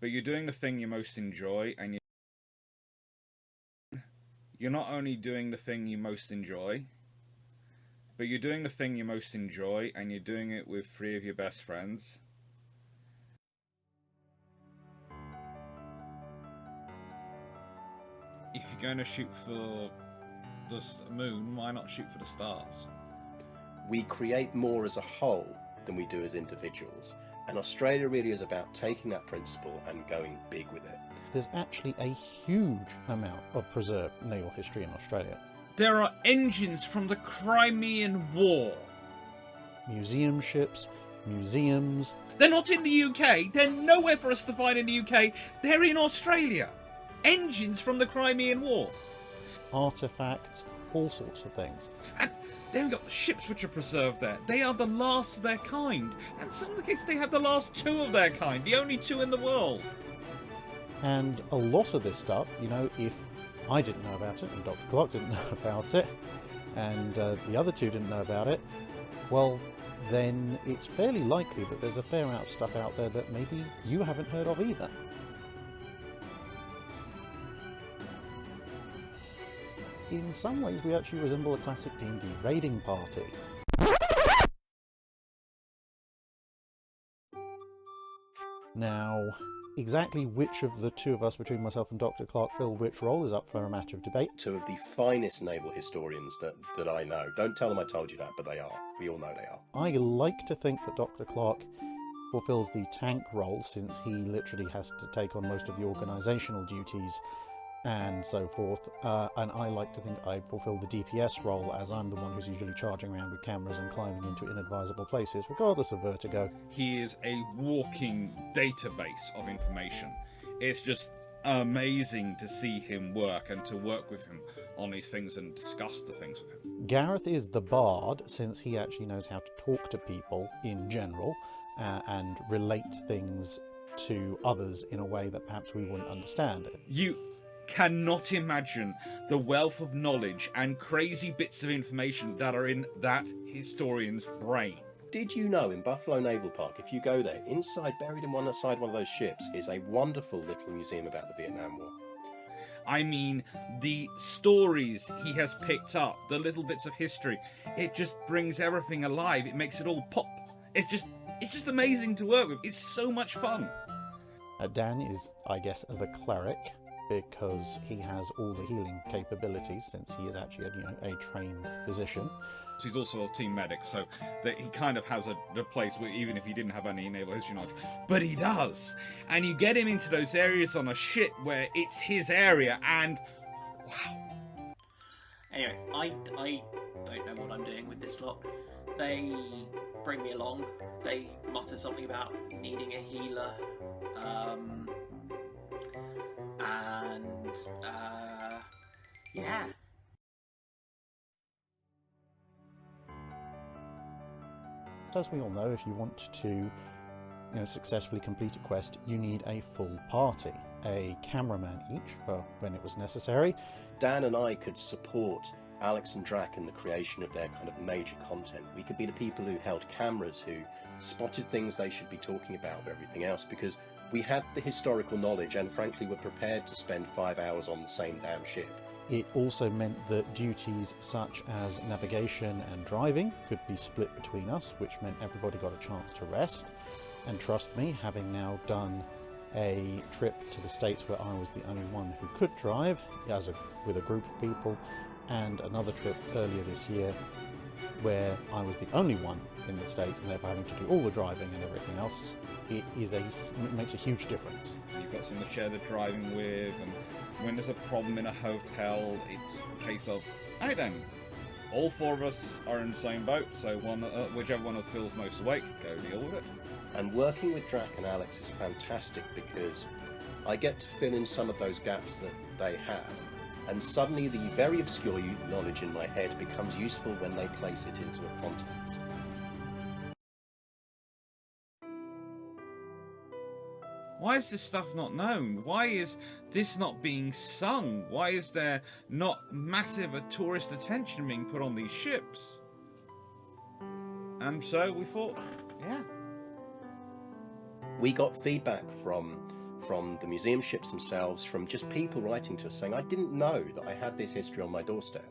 but you're doing the thing you most enjoy, and you're not only doing the thing you most enjoy, but you're doing the thing you most enjoy, and you're doing it with three of your best friends. If you're going to shoot for the moon, why not shoot for the stars? We create more as a whole than we do as individuals. And Australia really is about taking that principle and going big with it. There's actually a huge amount of preserved naval history in Australia. There are engines from the Crimean War. Museum ships, museums. They're not in the UK. They're nowhere for us to find in the UK. They're in Australia. Engines from the Crimean War. Artifacts, all sorts of things. And then we've got the ships which are preserved there. They are the last of their kind. And in some of the cases they have the last two of their kind. The only two in the world. And a lot of this stuff, you know, if I didn't know about it and Dr. Clarke didn't know about it and the other two didn't know about it, well, then it's fairly likely that there's a fair amount of stuff out there that maybe you haven't heard of either. In some ways, we actually resemble a classic D&D raiding party. Now, exactly which of the two of us, between myself and Dr. Clarke, fill which role is up for a matter of debate. Two of the finest naval historians that I know. Don't tell them I told you that, but they are. We all know they are. I like to think that Dr. Clarke fulfills the tank role, since he literally has to take on most of the organisational duties and so forth, and I like to think I fulfill the DPS role, as I'm the one who's usually charging around with cameras and climbing into inadvisable places, regardless of vertigo. He is a walking database of information. It's just amazing to see him work and to work with him on these things and discuss the things with him. Gareth is the bard, since he actually knows how to talk to people in general and relate things to others in a way that perhaps we wouldn't understand. You cannot imagine the wealth of knowledge and crazy bits of information that are in that historian's brain. Did you know in Buffalo Naval Park, if you go there, inside, buried in one side one of those ships, is a wonderful little museum about the Vietnam War? I mean, the stories he has picked up, the little bits of history, it just brings everything alive. It makes it all pop. It's just amazing to work with. It's so much fun. Dan is, I guess, the cleric, because he has all the healing capabilities, since he is actually a trained physician. He's also a team medic, so that he kind of has a place where even if he didn't have any naval history knowledge, but he does. And you get him into those areas on a ship where it's his area, and wow. Anyway, I don't know what I'm doing with this lot. They bring me along. They mutter something about needing a healer. Yeah. As we all know, if you want to successfully complete a quest, you need a full party, a cameraman each for when it was necessary. Dan and I could support Alex and Drac in the creation of their kind of major content. We could be the people who held cameras, who spotted things they should be talking about with everything else, because we had the historical knowledge and frankly were prepared to spend 5 hours on the same damn ship. It also meant that duties such as navigation and driving could be split between us, which meant everybody got a chance to rest. And trust me, having now done a trip to the States where I was the only one who could drive, with a group of people, and another trip earlier this year where I was the only one in the States and therefore having to do all the driving and everything else, it makes a huge difference. You've got someone to share the driving with, and when there's a problem in a hotel, it's a case of, hey then, all four of us are in the same boat, so whichever one of us feels most awake, go deal with it. And working with Drac and Alex is fantastic because I get to fill in some of those gaps that they have, and suddenly the very obscure knowledge in my head becomes useful when they place it into a context. Why is this stuff not known? Why is this not being sung? Why is there not massive tourist attention being put on these ships? And so we thought, yeah. We got feedback from from the museum ships themselves, from just people writing to us saying, I didn't know that I had this history on my doorstep.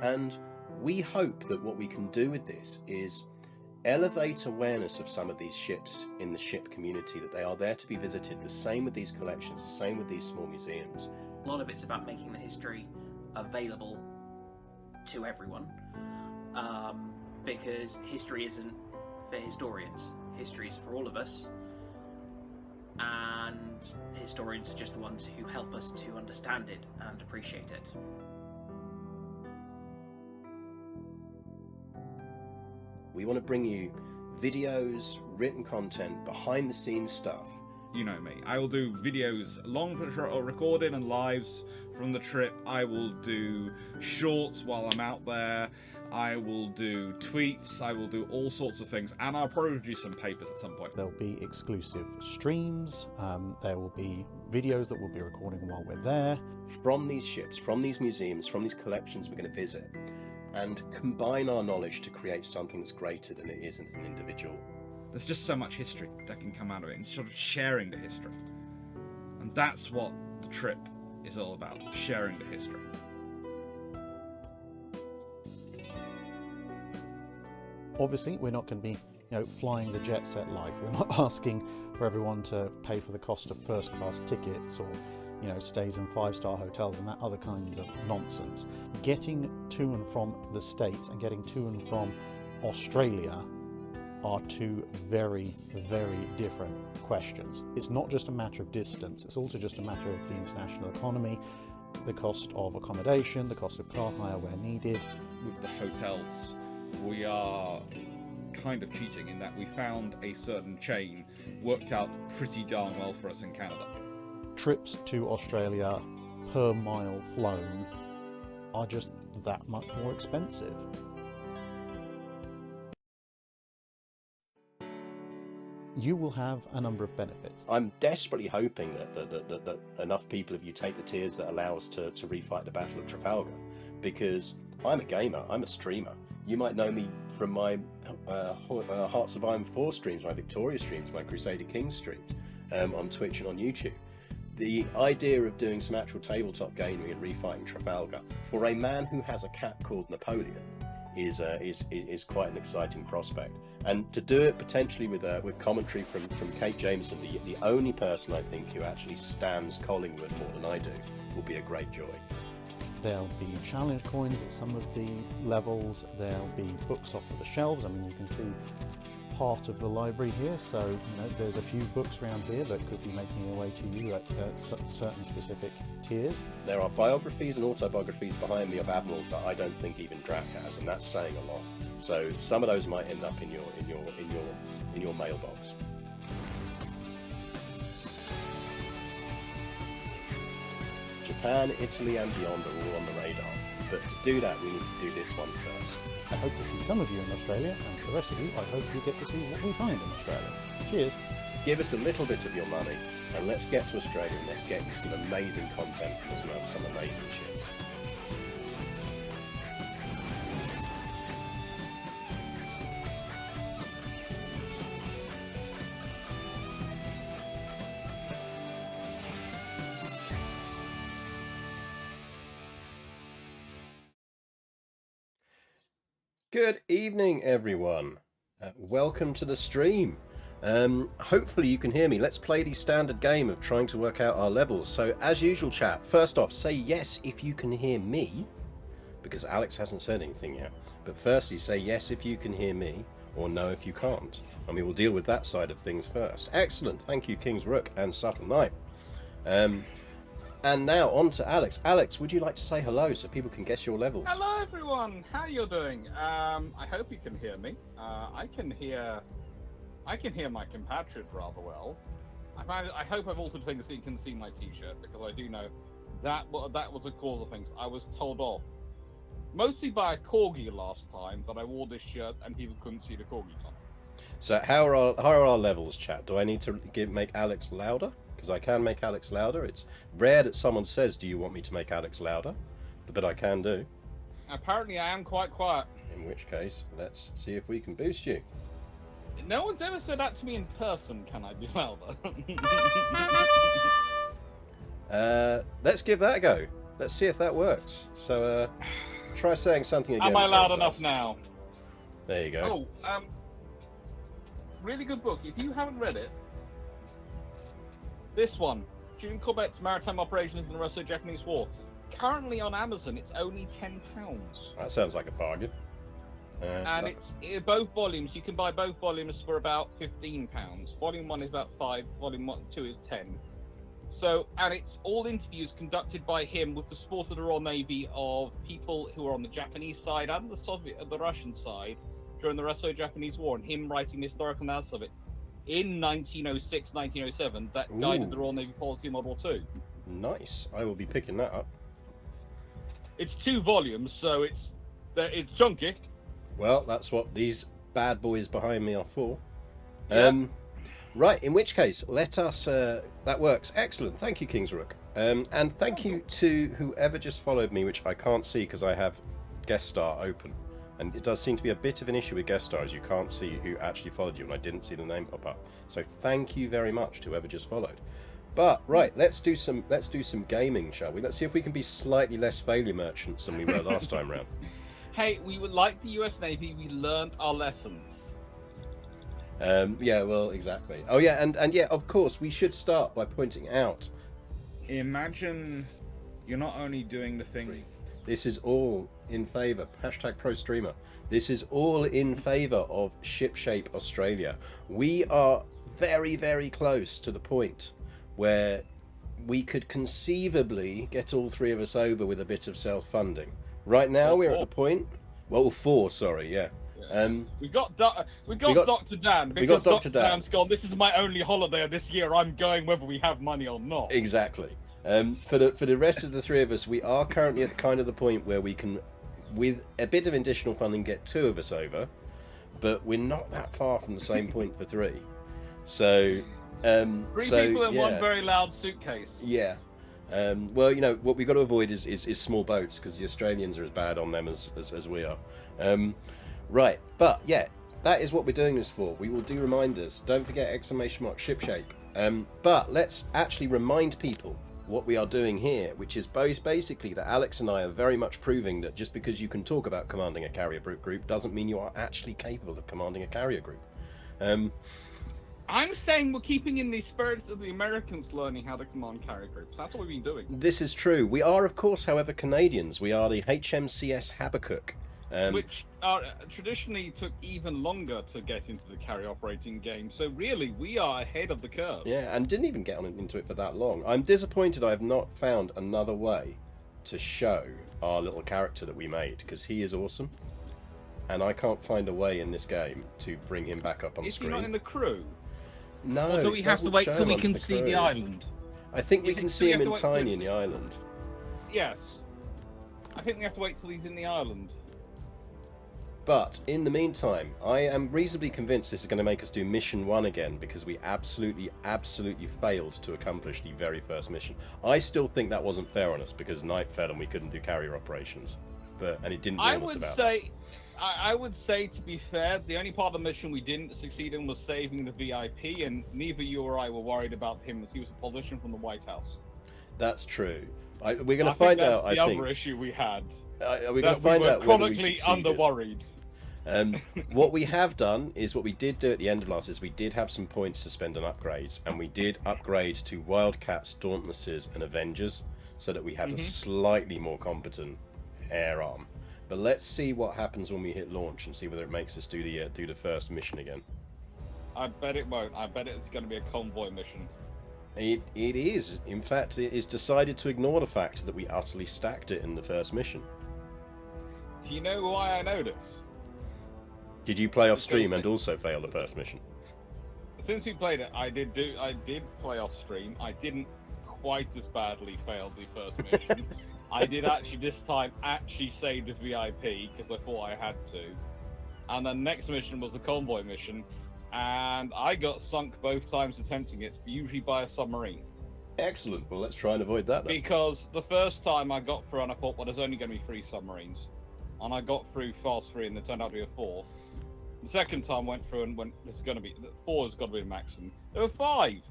And we hope that what we can do with this is elevate awareness of some of these ships in the ship community, that they are there to be visited. The same with these collections, the same with these small museums. A lot of it's about making the history available to everyone, because history isn't for historians. History is for all of us, and historians are just the ones who help us to understand it and appreciate it. We want to bring you videos, written content, behind the scenes stuff. You know me. I will do videos, long recorded and lives from the trip. I will do shorts while I'm out there. I will do tweets. I will do all sorts of things, and I'll probably do some papers at some point. There'll be exclusive streams. There will be videos that we'll be recording while we're there. From these ships, from these museums, from these collections we're going to visit, and combine our knowledge to create something that's greater than it is as an individual. There's just so much history that can come out of it, and sort of sharing the history. And that's what the trip is all about, sharing the history. Obviously, we're not going to be, flying the jet set life. We're not asking for everyone to pay for the cost of first class tickets or, stays in 5-star hotels and that other kinds of nonsense. Getting to and from the States and getting to and from Australia are two very, very different questions. It's not just a matter of distance, it's also just a matter of the international economy, the cost of accommodation, the cost of car hire where needed. With the hotels, we are kind of cheating in that we found a certain chain worked out pretty darn well for us in Canada. Trips to Australia per mile flown are just that much more expensive. You will have a number of benefits. I'm desperately hoping that enough people of you take the tiers that allow us to refight the Battle of Trafalgar, because I'm a gamer, I'm a streamer. You might know me from my Hearts of Iron 4 streams, my Victoria streams, my Crusader Kings streams on Twitch and on YouTube. The idea of doing some actual tabletop gaming and refighting Trafalgar for a man who has a cat called Napoleon is quite an exciting prospect. And to do it potentially with commentary from Kate Jameson, the only person I think who actually stands Collingwood more than I do, will be a great joy. There'll be challenge coins at some of the levels. There'll be books off of the shelves. I mean, you can see part of the library here, so there's a few books around here that could be making their way to you at certain specific tiers. There are biographies and autobiographies behind me of admirals that I don't think even Drac has, and that's saying a lot. So some of those might end up in your mailbox. Japan, Italy and beyond are all on the radar, but to do that we need to do this one first. I hope to see some of you in Australia, and for the rest of you, I hope you get to see what we find in Australia. Cheers! Give us a little bit of your money, and let's get to Australia and let's get you some amazing content from some amazing ships. Good evening, everyone. Welcome to the stream. Hopefully you can hear me. Let's play the standard game of trying to work out our levels. So as usual, chat, first off, say yes if you can hear me, because Alex hasn't said anything yet. But firstly, say yes if you can hear me, or no if you can't. And we will deal with that side of things first. Excellent. Thank you, King's Rook and Subtle Knife. And now on to Alex. Alex, would you like to say hello so people can guess your levels? Hello everyone, how you doing? I hope you can hear me. I can hear my compatriot rather well. I hope I've altered things so you can see my t-shirt, because I do know that was a cause of things. I was told off, mostly by a corgi last time, that I wore this shirt and people couldn't see the corgi top. So how are our levels, chat? Do I need to make Alex louder? Because I can make Alex louder. It's rare that someone says, do you want me to make Alex louder? But I can do. Apparently I am quite quiet. In which case, let's see if we can boost you. No one's ever said that to me in person. Can I be louder? Let's give that a go. Let's see if that works. So, try saying something again. Am I loud before it enough does. now? There you go. Oh, really good book. If you haven't read it, this one, June Corbett's Maritime Operations in the Russo-Japanese War. Currently on Amazon, it's only £10. That sounds like a bargain. And it's both volumes. You can buy both volumes for about £15. Volume 1 is about 5. Volume 2 is 10. So, and it's all interviews conducted by him with the support of the Royal Navy of people who are on the Japanese side and the Russian side during the Russo-Japanese War, and him writing the historical analysis of it in 1906, 1907 that guided the Royal Navy policy in World War II. Nice. I will be picking that up. It's 2 volumes, so it's chunky. Well, that's what these bad boys behind me are for. Yeah. Right, in which case, let us... that works. Excellent. Thank you, King's Rook. And thank you to whoever just followed me, which I can't see because I have guest star open. And it does seem to be a bit of an issue with guest stars. You can't see who actually followed you, and I didn't see the name pop up. So thank you very much to whoever just followed. But right, let's do some gaming, shall we? Let's see if we can be slightly less failure merchants than we were last time round. Hey, we would like the US Navy. We learned our lessons. Yeah, well, exactly. Oh yeah, and yeah, of course, we should start by pointing out. Imagine you're not only doing the thing. This is all in favour. #ProStreamer. This is all in favour of Shipshape Australia. We are very, very close to the point where we could conceivably get all 3 of us over with a bit of self-funding. Right now, we're at the point. Well, 4. Sorry, yeah. We got Dr. Dan because Dr. Dan's gone. This is my only holiday this year. I'm going whether we have money or not. Exactly. For the rest of the 3 of us, we are currently at kind of the point where we can, with a bit of additional funding, get 2 of us over, but we're not that far from the same point for 3. So, 3 people in one very loud suitcase. Yeah. Well, you know what we've got to avoid is small boats because the Australians are as bad on them as we are. Right, but yeah, that is what we're doing this for. We will do reminders. Don't forget !Shipshape. But let's actually remind people what we are doing here, which is basically that Alex and I are very much proving that just because you can talk about commanding a carrier group doesn't mean you are actually capable of commanding a carrier group. I'm saying we're keeping in the spirit of the Americans learning how to command carrier groups. That's what we've been doing. This is true. We are, of course, however, Canadians. We are the HMCS Habakkuk. Which traditionally took even longer to get into the carrier operating game. So really, we are ahead of the curve. Yeah, and didn't even get into it for that long. I'm disappointed I have not found another way to show our little character that we made, because he is awesome. And I can't find a way in this game to bring him back up on Is screen. Is he not in the crew? No, or do we have to wait till we can see the island? I think we can see him in tiny in the island. Yes. I think we have to wait till he's in the island. But in the meantime, I am reasonably convinced this is going to make us do mission 1 again, because we absolutely failed to accomplish the very first mission. I still think that wasn't fair on us because night fell and we couldn't do carrier operations, and it didn't warn us about it. I would say, to be fair, the only part of the mission we didn't succeed in was saving the VIP, and neither you or I were worried about him as he was a politician from the White House. That's true. We're going to find out. That's the other issue we had. We're going to find out whether we succeeded. Under-worried. What we have done is what we did do at the end of last is we did have some points to spend on upgrades, and we did upgrade to Wildcats, Dauntlesses, and Avengers so that we have a slightly more competent air arm. But let's see what happens when we hit launch and see whether it makes us do the first mission again. I bet it won't. I bet it's going to be a convoy mission. It is. In fact, it is decided to ignore the fact that we utterly stacked it in the first mission. Do you know why I know this? Did you play off stream and also fail the first mission? Since we played it, I did play off stream. I didn't quite as badly fail the first mission. I did actually this time save the VIP because I thought I had to. And the next mission was a convoy mission, and I got sunk both times attempting it, usually by a submarine. Excellent. Well, let's try and avoid that then. Because the first time I got through and I thought, well, there's only going to be 3 submarines. And I got through fast 3 and there turned out to be a 4th. The second time went through and went, "This is going to be 4 has got to be the maximum." There were 5.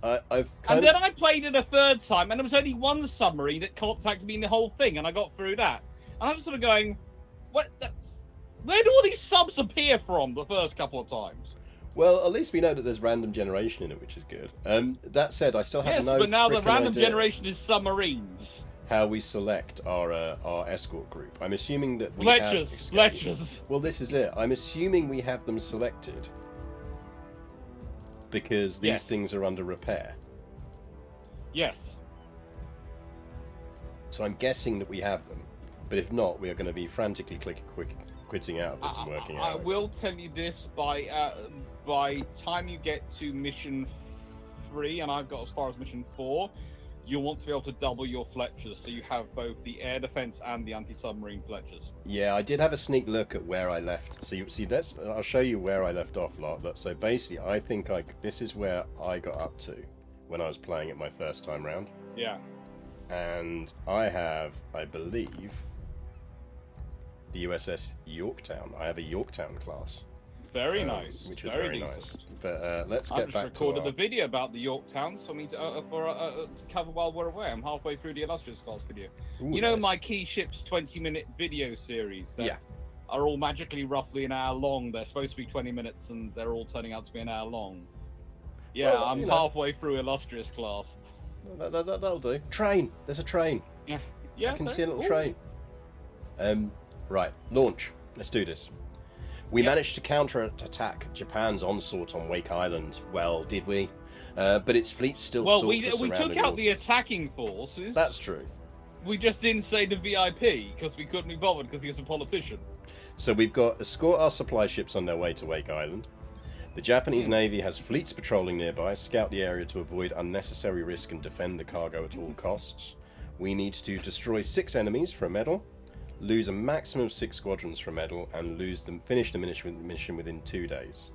I've And then I played it a third time, and there was only one submarine that contacted me in the whole thing, and I got through that. And I was sort of going, "What? Where do all these subs appear from?" The first couple of times. Well, at least we know that there's random generation in it, which is good. That said, I still have Yes, no but now the frickin' random idea generation is submarines. how we select our escort group. I'm assuming that we Fletchers. Well, this is it. I'm assuming we have them selected because these Yes. things are under repair. Yes. So I'm guessing that we have them. But if not, we are going to be frantically quitting out of this and working I out. will tell you this: by time you get to mission 3, and I've got as far as mission 4, you'll want to be able to double your Fletchers, so you have both the air defense and the anti-submarine Fletchers. Yeah, I did have a sneak look at where I left. See, I'll show you where I left off, Lark. So basically, I think this is where I got up to when I was playing it my first time round. Yeah. And I have, I believe, the USS Yorktown. I have a Yorktown class. Very nice. Which is very nice. decent. But let's I get just back to recorded a video about the Yorktowns for me to cover while we're away. I'm halfway through the Illustrious class video. Ooh, you know nice. my Key Ships 20-minute video series that Yeah. are all magically roughly an hour long. They're supposed to be 20 minutes and they're all turning out to be an hour long. Yeah, Well, I'm you know. halfway through Illustrious class. That'll do. Train. There's a train. Yeah, I can see a little ooh. train. Right. Launch. Let's do this. We Yep. managed to counter-attack Japan's onslaught on Wake Island. Well, did we? But its fleet still Well, sought we for took surrounding out the waters. attacking forces. That's true. We just didn't say the VIP because we couldn't be bothered because he was a politician. So we've got escort our supply ships on their way to Wake Island. The Japanese Navy has fleets patrolling nearby, scout the area to avoid unnecessary risk and defend the cargo at all costs. We need to destroy 6 enemies for a medal, lose a maximum of 6 squadrons for a medal, and finish the mission within 2 days.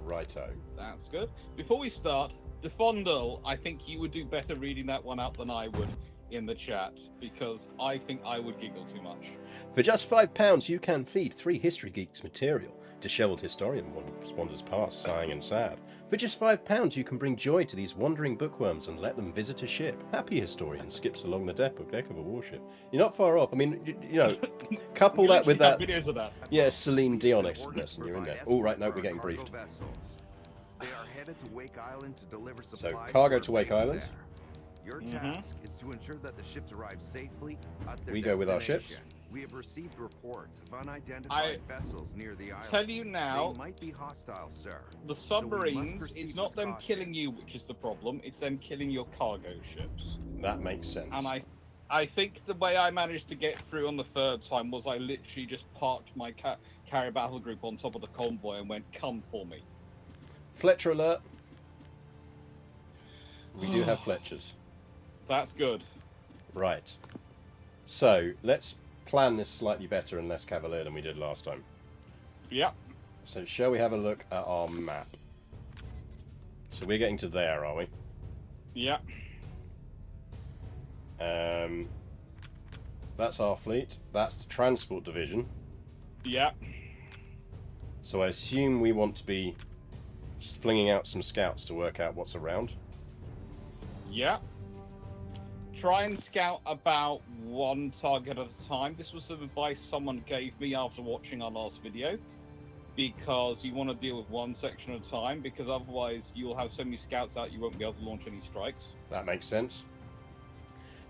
Righto. That's good. Before we start, Defondel, I think you would do better reading that one out than I would in the chat, because I think I would giggle too much. For just £5, you can feed 3 History Geeks material. Dishevelled historian wanders past, sighing and sad. For just £5, you can bring joy to these wandering bookworms and let them visit a ship. Happy historian skips along the deck of a warship. You're not far off. I mean, you know, couple We that with that. literally have videos of that. Yeah, Celine Dion's and you're in there. All right, no, we're getting briefed. They are headed to Wake Island to deliver So, supplies cargo for to Wake base Island. there. Your task is to ensure that the ships arrive safely at their We go with our ships. destination. We have received reports of unidentified vessels near the island. Tell you now, They might be hostile, sir. the So we must submarines, proceed it's not with them caution. killing you which is the problem, it's them killing your cargo ships. That makes sense. And I think the way I managed to get through on the third time was I literally just parked my carrier battle group on top of the convoy and went, "Come for me." Fletcher alert. We do have Fletchers. That's good. Right. So, let's plan this slightly better and less cavalier than we did last time. Yep. So, shall we have a look at our map? So, we're getting to there, are we? Yep. That's our fleet. That's the transport division. Yep. So, I assume we want to be flinging out some scouts to work out what's around. Yep. Try and scout about one target at a time. This was some advice someone gave me after watching our last video. Because you want to deal with one section at a time, because otherwise you'll have so many scouts out you won't be able to launch any strikes. That makes sense.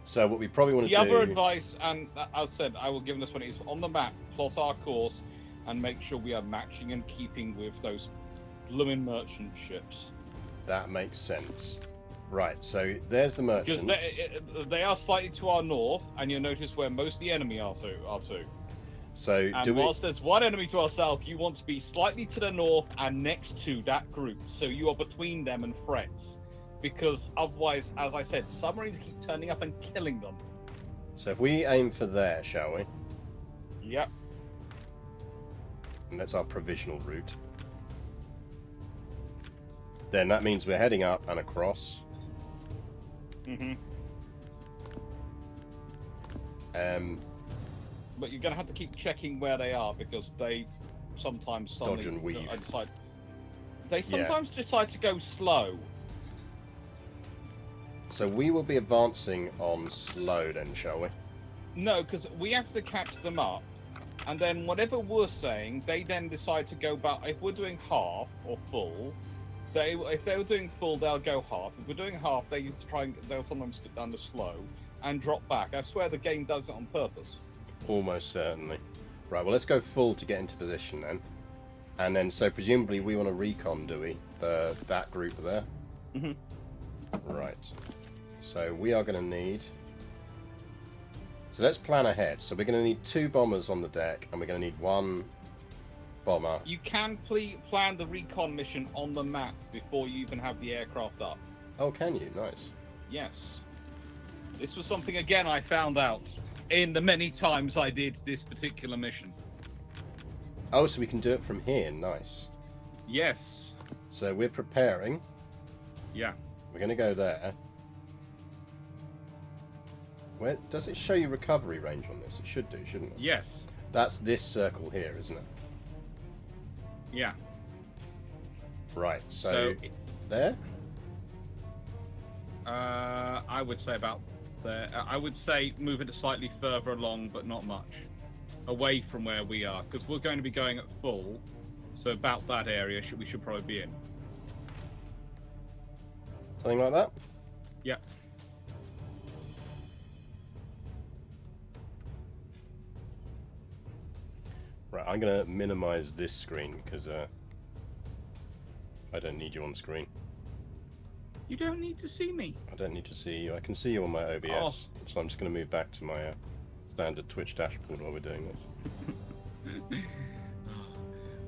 So, what we probably want to The do... other advice, and as I said, I will give this one, is on the map, plot our course, and make sure we are matching and keeping with those blooming merchant ships. That makes sense. Right, so there's the merchants. Because they are slightly to our north, and you'll notice where most of the enemy are to. So, And do we... whilst there's one enemy to our south, you want to be slightly to the north and next to that group, so you are between them and threats. Because otherwise, as I said, submarines keep turning up and killing them. So, if we aim for there, shall we? Yep. And that's our provisional route. Then that means we're heading up and across. But you're going to have to keep checking where they are, because they sometimes suddenly Dodge and weave. They sometimes decide to go slow. So we will be advancing on slow then, shall we? No, because we have to catch them up, and then whatever we're saying, they then decide to go back. If we're doing half or full, if they were doing full, they'll go half. If we're doing half, they'll sometimes stick down to slow and drop back. I swear the game does it on purpose. Almost certainly. Right, well, let's go full to get into position then. And then, so presumably we want to recon, do we? That group there? Mm-hmm. Right. So we are going to need... So let's plan ahead. So we're going to need 2 bombers on the deck, and we're going to need 1 bomber. You can plan the recon mission on the map before you even have the aircraft up. Oh, can you? Nice. Yes. This was something, again, I found out in the many times I did this particular mission. Oh, so we can do it from here. Nice. Yes. So we're preparing. Yeah. We're going to go there. Where does it show you recovery range on this? It should do, shouldn't it? Yes. That's this circle here, isn't it? Yeah. Right. So there. I would say about there. I would say move it slightly further along, but not much, away from where we are, because we're going to be going at full. So about that area, we should probably be in. Something like that. Yeah. Right, I'm going to minimize this screen because I don't need you on screen. You don't need to see me. I don't need to see you. I can see you on my OBS, so I'm just going to move back to my standard Twitch dashboard while we're doing this.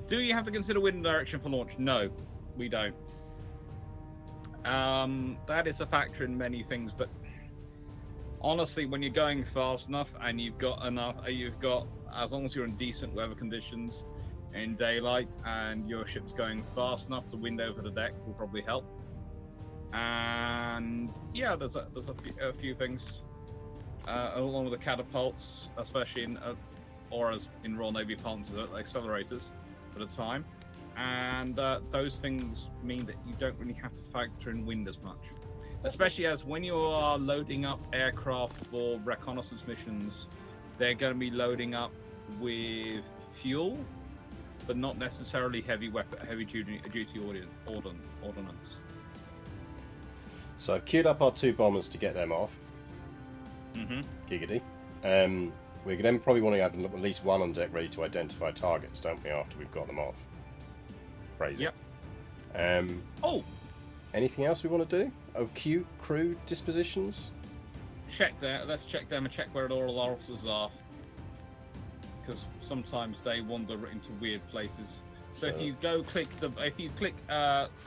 Do you have to consider wind direction for launch? No, we don't. That is a factor in many things, but honestly, when you're going fast enough and you've got as long as you're in decent weather conditions in daylight and your ship's going fast enough, the wind over the deck will probably help. And yeah, there's a few things along with the catapults, especially in or as in Royal Navy parlance, accelerators for the time, and those things mean that you don't really have to factor in wind as much, especially as when you are loading up aircraft for reconnaissance missions, they're going to be loading up with fuel, but not necessarily heavy duty ordnance. So I've queued up our 2 bombers to get them off. Mm-hmm. Giggity. We're then probably want to have at least 1 on deck ready to identify targets, don't we, after we've got them off? Crazy. Yep. Anything else we want to do? Oh, crew dispositions? Check there. Let's check them and check where all our officers are, because sometimes they wander into weird places. So if you click, I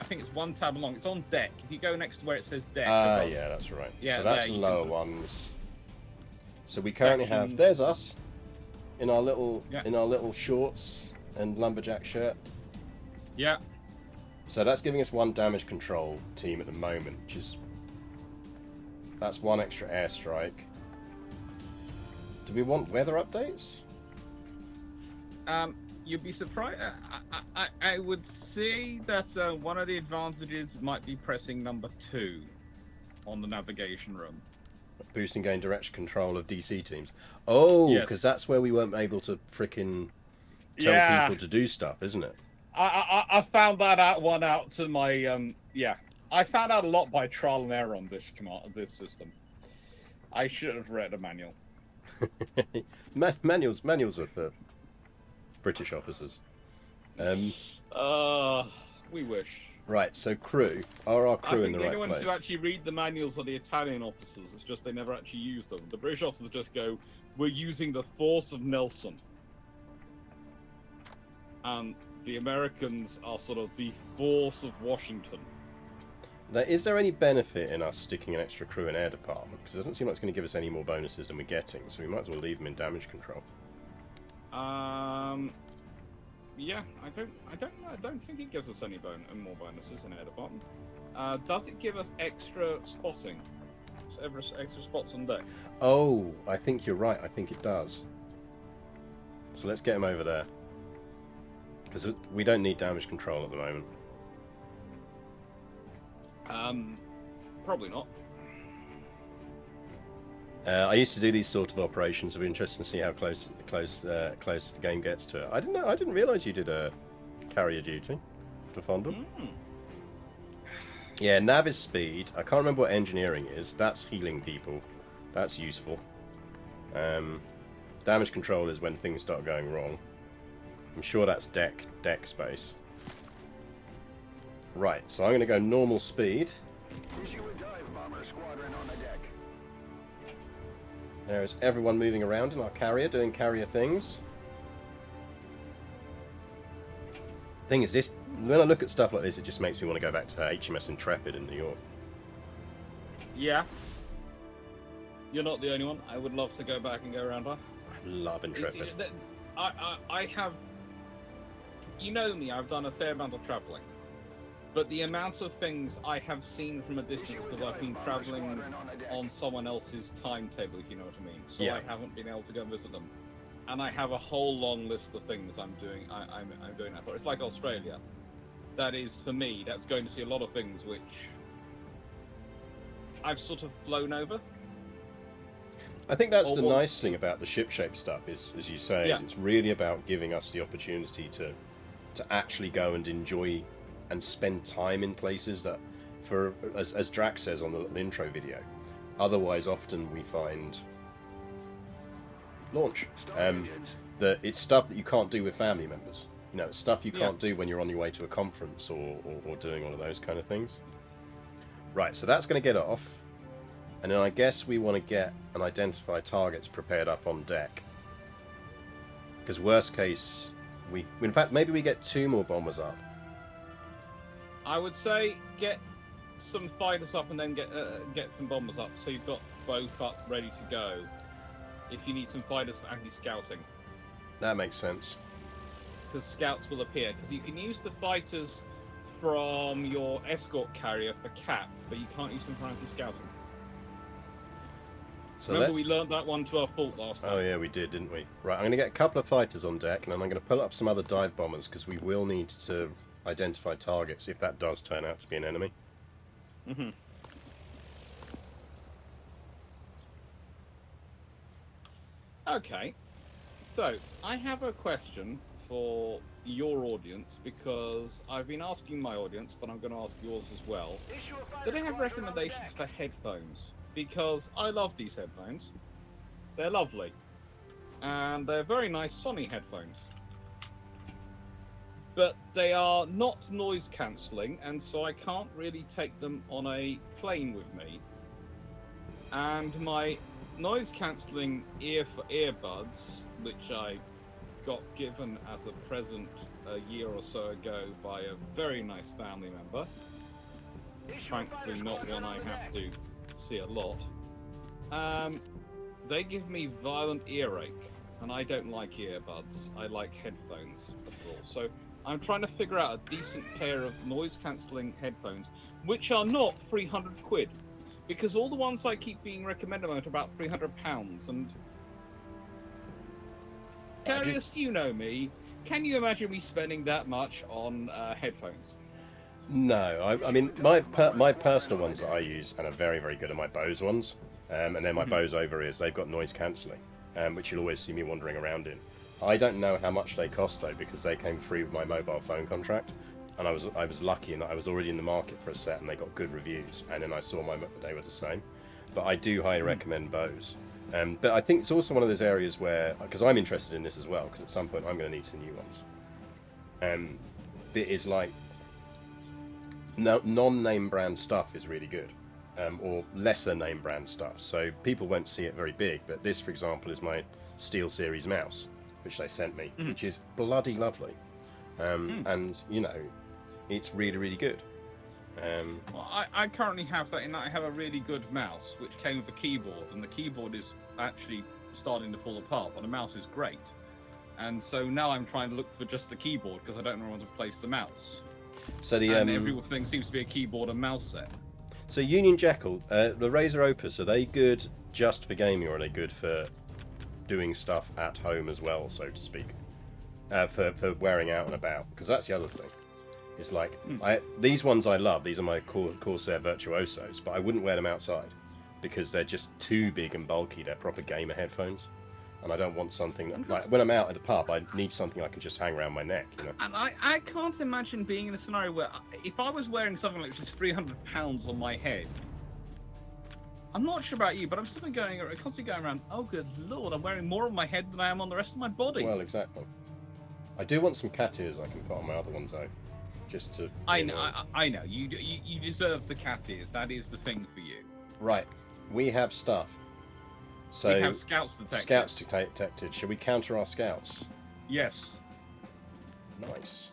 think it's 1 tab along. It's on deck. If you go next to where it says deck. Yeah, that's right. Yeah, so that's the lower ones. So we currently have. There's us, in our little shorts and lumberjack shirt. Yeah. So that's giving us 1 damage control team at the moment, which is. That's 1 extra airstrike. Do we want weather updates? You'd be surprised. I would say that one of the advantages might be pressing number 2 on the navigation room. Boosting gain direct control of DC teams. Oh, because Yes. that's where we weren't able to frickin' tell people to do stuff, isn't it? I found that out to my I found out a lot by trial and error on this system. I should have read a manual. Manuals are for British officers. We wish. Right, so crew. Are our crew in the I think right the ones place? who actually read the manuals are the Italian officers. It's just they never actually use them. The British officers just go, "We're using the force of Nelson," and the Americans are sort of the force of Washington. Now, is there any benefit in us sticking an extra crew in air department? Because it doesn't seem like it's going to give us any more bonuses than we're getting, so we might as well leave them in damage control. Yeah, I don't think it gives us any more bonuses in air department. Does it give us extra spotting? Extra spots on deck? Oh, I think you're right. I think it does. So let's get him over there. Because we don't need damage control at the moment. Probably not. I used to do these sort of operations. It'd be interesting to see how close the game gets to it. I didn't realise you did a carrier duty to Fondle. Yeah, nav is speed. I can't remember what engineering is. That's healing people. That's useful. Damage control is when things start going wrong. I'm sure that's deck space. Right, so I'm going to go normal speed. There's everyone moving around in our carrier, doing carrier things. Thing is, this when I look at stuff like this, it just makes me want to go back to HMS Intrepid in New York. Yeah. You're not the only one. I would love to go back and go around her. I love Intrepid. I have... You know me, I've done a fair amount of travelling. But the amount of things I have seen from a distance because I've been travelling on someone else's timetable, if you know what I mean. So Yeah. I haven't been able to go and visit them. And I have a whole long list of things I'm doing. I'm doing that for. It's like Australia. That is, for me, that's going to see a lot of things which I've sort of flown over. I think that's Or the what- nice thing about the ship-shape stuff is, as you say, Yeah. it's really about giving us the opportunity to actually go and enjoy and spend time in places that, for as Drax says on the intro video, otherwise often we find launch. That it's stuff that you can't do with family members. You know, it's stuff you can't do when you're on your way to a conference or doing one of those kind of things. Right, so that's going to get off. And then I guess we want to get and identify targets prepared up on deck. Because worst case, in fact, maybe we get 2 more bombers up. I would say get some fighters up and then get some bombers up, so you've got both up ready to go. If you need some fighters for anti-scouting, That makes sense. because scouts will appear. Because you can use the fighters from your escort carrier for cap, but you can't use them for anti-scouting. So Remember, let's... we learned that one to our fault last time. Oh yeah, we did, didn't we? Right, I'm going to get a couple of fighters on deck, and then I'm going to pull up some other dive bombers, because we will need to identify targets if that does turn out to be an enemy. Mm-hmm. Okay, so I have a question for your audience, because I've been asking my audience, but I'm going to ask yours as well. Do they have recommendations for headphones? Because I love these headphones. They're lovely. And they're very nice Sony headphones. But they are not noise cancelling, and so I can't really take them on a plane with me. And my noise cancelling earbuds, which I got given as a present a year or so ago by a very nice family member, frankly not one I have to see a lot, they give me violent earache, and I don't like earbuds. I like headphones of course. So I'm trying to figure out a decent pair of noise cancelling headphones, which are not 300 quid, because all the ones I keep being recommended are about £300, and Garius, you know me. Can you imagine me spending that much on headphones? No, I mean, my personal ones that I use, and are very, very good, are my Bose ones. And then my Bose over-ears, they've got noise cancelling, which you'll always see me wandering around in. I don't know how much they cost, though, because they came free with my mobile phone contract. And I was lucky in that I was already in the market for a set, and they got good reviews. And then I saw they were the same. But I do highly recommend Bose. But I think it's also one of those areas where, because I'm interested in this as well, because at some point I'm going to need some new ones. Bit is like, non-name brand stuff is really good, or lesser name brand stuff. So people won't see it very big, but this, for example, is my SteelSeries mouse, which they sent me, which is bloody lovely. And, you know, it's really, really good. Well, I currently have that in that I have a really good mouse, which came with a keyboard, and the keyboard is actually starting to fall apart, but the mouse is great. And so now I'm trying to look for just the keyboard, because I don't know where to place the mouse. So And everything seems to be a keyboard and mouse set. So Union Jekyll, the Razer Opus, are they good just for gaming, or are they good for doing stuff at home as well, so to speak? for wearing out and about, because that's the other thing. It's like these ones I love. These are my Corsair Virtuosos, but I wouldn't wear them outside because they're just too big and bulky. They're proper gamer headphones, and I don't want something that, like when I'm out at a pub, I need something I can just hang around my neck. You know. And I can't imagine being in a scenario where if I was wearing something like just 300 pounds on my head. I'm not sure about you, but I'm still constantly going around. Oh, good lord! I'm wearing more on my head than I am on the rest of my body. Well, exactly. I do want some cat ears I can put on my other ones though, just to. I know. I know. You deserve the cat ears. That is the thing for you. Right. We have stuff. So we have scouts detected. Scouts detected. Shall we counter our scouts? Yes. Nice.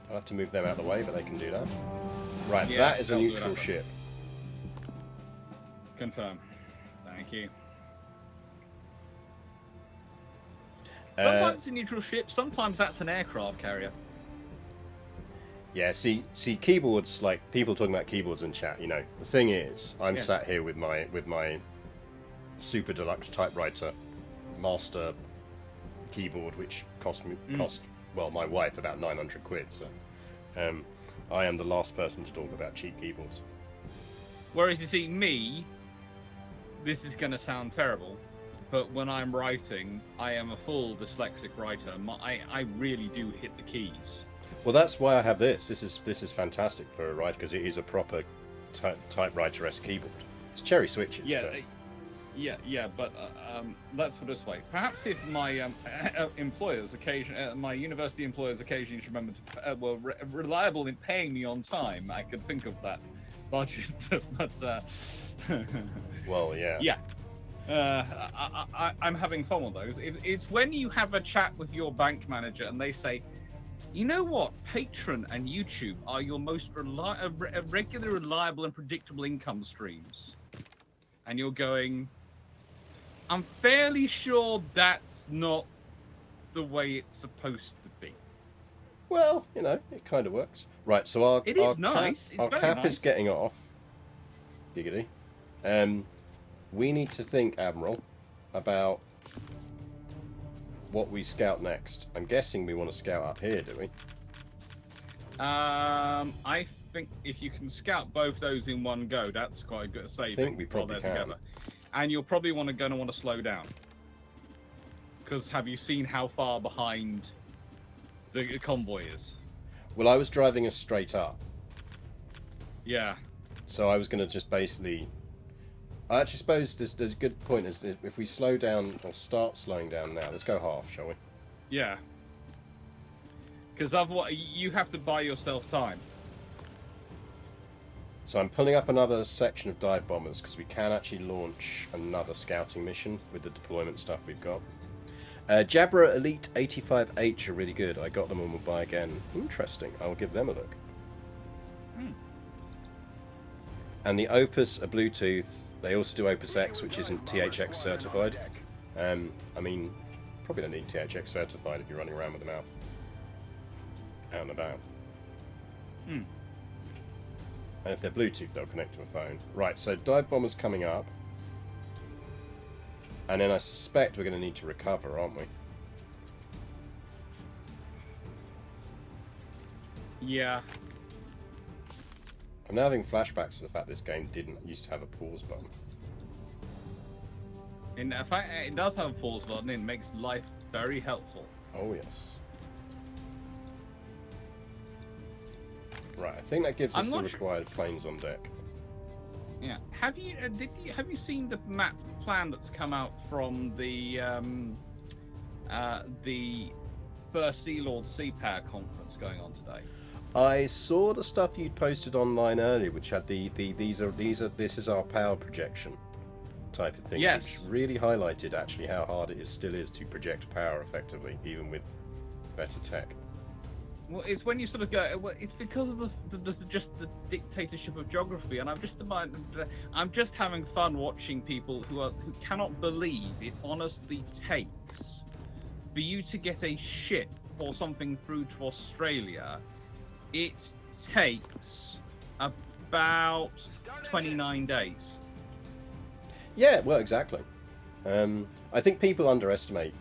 I'll have to move them out of the way, but they can do that. Right, Yeah, that is a they'll do neutral that. ship. Confirm. Thank you. Sometimes it's a neutral ship. Sometimes that's an aircraft carrier. Yeah, see, keyboards, like people talking about keyboards in chat. You know, the thing is, I'm sat here with my super deluxe typewriter master keyboard, which cost my wife about 900 quid. So, I am the last person to talk about cheap keyboards. Whereas you see me, this is going to sound terrible, but when I'm writing, I am a full dyslexic writer. I really do hit the keys. Well, that's why I have this. This is fantastic for a writer because it is a proper typewriter-esque keyboard. It's cherry switches. Yeah, but... but let's put it this way. Perhaps if my my university employers occasionally should remember to, were reliable in paying me on time, I could think of that budget. But well, yeah. Yeah. I'm having fun with those. It's when you have a chat with your bank manager and they say, you know what, Patreon and YouTube are your most regular, reliable, and predictable income streams. And you're going, I'm fairly sure that's not the way it's supposed to be. Well, you know, it kind of works. Right, so our nice. Our cap is getting off. Giggity. We need to think, Admiral, about what we scout next. I'm guessing we want to scout up here, do we? I think if you can scout both those in one go, that's quite a good saving. I think we probably can. Together. And you'll probably want to slow down. Because have you seen how far behind the convoy is? Well, I was driving us straight up. Yeah. So I was going to just basically... I actually suppose there's a good point is that if we slow down, or start slowing down now, let's go half, shall we? Yeah. Because otherwise, you have to buy yourself time. So I'm pulling up another section of dive bombers because we can actually launch another scouting mission with the deployment stuff we've got. Jabra Elite 85H are really good. I got them and will buy again. Interesting. I'll give them a look. And the Opus are Bluetooth. They also do Opus X, which isn't THX certified. I mean, probably don't need THX certified if you're running around with them out and about. And if they're Bluetooth, they'll connect to a phone. Right, so dive bombers coming up. And then I suspect we're going to need to recover, aren't we? Yeah. I'm now having flashbacks to the fact this game didn't used to have a pause button. In fact, it does have a pause button. It makes life very helpful. Oh yes. Right, I think that gives us the required planes on deck. Yeah. Have you seen the map plan that's come out from the first Sea Lord Sea Power conference going on today? I saw the stuff you'd posted online earlier, which had this is our power projection type of thing. Yes. Which really highlighted actually how hard it still is to project power effectively, even with better tech. Well, it's when you sort of go. Well, it's because of just the dictatorship of geography, and I'm just having fun watching people who cannot believe it honestly takes for you to get a ship or something through to Australia. It takes about 29 days. Yeah, well, exactly. I think people underestimate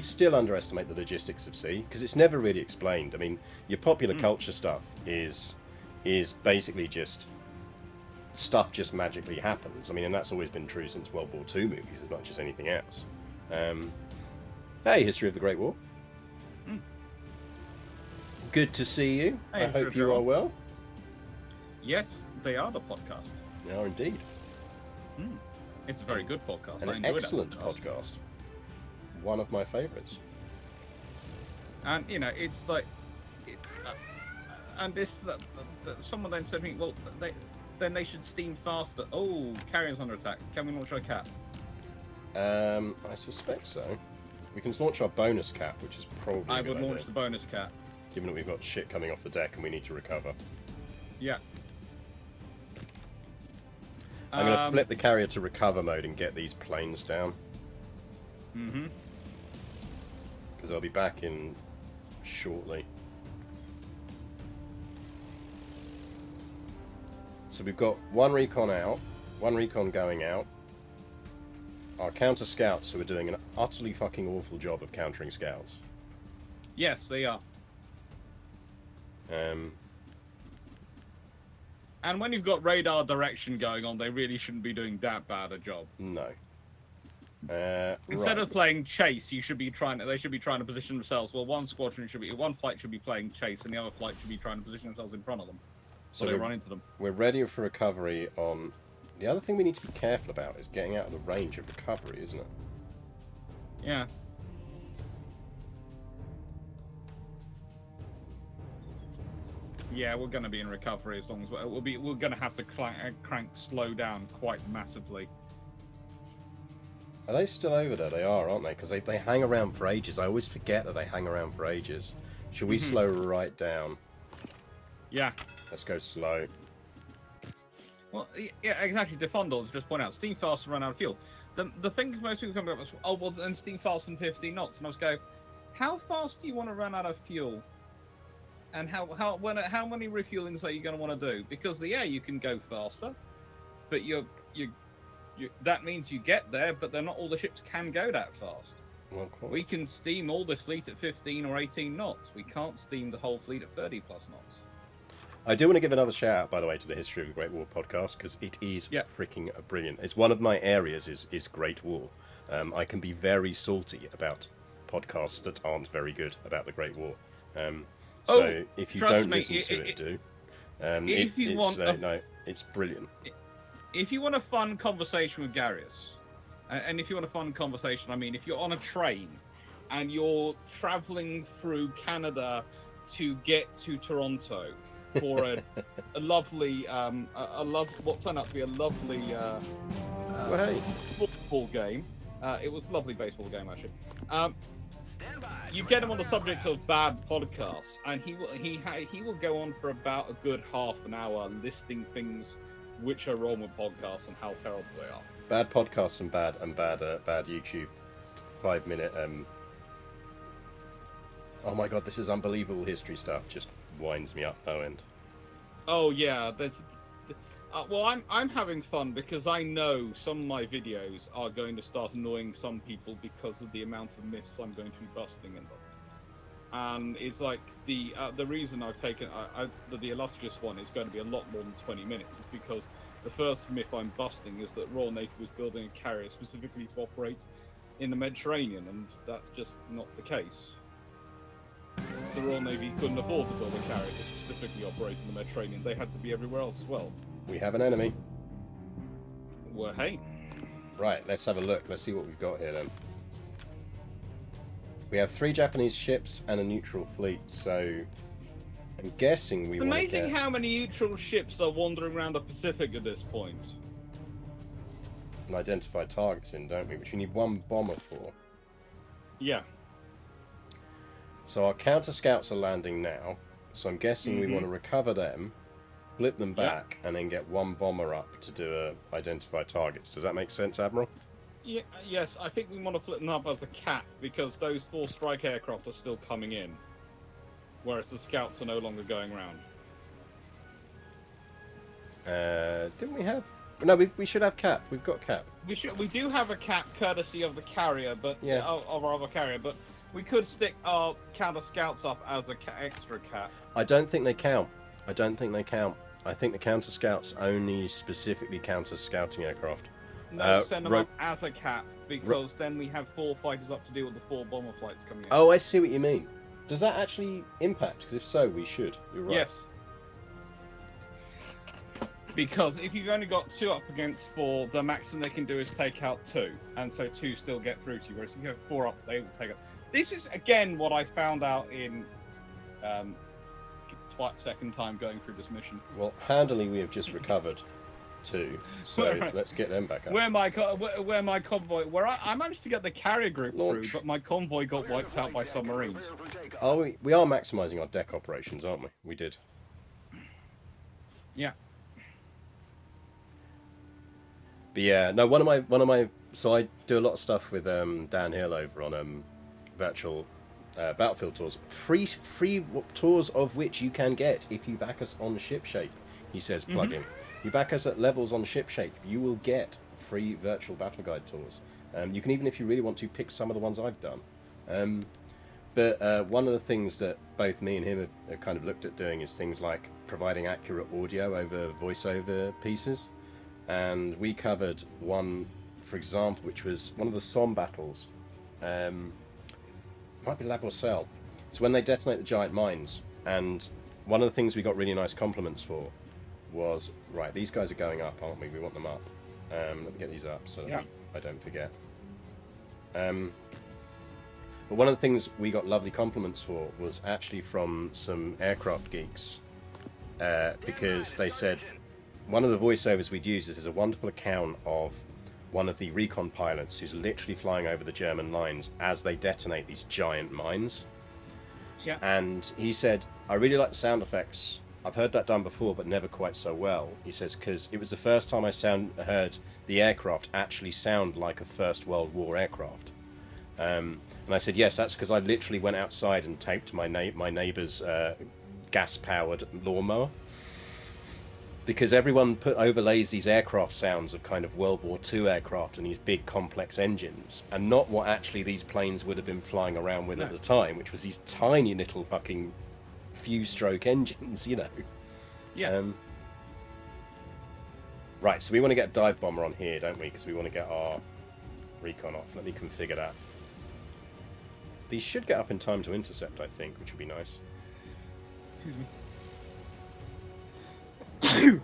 still underestimate the logistics of sea, because it's never really explained. I mean, your popular culture stuff is basically just stuff just magically happens. I mean, and that's always been true since World War II movies as much as anything else. Hey, History of the Great War. Good to see you. Hey, I hope you are well. Yes, they are the podcast. They are indeed. It's a very good podcast. I An enjoyed excellent that podcast. podcast. One of my favourites. And you know, it's like, it's, and this someone then said to me, well, they should steam faster. Oh, carrier's under attack. Can we launch our cap? I suspect so. We can launch our bonus cap, which is probably. I a good would launch idea, the bonus cap. given that we've got shit coming off the deck and we need to recover. Yeah. I'm going to flip the carrier to recover mode and get these planes down. Mm-hmm. Because I'll be back in shortly. So we've got one recon out, one recon going out. Our counter scouts who are doing an utterly fucking awful job of countering scouts. Yes, they are. And when you've got radar direction going on, they really shouldn't be doing that bad a job. No. Instead right. of playing chase, they should be trying to position themselves. Well, one flight should be playing chase, and the other flight should be trying to position themselves in front of them, so they run into them. We're ready for recovery on. The other thing we need to be careful about is getting out of the range of recovery, isn't it? Yeah. Yeah, we're going to be in recovery as long as we're going to have to crank slow down quite massively. Are they still over there? They are, aren't they? Because they hang around for ages. I always forget that they hang around for ages. Should we slow right down? Yeah. Let's go slow. Well, yeah, exactly. Defondle just point out, steam fast and run out of fuel. The thing most people come up with, oh, well, then steam fast and 15 knots. And I was go, how fast do you want to run out of fuel? And how many refuelings are you going to want to do? Because you can go faster, but that means you get there, but then not all the ships can go that fast. Well, cool. We can steam all the fleet at 15 or 18 knots. We can't steam the whole fleet at 30 plus knots. I do want to give another shout out, by the way, to the History of the Great War podcast, because it is freaking brilliant. It's one of my areas is Great War. I can be very salty about podcasts that aren't very good about the Great War. So if you don't listen to it, do. It's brilliant. If you want a fun conversation with Garius, and if you want a fun conversation, I mean, if you're on a train and you're traveling through Canada to get to Toronto for a lovely, what turned out to be a lovely football game. It was a lovely baseball game, actually. You get him on the subject of bad podcasts, and he will go on for about a good half an hour listing things which are wrong with podcasts and how terrible they are. Bad podcasts and bad YouTube 5-minute. Oh my god, this is unbelievable history stuff. Just winds me up no end. Oh yeah, well, I'm having fun because I know some of my videos are going to start annoying some people because of the amount of myths I'm going to be busting in them. And it's like the reason I've taken the illustrious one is going to be a lot more than 20 minutes is because the first myth I'm busting is that Royal Navy was building a carrier specifically to operate in the Mediterranean, and that's just not the case. The Royal Navy couldn't afford to build a carrier to specifically operate in the Mediterranean. They had to be everywhere else as well. We have an enemy. Well, hey. Right, let's have a look. Let's see what we've got here then. We have 3 Japanese ships and a neutral fleet, so I'm guessing we want to get... Amazing how many neutral ships are wandering around the Pacific at this point. And identify targets in, don't we? Which we need 1 bomber for. Yeah. So our counter scouts are landing now, so I'm guessing we want to recover them, flip them back, and then get 1 bomber up to do identify targets. Does that make sense, Admiral? Yeah, yes, I think we want to flip them up as a cap because those 4 strike aircraft are still coming in, whereas the scouts are no longer going around. Didn't we have... No, we should have cap. We've got cap. We do have a cap courtesy of the carrier, but Yeah. of our other carrier, but we could stick our counter scouts up as a extra cap. I don't think they count. I think the counter scouts only specifically counter scouting aircraft. No, send them up as a cap, because then we have 4 fighters up to deal with the 4 bomber flights coming in. Oh, I see what you mean. Does that actually impact? Because if so, we should. You're right. Yes. Because if you've only got 2 up against 4, the maximum they can do is take out 2, and so 2 still get through to you. Whereas if you have 4 up, they will take it. This is again what I found out in second time going through this mission. Well, handily we have just recovered 2, so let's get them back up. Where my convoy, where I managed to get the carrier group through, but my convoy got wiped out by submarines. Oh, we are maximising our deck operations, aren't we? We did. Yeah. But yeah, no, one of my so I do a lot of stuff with Dan Hill over on virtual battlefield tours, free tours of which you can get if you back us on ShipShape. He says plug-in. You back us at levels on ShipShape, you will get free virtual battle guide tours. You can, even if you really want to, pick some of the ones I've done. But one of the things that both me and him have kind of looked at doing is things like providing accurate audio over voiceover pieces. And we covered one, for example, which was one of the Somme battles. Might be La Bourcelle. It's when they detonate the giant mines. And one of the things we got really nice compliments for was, right, these guys are going up, aren't we? We want them up. Let me get these up so that I don't forget. But one of the things we got lovely compliments for was actually from some aircraft geeks. Because they said, one of the voiceovers we'd use is a wonderful account of one of the recon pilots who's literally flying over the German lines as they detonate these giant mines. Yeah. And he said, I really like the sound effects. I've heard that done before, but never quite so well. He says, because it was the first time I heard the aircraft actually sound like a First World War aircraft. And I said, yes, that's because I literally went outside and taped my neighbour's gas-powered lawnmower. Because everyone overlays these aircraft sounds of kind of World War II aircraft and these big complex engines, and not what actually these planes would have been flying around with at the time, which was these tiny little fucking few-stroke engines, you know. Yeah. Right, so we want to get a dive bomber on here, don't we? Because we want to get our recon off. Let me configure that. These should get up in time to intercept, I think, which would be nice. Didn't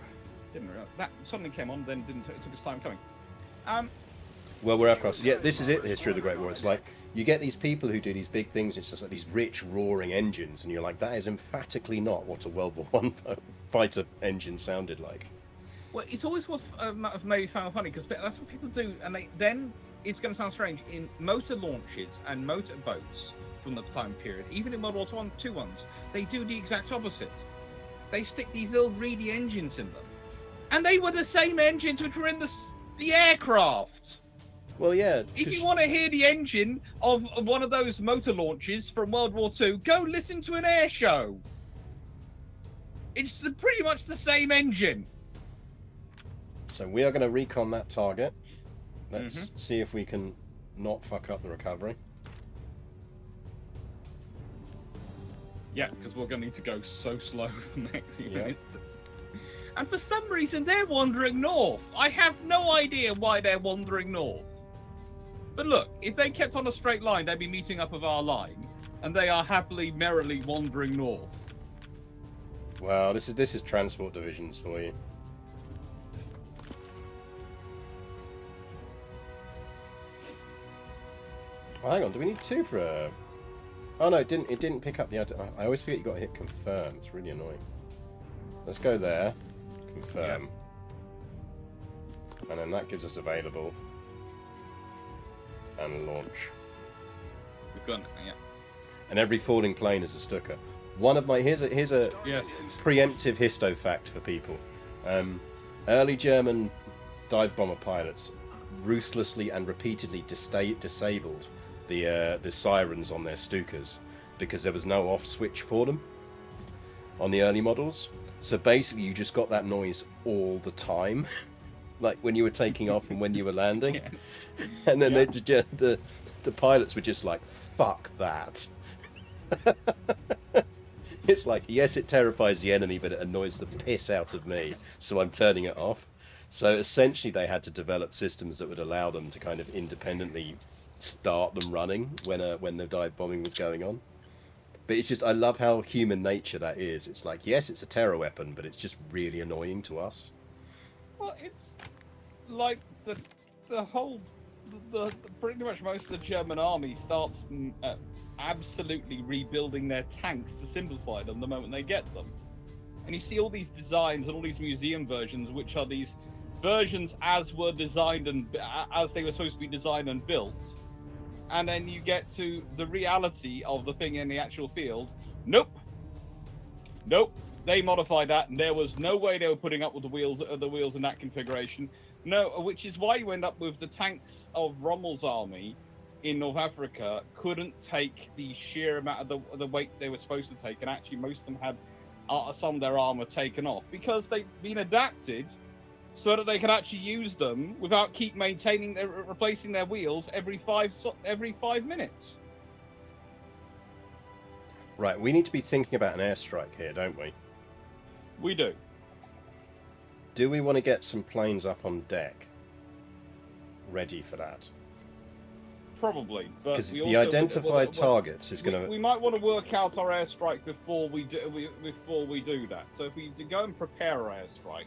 realize that suddenly came on, then it took its time coming. Well, we're across. Yeah, this is it, the history of the Great War. It's like, you get these people who do these big things, it's just like these rich, roaring engines, and you're like, that is emphatically not what a World War I fighter engine sounded like. Well, it's always what's maybe found funny, because that's what people do, and then it's going to sound strange, in motor launches and motor boats from the time period, even in World War II ones, they do the exact opposite. They stick these little reedy engines in them. And they were the same engines which were in the aircraft. Well, yeah. If you want to hear the engine of one of those motor launches from World War II, go listen to an air show. It's pretty much the same engine. So we are going to recon that target. Let's see if we can not fuck up the recovery. Yeah, because we're going to need to go so slow for the next few minutes. And for some reason, they're wandering north. I have no idea why they're wandering north. But look, if they kept on a straight line, they'd be meeting up with our line. And they are happily, merrily wandering north. Wow, this is transport divisions for you. Oh, hang on, do we need 2 for a... Oh no, it didn't pick up the... I always forget you got to hit confirm. It's really annoying. Let's go there. Confirm. Yeah. And then that gives us available. And launch. We've gone, yeah. And every falling plane is a Stuka. One of my... Here's a yes. preemptive histo fact for people. Early German dive bomber pilots ruthlessly and repeatedly disabled the sirens on their Stukas because there was no off switch for them on the early models. So basically you just got that noise all the time. like when you were taking off and when you were landing. Yeah. And then Yeah. the pilots were just like, fuck that. It's like, yes, it terrifies the enemy, but it annoys the piss out of me, so I'm turning it off. So essentially they had to develop systems that would allow them to kind of independently start them running when the dive bombing was going on. But it's just, I love how human nature that is. It's like, yes, it's a terror weapon, but it's just really annoying to us. Well, it's like the whole the pretty much most of the German army starts absolutely rebuilding their tanks to simplify them the moment they get them. And you see all these designs and all these museum versions, which are these versions as were designed and as they were supposed to be designed and built. And then you get to the reality of the thing in the actual field. Nope. They modified that, and there was no way they were putting up with the wheels in that configuration. No, which is why you end up with the tanks of Rommel's army in North Africa couldn't take the sheer amount of the weights they were supposed to take, and actually most of them had some of their armor taken off because they've been adapted so that they can actually use them without replacing their wheels every 5 minutes. Right, we need to be thinking about an airstrike here, don't we? We do. Do we want to get some planes up on deck ready for that? Probably, but Because we the also- identified targets is going we to... might want to work out our airstrike before we do that. So if we go and prepare our airstrike,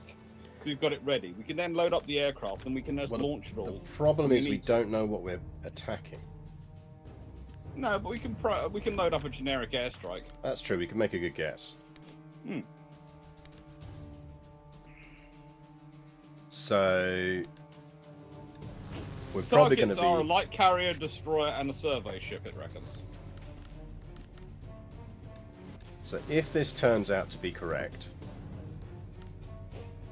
so we've got it ready, we can then load up the aircraft and we can just launch it all. The problem is we need- don't know what we're attacking. No, but we can load up a generic airstrike. That's true, we can make a good guess. So... We're probably going to Targets are a be... light carrier, destroyer, and a survey ship, it reckons. So if this turns out to be correct...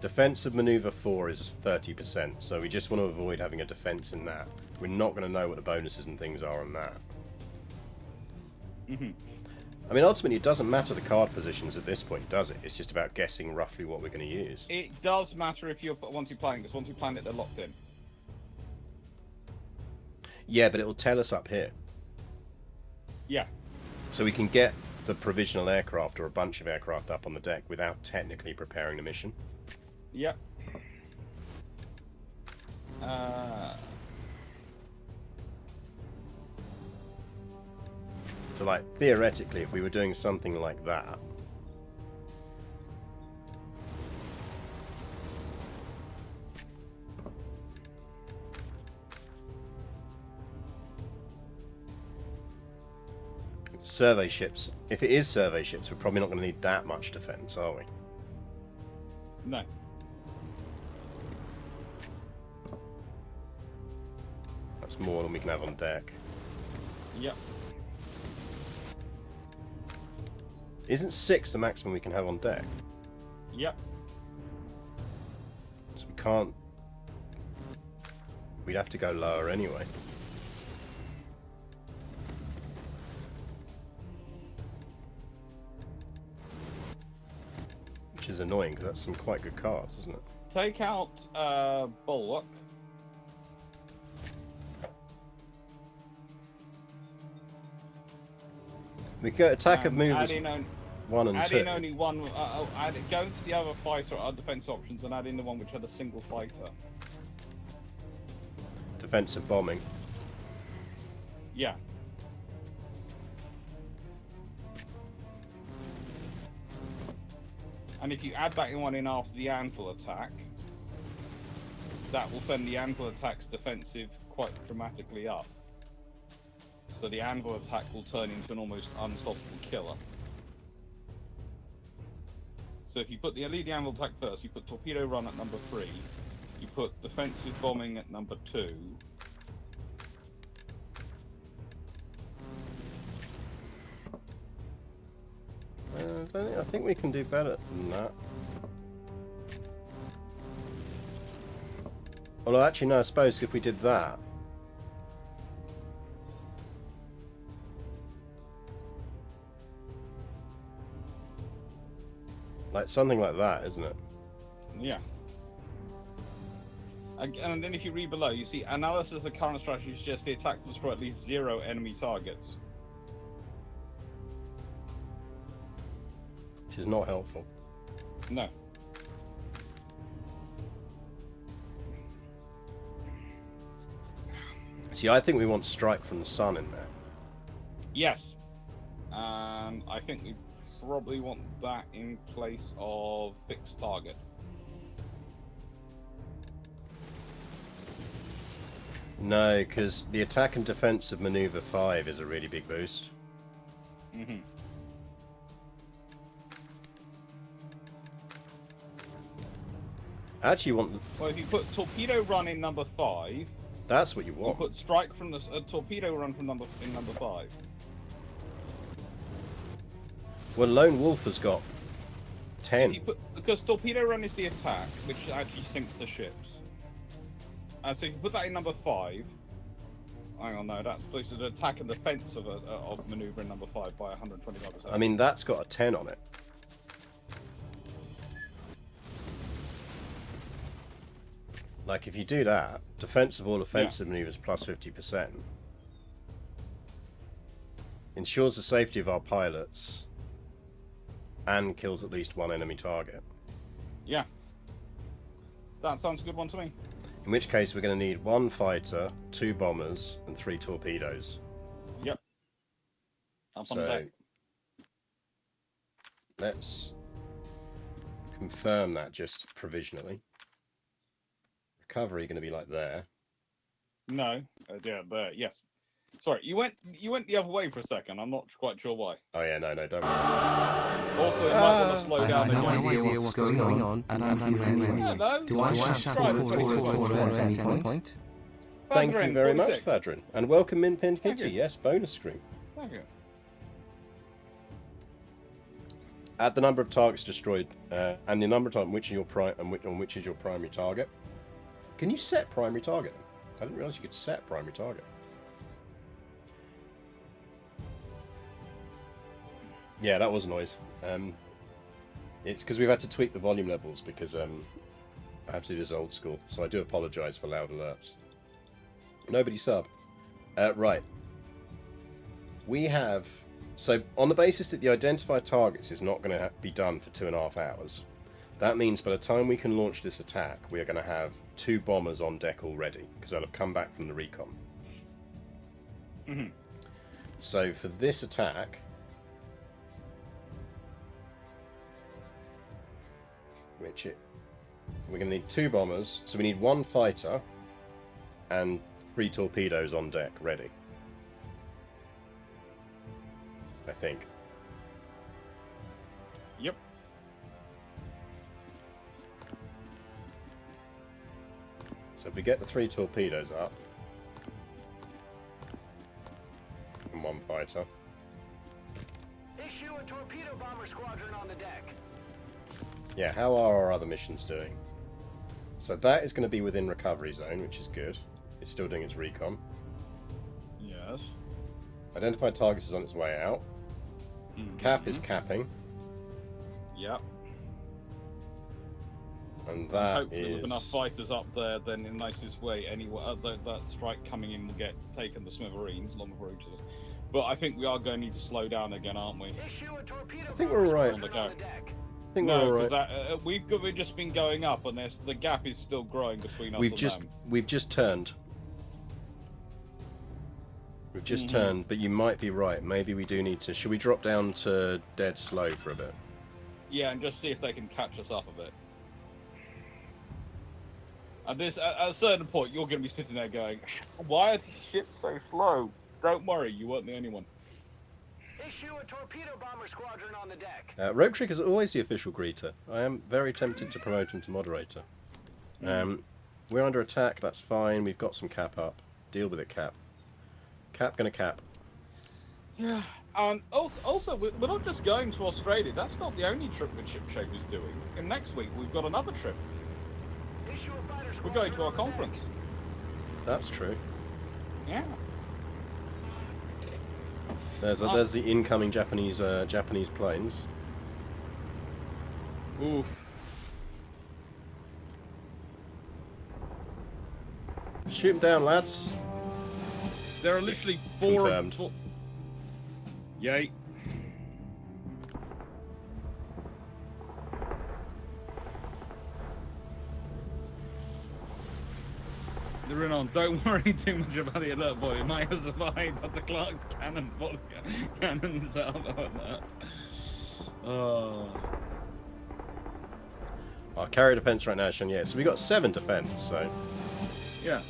Defensive maneuver 4 is 30%, so we just want to avoid having a defense in that. We're not going to know what the bonuses and things are on that. I mean, ultimately, it doesn't matter the card positions at this point, does it? It's just about guessing roughly what we're going to use. It does matter if once you plan it, because once you plan it, they're locked in. Yeah, but it will tell us up here. Yeah. So we can get the provisional aircraft or a bunch of aircraft up on the deck without technically preparing the mission. Yep. So, like, theoretically, if we were doing something like that... Survey ships. If it is survey ships, we're probably not going to need that much defense, are we? No. That's more than we can have on deck. Yep. Isn't 6 the maximum we can have on deck? Yep. So we can't... We'd have to go lower anyway. Which is annoying, because that's some quite good cards, isn't it? Take out Bulwark. We could go attack of movers Add in 1 and 2. only one. Go to the other fighter defense options and add in the one which had a single fighter. Defensive bombing. Yeah. And if you add that one in after the anvil attack, that will send the anvil attack's defensive quite dramatically up. So the anvil attack will turn into an almost unstoppable killer. So if you put lead the anvil attack first, you put torpedo run at number 3, you put defensive bombing at number 2. I think we can do better than that. Although actually no, I suppose if we did that, like something like that, isn't it? Yeah. And then if you read below, you see analysis of current strategy suggests the attack will destroy at least 0 enemy targets. Which is not helpful. No. See, I think we want strike from the sun in there. Yes. And I think we probably want that in place of fixed target. No, because the attack and defense of maneuver 5 is a really big boost. Mm-hmm. Actually, you want... Well, if you put torpedo run in number 5, That's what you or want. put strike from the torpedo run from number 5. Well, Lone Wolf has got 10. Because torpedo run is the attack, which actually sinks the ships. So if you put that in number 5, hang on, no, that's supposed to attack and defense of maneuver in number 5 by 125%. I mean, that's got a 10 on it. Like, if you do that, defense of all offensive maneuvers plus 50%. Ensures the safety of our pilots and kills at least 1 enemy target. Yeah. That sounds a good one to me. In which case, we're going to need 1 fighter, 2 bombers, and 3 torpedoes. Yep. Up on So, deck. let's confirm that just provisionally. Recovery going to be like there. No. Yeah, there. Yes. Sorry, you went the other way for a second. I'm not quite sure why. Oh yeah, no, don't worry. Also, you might want to slow down I have again. no idea what's going on, and I'm here anyway. Hello. Do I shuttle forward at any point? Thank you very much, 46. Thadrin. And welcome, Min Pin Thank Kitty. you. Yes, bonus screen. Thank you. Add the number of targets destroyed, and the number of times on which is your primary target. Can you set primary target? I didn't realise you could set primary target. Yeah, that was a noise. It's because we've had to tweak the volume levels because I have to do this old school, so I do apologise for loud alerts. Nobody sub. Right. We have... So, on the basis that the identified targets is not going to be done for 2.5 hours, that means by the time we can launch this attack, we are going to have 2 bombers on deck already, because they'll have come back from the recon. Mm-hmm. So, for this attack... we're going to need 2 bombers, so we need 1 fighter and 3 torpedoes on deck ready. I think. Yep. So if we get the 3 torpedoes up and 1 fighter. Issue a torpedo bomber squadron on the deck. Yeah, how are our other missions doing? So that is going to be within recovery zone, which is good. It's still doing its recon. Yes. Identified targets is on its way out. Mm-hmm. Cap is capping. Yep. And that Hopefully is... with enough fighters up there, then in the nicest way, anyway, that strike coming in will get taken to smithereens along the roaches. But I think we are going to need to slow down again, aren't we? Issue a torpedo I think we're alright. On the bomber go. squadron on the deck. I think we're No, alright. because we've just been going up, and the gap is still growing between us We've and just them. turned. We've just turned, but you might be right. Maybe we do need to... Should we drop down to dead slow for a bit? Yeah, and just see if they can catch us up a bit. And this, at a certain point, you're going to be sitting there going, "Why are these ships so slow?" Don't worry, you weren't the only one. Issue a torpedo bomber squadron on the deck. Rogue Trick is always the official greeter. I am very tempted to promote him to moderator. We're under attack, that's fine. We've got some cap up. Deal with it, Cap. Cap gonna cap. Yeah. And also, we're not just going to Australia. That's not the only trip that Ship Shape is doing. And next week, we've got another trip. Issue a fighter We're squadron going to our on the deck. conference. That's true. Yeah. There's the incoming Japanese planes. Oof. Shoot them down, lads. There are literally four. Confirmed. Yay. The Renan, don't worry too much about the alert boy. It might have survived, but the Clarke's cannons out of alert. Oh. Our carrier defense right now is showing, yeah. So we got 7 defense, so. Yeah.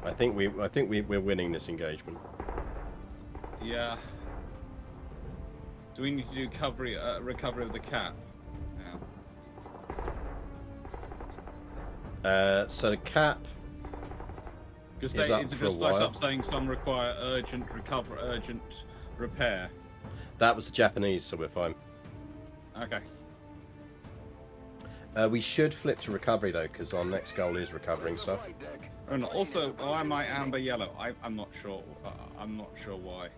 I think we're winning this engagement. Yeah. Do we need to do recovery of the cap? Yeah. So the cap Because is up it's for a just like while. up saying some require urgent repair. That was the Japanese, so we're fine. Okay. We should flip to recovery though, because our next goal is recovering stuff. And also, why am I amber yellow? I'm not sure. I'm not sure why.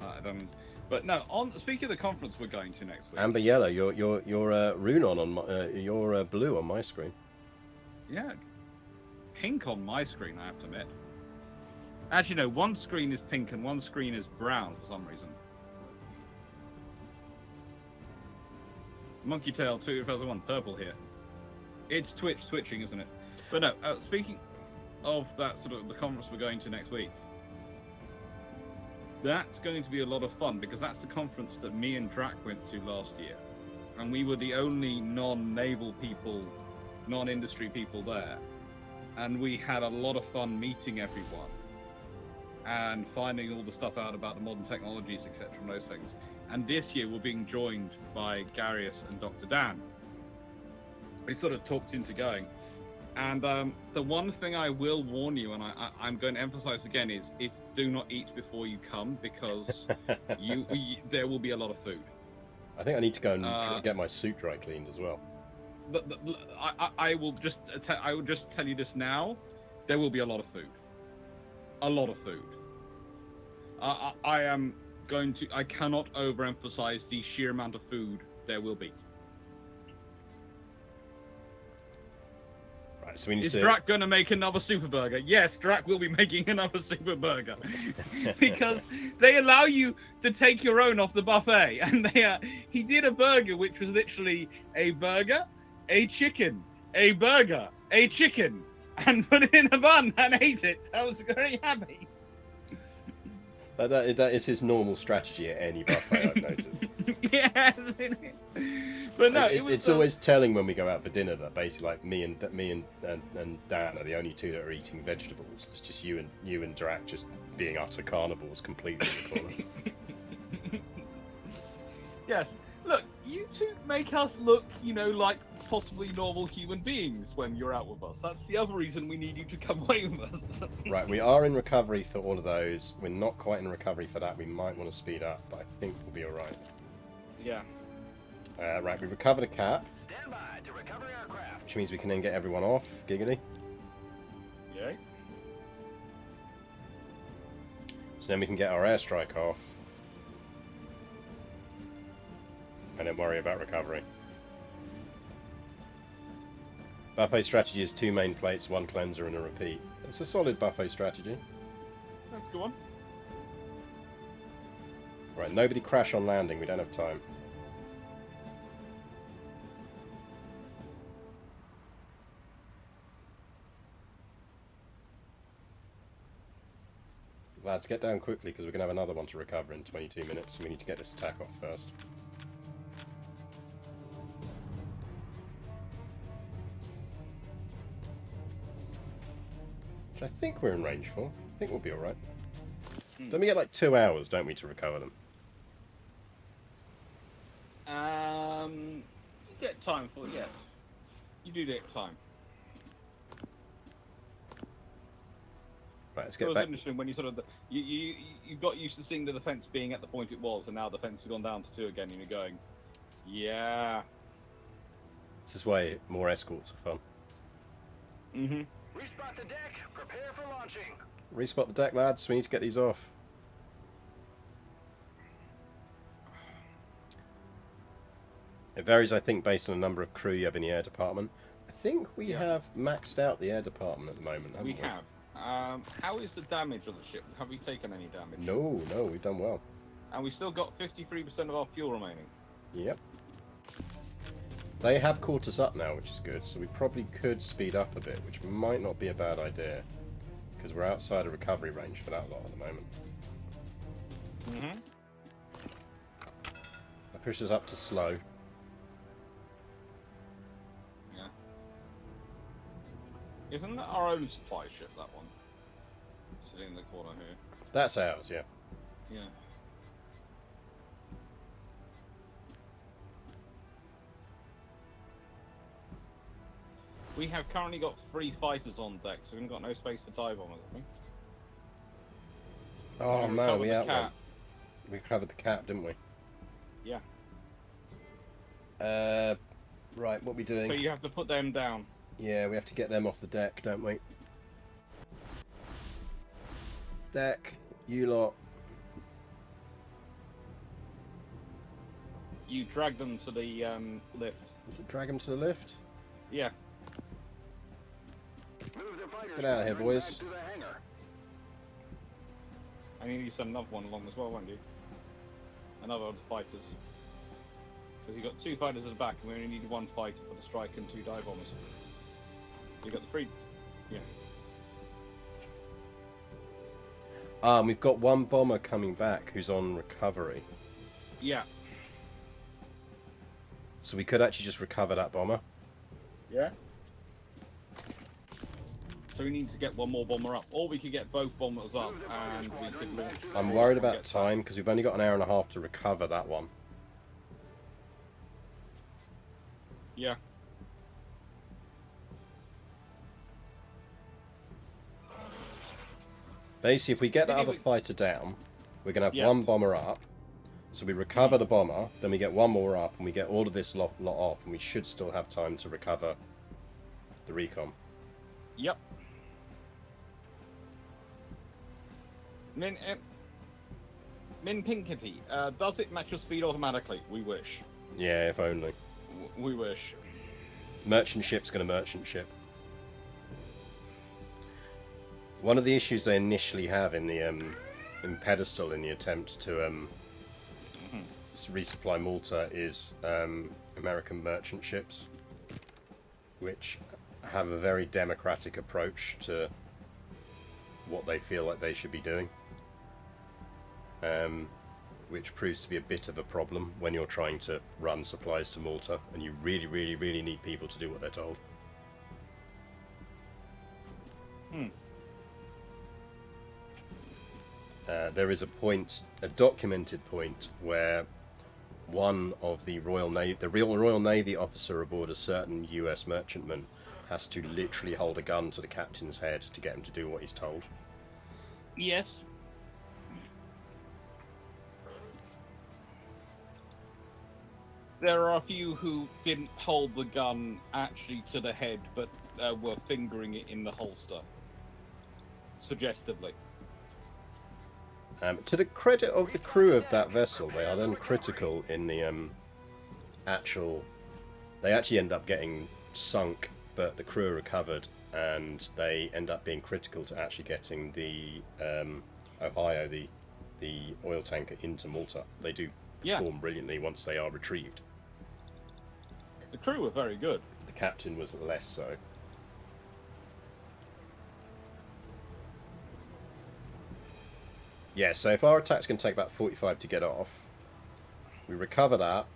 I don't. But no. Speaking of the conference we're going to next week. Amber yellow, you're Runon on my, you're blue on my screen. Yeah. Pink on my screen, I have to admit. Actually, no. One screen is pink and one screen is brown for some reason. Monkey Tail 2001, purple here. It's twitching, isn't it? But no. Speaking of that sort of the conference we're going to next week. That's going to be a lot of fun because that's the conference that me and Drac went to last year. And we were the only non-naval people, non-industry people there. And we had a lot of fun meeting everyone and finding all the stuff out about the modern technologies, etc. and those things. And this year we're being joined by Garius and Dr. Dan. We sort of talked into going. And the one thing I will warn you, and I'm going to emphasize again, is do not eat before you come because there will be a lot of food. I think I need to go and get my suit dry cleaned as well. But I will just tell you this now. There will be a lot of food. A lot of food. I am going to. I cannot overemphasize the sheer amount of food there will be. Right, so we need Is to. Drac going to make another super burger? Yes, Drac will be making another super burger because they allow you to take your own off the buffet, and he did a burger which was literally a burger, a chicken, a burger, a chicken, and put it in a bun and ate it. I was very happy. That is his normal strategy at any buffet, I've noticed. Yes, but no, it's always telling when we go out for dinner that basically like me and Dan are the only two that are eating vegetables. It's just you and Drac just being utter carnivores completely in the corner. Yes. Look, you two make us look, like possibly normal human beings when you're out with us. That's the other reason we need you to come away with us. Right, we are in recovery for all of those. We're not quite in recovery for that. We might want to speed up, but I think we'll be alright. Yeah. Right, we recovered a cap, Stand by to recover aircraft. which means we can then get everyone off. Giggity. Yay. So then we can get our airstrike off. And then worry about recovery. Buffet strategy is 2 main plates, 1 cleanser and a repeat. It's a solid buffet strategy. That's a good one. Right, nobody crash on landing, we don't have time. Lads, get down quickly because we're going to have another one to recover in 22 minutes. We need to get this attack off first. Which I think we're in range for. I think we'll be alright. Don't we get like 2 hours, don't we, to recover them? You get time for yes. You do get time. Right, let's It get was back. interesting when you sort of you got used to seeing the defense being at the point it was, and now the defense has gone down to 2 again, and you're going, yeah. This is why more escorts are fun. Mm-hmm. Respot the deck. Prepare for launching. Respot the deck, lads. We need to get these off. It varies, I think, based on the number of crew you have in the air department. I think we Yeah. have maxed out the air department at the moment, haven't we? We have. How is the damage of the ship? Have we taken any damage? No, we've done well. And we still got 53% of our fuel remaining. Yep. They have caught us up now, which is good, so we probably could speed up a bit, which might not be a bad idea, because we're outside of recovery range for that lot at the moment. Mm-hmm. That pushes us up to slow. Yeah. Isn't that our own supply ship, that one? Sitting in the corner here. That's ours, yeah. Yeah. We have currently got 3 fighters on deck, so we've got no space for dive bombers, have we? Oh We no, recovered we the out one. cat. We covered the cap, didn't we? Yeah. Right, what are we doing? So you have to put them down. Yeah, we have to get them off the deck, don't we? Deck, you lot. You drag them to the lift. Is it drag them to the lift? Yeah. Move the fighters Get out of here, back boys. to the hangar. And you need to send another one along as well, won't you? Another of the fighters. Because you've got 2 fighters at the back, and we only need 1 fighter for the strike and 2 dive bombers. So you've got the 3... Yeah. And we've got 1 bomber coming back who's on recovery. Yeah. So we could actually just recover that bomber. Yeah. So we need to get 1 more bomber up. Or we could get both bombers up, and we could launch... I'm worried about Get time, because we've only got an hour and a half to recover that one. Yeah. Basically, if we get the Maybe other we- fighter down, we're going to have Yes. 1 bomber up. So we recover the bomber, then we get 1 more up, and we get all of this lot off, and we should still have time to recover the recon. Yep. Min Pinkety, does it match your speed automatically? We wish. Yeah, if only. We wish. Merchant ship's going to merchant ship. One of the issues they initially have in the in Pedestal in the attempt to resupply Malta is American merchant ships, which have a very democratic approach to what they feel like they should be doing, which proves to be a bit of a problem when you're trying to run supplies to Malta and you really, really, really need people to do what they're told. There is a point, a documented point, where one of the Royal Navy officer aboard a certain US merchantman has to literally hold a gun to the captain's head to get him to do what he's told. Yes. There are a few who didn't hold the gun actually to the head, but were fingering it in the holster. Suggestively. To the credit of the crew of that vessel, they are then critical in the actual... They actually end up getting sunk, but the crew are recovered, and they end up being critical to actually getting the Ohio, the oil tanker, into Malta. They do perform brilliantly once they are retrieved. The crew were very good. The captain was less so. Yeah, so if our attack's going to take about 45 to get off, we recover that,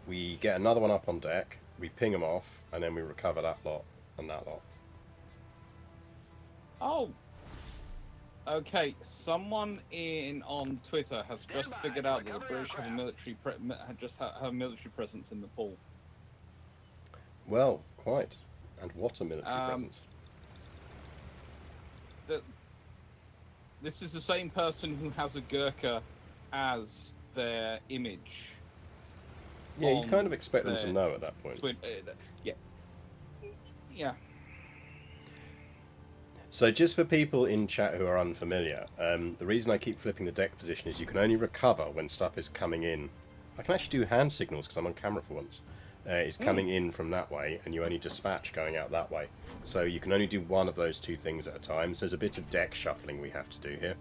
we get another one up on deck, we ping them off, and then we recover that lot and that lot. Oh. Okay, someone on Twitter has just figured out that the British have a military have a military presence in the pool. Well, quite. And what a military presence. This is the same person who has a Gurkha as their image. Yeah, you kind of expect them to know at that point. Yeah. Yeah. So just for people in chat who are unfamiliar, the reason I keep flipping the deck position is you can only recover when stuff is coming in I can actually do hand signals because I'm on camera for once. It's coming in from that way, and you only dispatch going out that way. So you can only do one of those two things at a time. So there's a bit of deck shuffling we have to do here.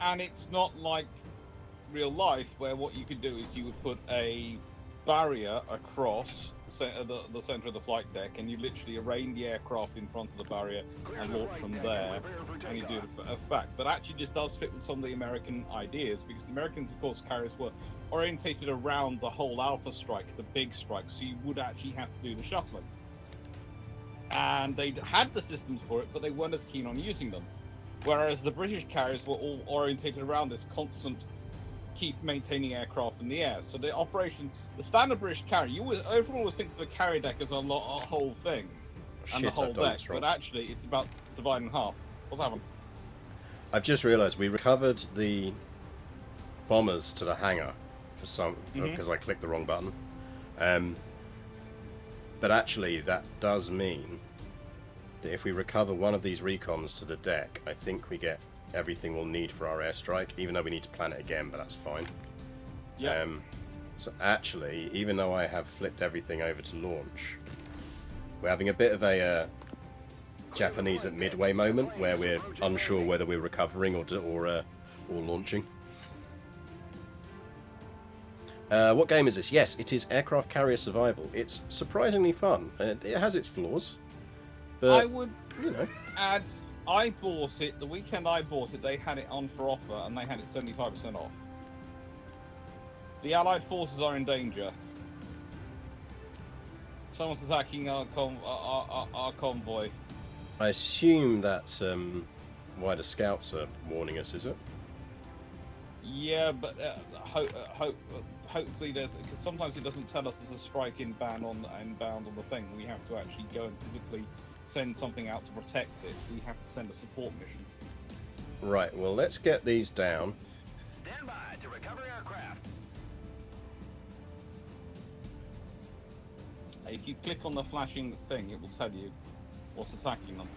And it's not like real life, where what you could do is you would put a barrier across the center of the flight deck, and you literally arraign the aircraft in front of the barrier and launch from there, and you do the back. But actually, just does fit with some of the American ideas, because the Americans, of course, carriers were orientated around the whole Alpha strike, the big strike, so you would actually have to do the shuffling. And they had the systems for it, but they weren't as keen on using them. Whereas the British carriers were all orientated around this constant keep maintaining aircraft in the air. So the operation, the standard British carrier, everyone always thinks of the carrier deck as a whole thing, and the whole deck, but actually it's about dividing in half. What's happened? I've just realised we recovered the bombers to the hangar because I clicked the wrong button. But actually, that does mean that if we recover one of these recons to the deck, I think we get everything we'll need for our airstrike, even though we need to plan it again, but that's fine. Yeah. So actually, even though I have flipped everything over to launch, we're having a bit of a Japanese at midway moment where we're unsure whether we're recovering or launching. What game is this? Yes, it is Aircraft Carrier Survival. It's surprisingly fun. It has its flaws, but I would, add. I bought it the weekend I bought it. They had it on for offer, and they had it 75% off. The Allied forces are in danger. Someone's attacking our convoy. I assume that's why the scouts are warning us, is it? Yeah, but hopefully there's, because sometimes it doesn't tell us there's a strike inbound on the thing. We have to actually go and physically send something out to protect it. We have to send a support mission. Right. Well, let's get these down. Stand by to recover aircraft. If you click on the flashing thing, it will tell you what's attacking them.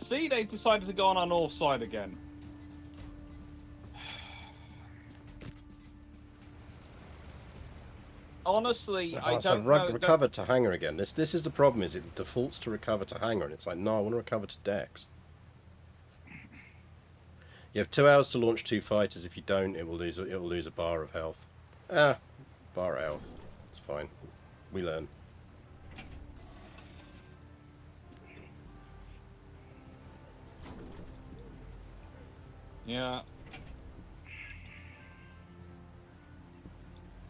See, they've decided to go on our north side again. Honestly, I don't know. Recover to hangar again. This is the problem. Is it defaults to recover to hangar, and it's like, no, I want to recover to decks. You have 2 hours to launch 2 fighters. If you don't, it will lose a bar of health. Bar of health. It's fine. We learn. Yeah.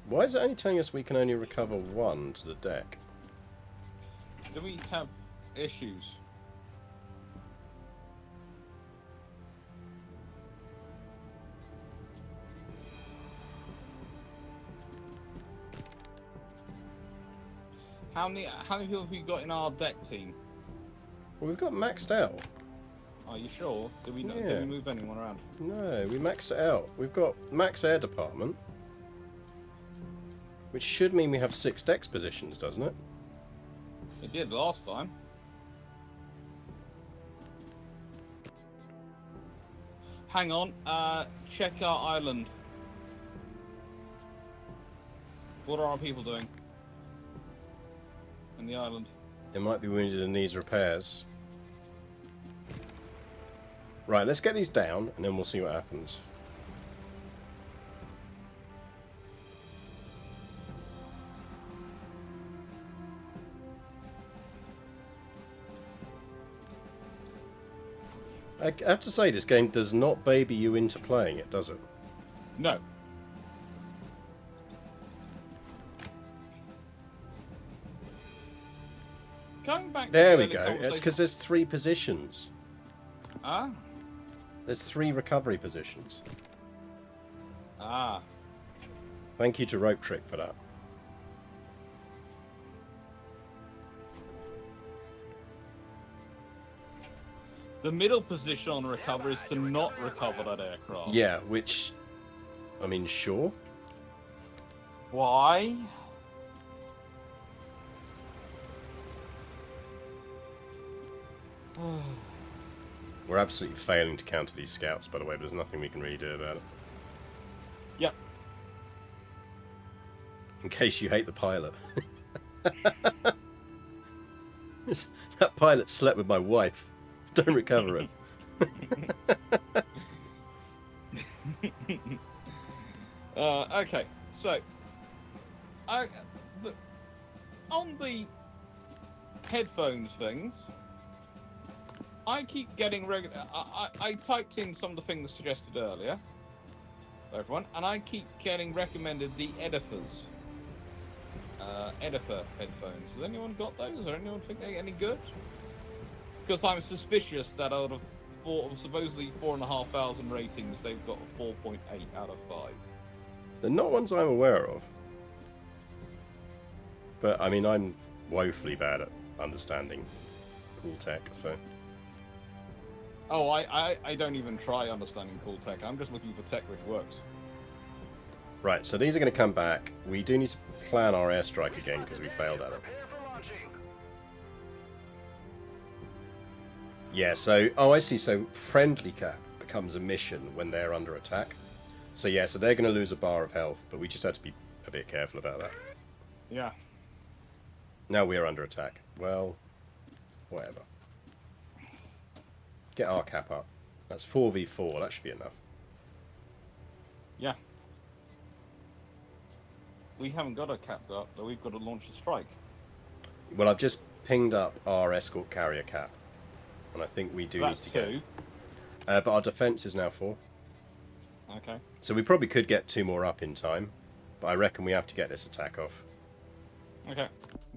Why is it only telling us we can only recover 1 to the deck? Do we have issues? How many people have we got in our deck team? Well, we've got maxed out. Are you sure? Did we Yeah. move anyone around? No, we maxed it out. We've got max air department, which should mean we have 6 decks positions, doesn't it? It did last time. Hang on, check our island. What are our people doing in the island? It might be wounded and needs repairs. Right, let's get these down, and then we'll see what happens. I have to say, this game does not baby you into playing it, does it? No. Going back There to we the go. It's conversation- because there's 3 positions. Ah? There's 3 recovery positions. Ah. Thank you to Rope Trick for that. The middle position on recover is to not recover that aircraft. Yeah, which, I mean, sure. Why? We're absolutely failing to counter these scouts, by the way, but there's nothing we can really do about it. Yep. In case you hate the pilot. That pilot slept with my wife. Don't recover him. Okay, so on the headphones things, I keep getting regular. I typed in some of the things suggested earlier, for everyone, and I keep getting recommended the Edifice headphones. Has anyone got those? Or anyone think they're any good? Because I'm suspicious that out of supposedly 4,500 ratings, they've got a 4.8 out of 5. They're not ones I'm aware of. But, I mean, I'm woefully bad at understanding cool tech, so... Oh, I don't even try understanding cool tech. I'm just looking for tech which works. Right, so these are going to come back. We do need to plan our airstrike again, because we failed at it. Yeah, so... Oh, I see. So, friendly cap becomes a mission when they're under attack. So, yeah, so they're going to lose a bar of health, but we just have to be a bit careful about that. Yeah. Now we are under attack. Well, whatever. Get our cap up. That's 4v4. That should be enough. Yeah. We haven't got a cap up, though. We've got to launch a strike. Well, I've just pinged up our escort carrier cap. And I think we do need to get... but our defense is now 4. Okay. So we probably could get 2 more up in time. But I reckon we have to get this attack off. Okay.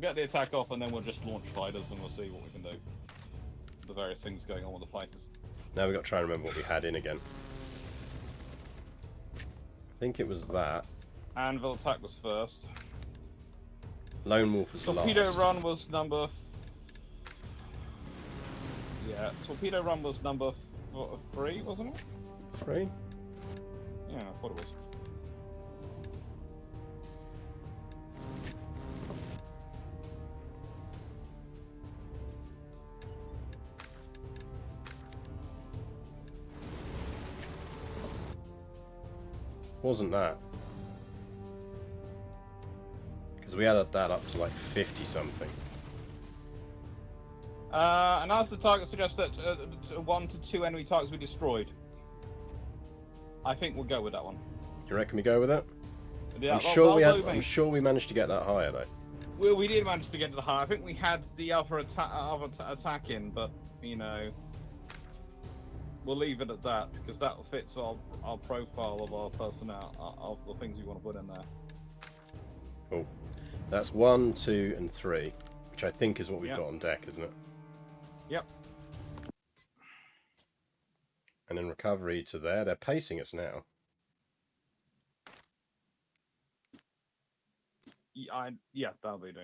Get the attack off, and then we'll just launch fighters, and we'll see what we can do. The various things going on with the fighters. Now we've got to try and remember what we had in again. I think it was that. Anvil attack was first. Lone Wolf was Torpedo last. run was number... Yeah, torpedo run was number 3, wasn't it? 3? Yeah, I thought it was. Wasn't that? Because we added that up to like 50 something. Analysis of target suggests that 1 to 2 enemy targets were destroyed. I think we'll go with that one. You reckon we go with it? Yeah, I'm sure we managed to get that higher though. Well, we did manage to get to the high. I think we had the other attack in, but you know, we'll leave it at that because that fits our profile of our personnel, of the things we want to put in there. Cool. That's 1, 2, and 3, which I think is what we've got on deck, isn't it? Yep. And then recovery to there. They're pacing us now. Yeah, that'll be do.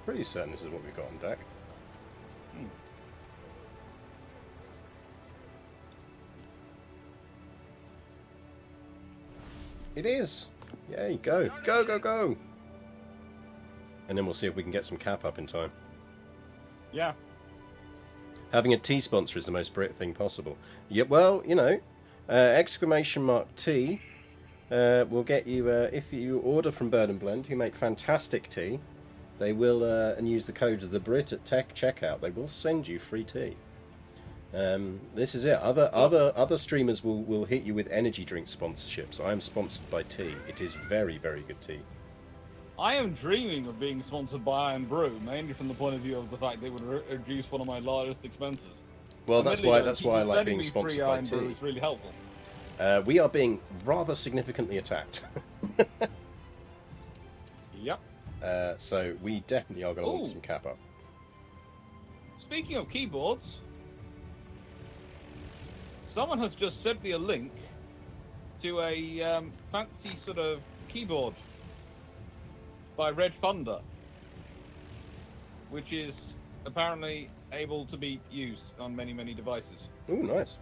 Pretty certain this is what we've got on deck. It is! Yay, go! Go, go, go! And then we'll see if we can get some cap up in time. Yeah. Having a T sponsor is the most Brit thing possible. Yeah, well, you know, exclamation mark T will get you, if you order from Bird and Blend, who make fantastic tea, they will, and use the code of the Brit at Tech checkout, they will send you free tea. This is it. Other streamers will hit you with energy drink sponsorships. I am sponsored by tea. It is very, very good tea. I am dreaming of being sponsored by Iron Brew, mainly from the point of view of the fact they would reduce one of my largest expenses. Well, that's why I like being sponsored by tea. It's really helpful. We are being rather significantly attacked. Yep. So we definitely are going to want some cap up. Speaking of keyboards, someone has just sent me a link to a fancy sort of keyboard by Red Thunder. which is apparently able to be used on many, many devices. Ooh, nice.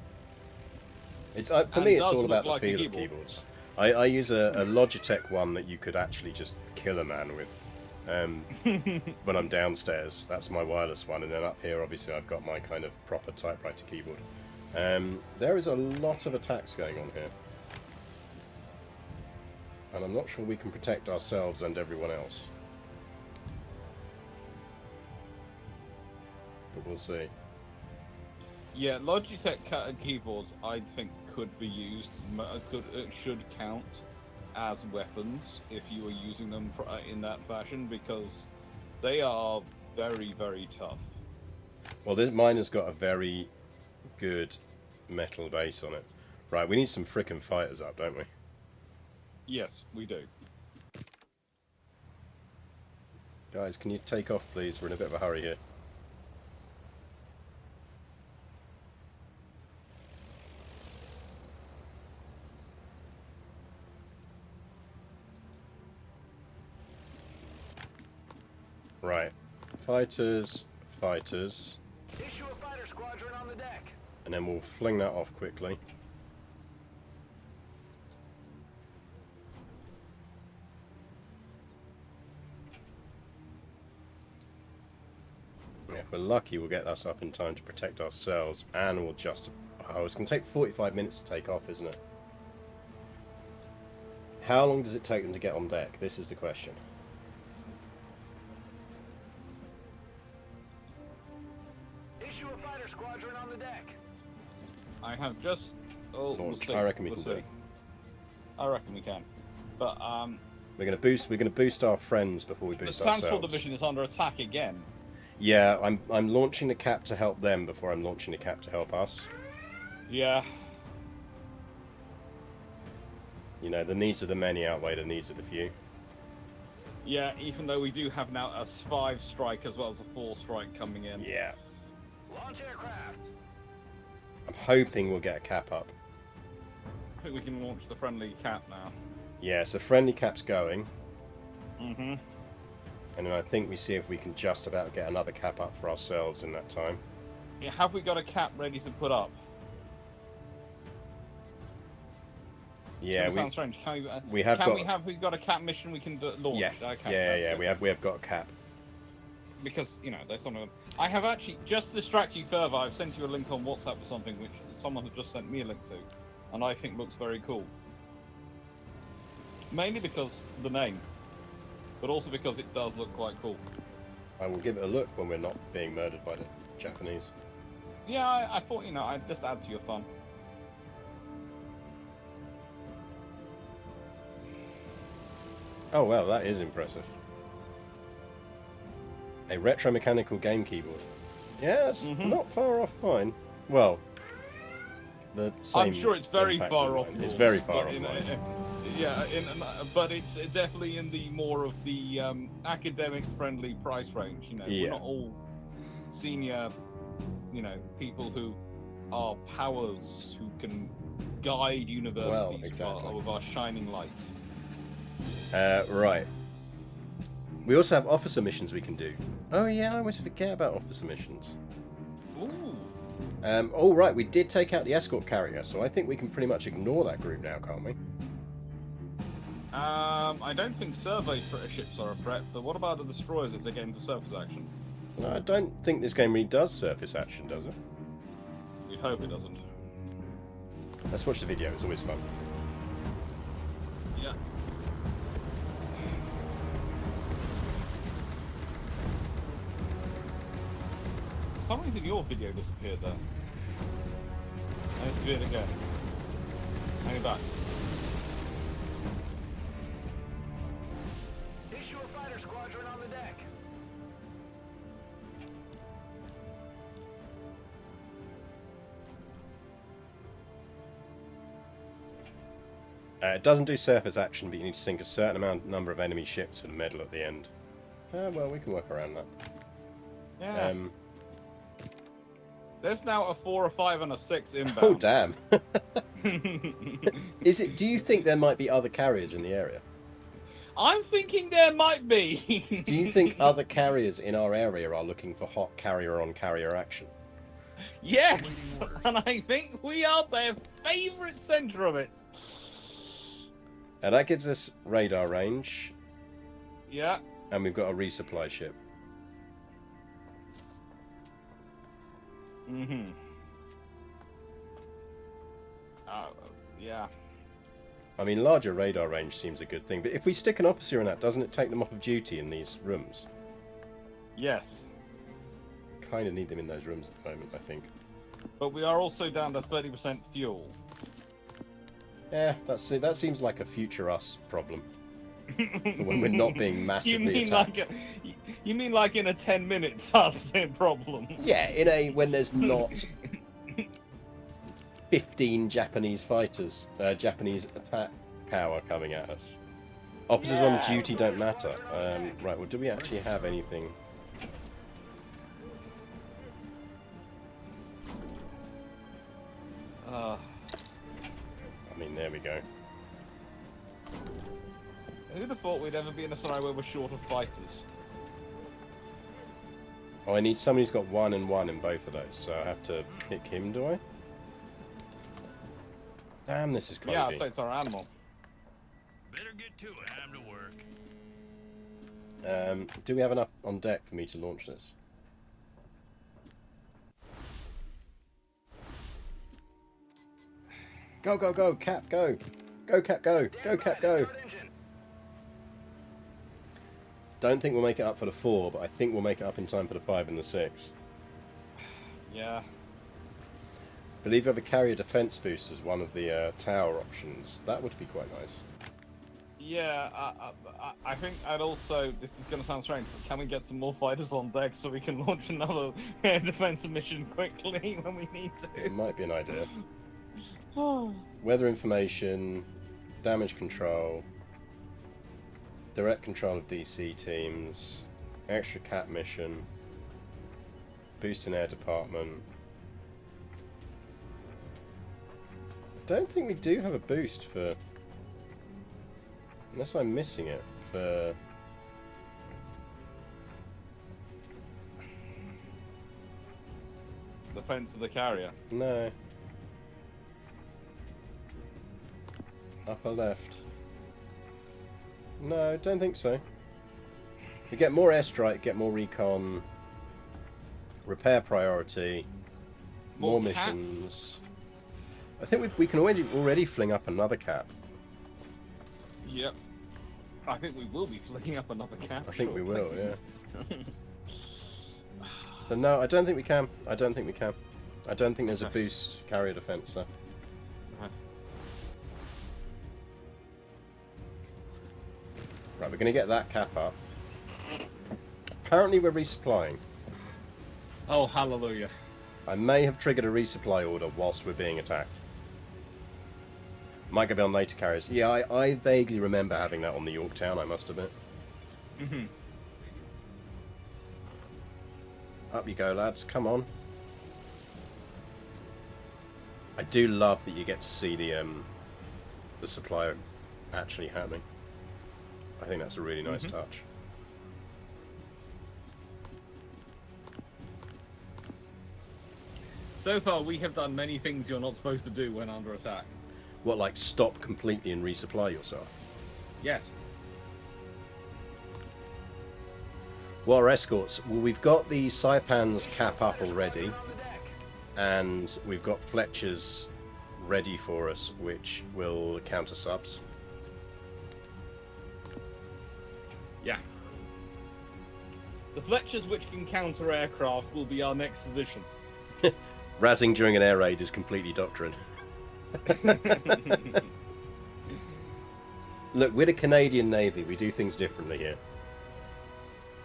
It's for And me, it's does all look about like the a feel of keyboard. keyboards. I use a Logitech one that you could actually just kill a man with when I'm downstairs. That's my wireless one, and then up here, obviously, I've got my kind of proper typewriter keyboard. There is a lot of attacks going on here, and I'm not sure we can protect ourselves and everyone else. But we'll see. Yeah, Logitech keyboards, I think, could be used, should count as weapons if you were using them in that fashion, because they are very, very tough. Well, mine has got a very good metal base on it. Right, we need some frickin' fighters up, don't we? Yes, we do. Guys, can you take off, please? We're in a bit of a hurry here. Right. Fighters, fighters. Issue a fighter squadron on the deck. And then we'll fling that off quickly. If we're lucky, we'll get us up in time to protect ourselves, and we'll just... Oh, it's going to take 45 minutes to take off, isn't it? How long does it take them to get on deck? This is the question. Issue a fighter squadron on the deck. I have just... Oh, we'll Launch. see. I reckon we We'll can do see. it. I reckon we can. But, We're going to boost our friends before we the boost transport ourselves. division is under attack again. Yeah, I'm launching the cap to help them before I'm launching the cap to help us. Yeah. You know, the needs of the many outweigh the needs of the few. Yeah, even though we do have now a 5 strike as well as a 4 strike coming in. Yeah. Launch aircraft. I'm hoping we'll get a cap up. I think we can launch the friendly cap now. Yeah, so friendly cap's going. Mm-hmm. And then I think we see if we can just about get another cap up for ourselves in that time. Yeah, have we got a cap ready to put up? Yeah, Sounds strange. Can we have we got a cap mission we can launch? Yeah, Okay, yeah. it. We have got a cap. Because you know there's something. I have actually just to distract you further. I've sent you a link on WhatsApp or something, which someone had just sent me a link to, and I think looks very cool. Mainly because the name, but also because it does look quite cool. I will give it a look when we're not being murdered by the Japanese. Yeah, I thought, you know, I'd just add to your fun. Oh well, that is impressive. A retro-mechanical game keyboard. Yeah, it's not far off mine. Well, the same. I'm sure it's very impact far on off. mine. It's yours, very far but off mine. Yeah, but it's definitely in the more of the academic-friendly price range. You know, Yeah. we're not all senior, you know, people who are powers who can guide universities exactly. with our shining light. Right. We also have officer missions we can do. Oh yeah, I always forget about officer missions. Ooh. Oh right, we did take out the escort carrier, so I think we can pretty much ignore that group now, can't we? I don't think survey ships are a threat, but what about the destroyers if they get into surface action? No, I don't think this game really does surface action, does it? We'd hope it doesn't. Let's watch the video, it's always fun. Yeah. For some reason your video disappeared there. And it disappeared again. Hang it back. Issue a fighter squadron on the deck. It doesn't do surface action, but you need to sink a certain number of enemy ships for the medal at the end. Well, we can work around that. Yeah. There's now a 4, a 5, and a 6 inbound. Oh damn! Is it? Do you think there might be other carriers in the area? I'm thinking there might be. Do you think other carriers in our area are looking for hot carrier-on-carrier action? Yes, and I think we are their favourite centre of it. And that gives us radar range, Yeah. and we've got a resupply ship. Mm-hmm. Yeah. I mean, larger radar range seems a good thing, but if we stick an officer in that, doesn't it take them off of duty in these rooms? Yes. Kind of need them in those rooms at the moment, I think. But we are also down to 30% fuel. Yeah, that seems like a future us problem. When we're not being massively attacked. You mean like in a 10 minutes us problem? Yeah, when there's not 15 Japanese fighters, Japanese attack power coming at us. Officers on duty don't matter. Right, well, do we actually have anything? I mean, there we go. Who'd have thought we'd ever be in a scenario where we're short of fighters? Oh, I need somebody who's got 1 and 1 in both of those, so I have to pick him, do I? Damn, this is crazy. Yeah, I'd say it's our animal. Better get to it. Time to work. Do we have enough on deck for me to launch this? Go, go, go, Cap, go! Go, Cap, go! Go, Cap, go! Don't think we'll make it up for the 4, but I think we'll make it up in time for the 5 and the 6. Yeah. Believe we have a carrier defense boost as one of the tower options. That would be quite nice. Yeah, I think I'd also, this is going to sound strange, but can we get some more fighters on deck so we can launch another air defensive mission quickly when we need to? It might be an idea. Weather information, damage control, direct control of DC teams, extra cap mission, boost in air department. I don't think we do have a boost for, unless I'm missing it, for Defense of the carrier. no. Upper left. No, don't think so. We get more airstrike, get more recon, repair priority, more missions. I think we can already fling up another cap. Yep. I think we will be flicking up another cap. I think we will, yeah. So no, I don't think we can. I don't think we can. I don't think there's a boost carrier defense there. Right, we're going to get that cap up. Apparently we're resupplying. Oh, hallelujah. I may have triggered a resupply order whilst we're being attacked. Might go on later carriers. Yeah, I vaguely remember having that on the Yorktown, I must admit. Mm-hmm. Up you go, lads. Come on. I do love that you get to see the supply actually happening. I think that's a really nice touch. So far, we have done many things you're not supposed to do when under attack. What, like stop completely and resupply yourself? Yes. Well, our escorts. Well, we've got the Saipan's cap up already, and we've got Fletcher's ready for us, which will counter subs. Yeah. The Fletchers which can counter aircraft will be our next addition. Razzing during an air raid is completely doctrine. Look, we're the Canadian Navy. We do things differently here.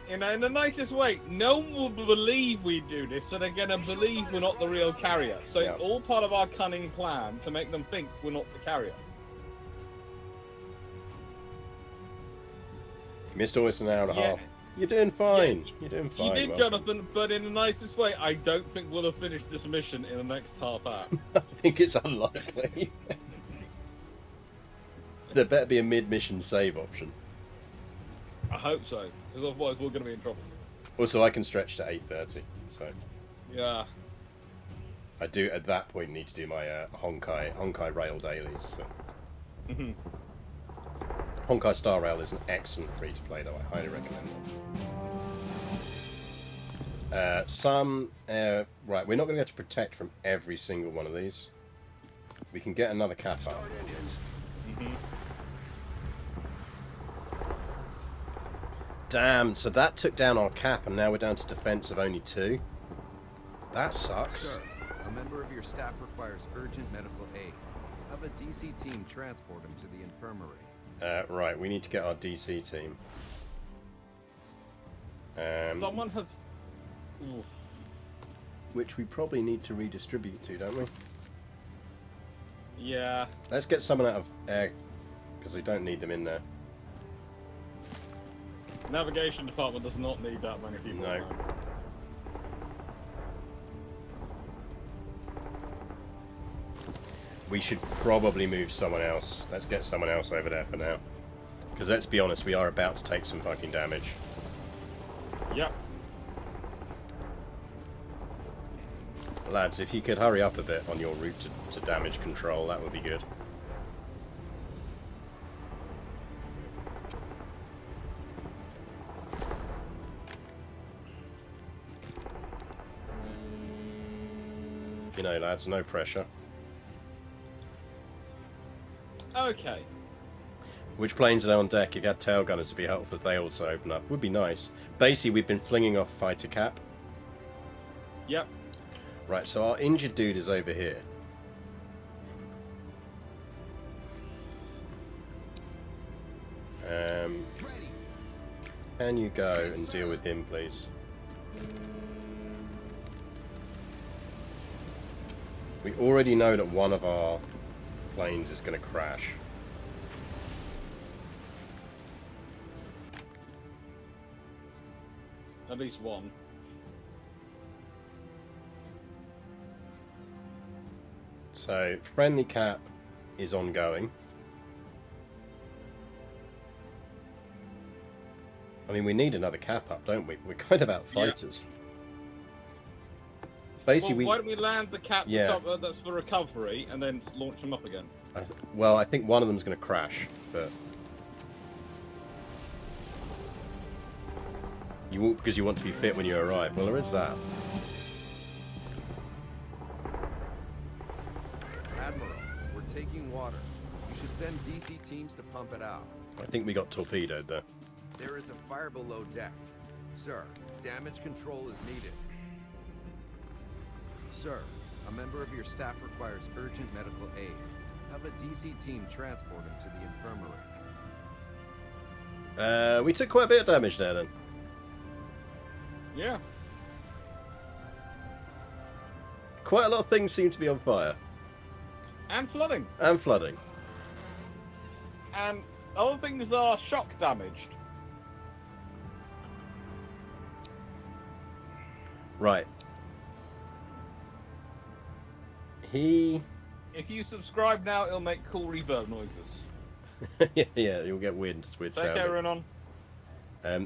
In the nicest way, no one will believe we do this, so they're going to believe we're not the real carrier. So Yeah. it's all part of our cunning plan to make them think we're not the carrier. Missed almost an hour and a Yeah. half. You're doing fine. Yeah, You're doing fine. You did, Will. Jonathan, but in the nicest way, I don't think we'll have finished this mission in the next half hour. I think it's unlikely. There better be a mid-mission save option. I hope so, because otherwise we're going to be in trouble. Also, I can stretch to 8:30, so Yeah. I do at that point need to do my Honkai Rail dailies. So. Mhm. Honkai Star Rail is an excellent free-to-play, though. I highly recommend it. Right, we're not going to get to protect from every single one of these. We can get another cap up. Mhm. Damn, so that took down our cap, and now we're down to defense of only 2. That sucks. Sir, a member of your staff requires urgent medical aid. Have a DC team transport him to the infirmary. Right, we need to get our DC team. Someone has. Ooh. Which we probably need to redistribute to, don't we? Yeah. Let's get someone out of air, because we don't need them in there. Navigation department does not need that many people. No. We should probably move someone else. Let's get someone else over there for now. Because let's be honest, we are about to take some fucking damage. Yep. Lads, if you could hurry up a bit on your route to damage control, that would be good. You know, lads, no pressure. Okay. Which planes are on deck? If you had tail gunners, to be helpful if they also open up. Would be nice. Basically, we've been flinging off fighter cap. Yep. Right, so our injured dude is over here. Can you go and deal with him, please? We already know that one of our planes is going to crash. At least one. So, friendly cap is ongoing. I mean, we need another cap up, don't we? We're kind of out fighters. Basically, Well, why don't we land the cap Yeah. that's for recovery and then launch them up again? well, I think one of them's going to crash, but you won't, because you want to be fit when you arrive. Well, there is that. Admiral, we're taking water. You should send DC teams to pump it out. I think we got torpedoed there. There is a fire below deck. Sir, damage control is needed. Sir, a member of your staff requires urgent medical aid. Have a DC team transport him to the infirmary. We took quite a bit of damage there then. Yeah. Quite a lot of things seem to be on fire. And flooding. And flooding. And other things are shock damaged. Right. If you subscribe now, it'll make cool reverb noises. Yeah, you'll get weird Take sounding. care, Renan.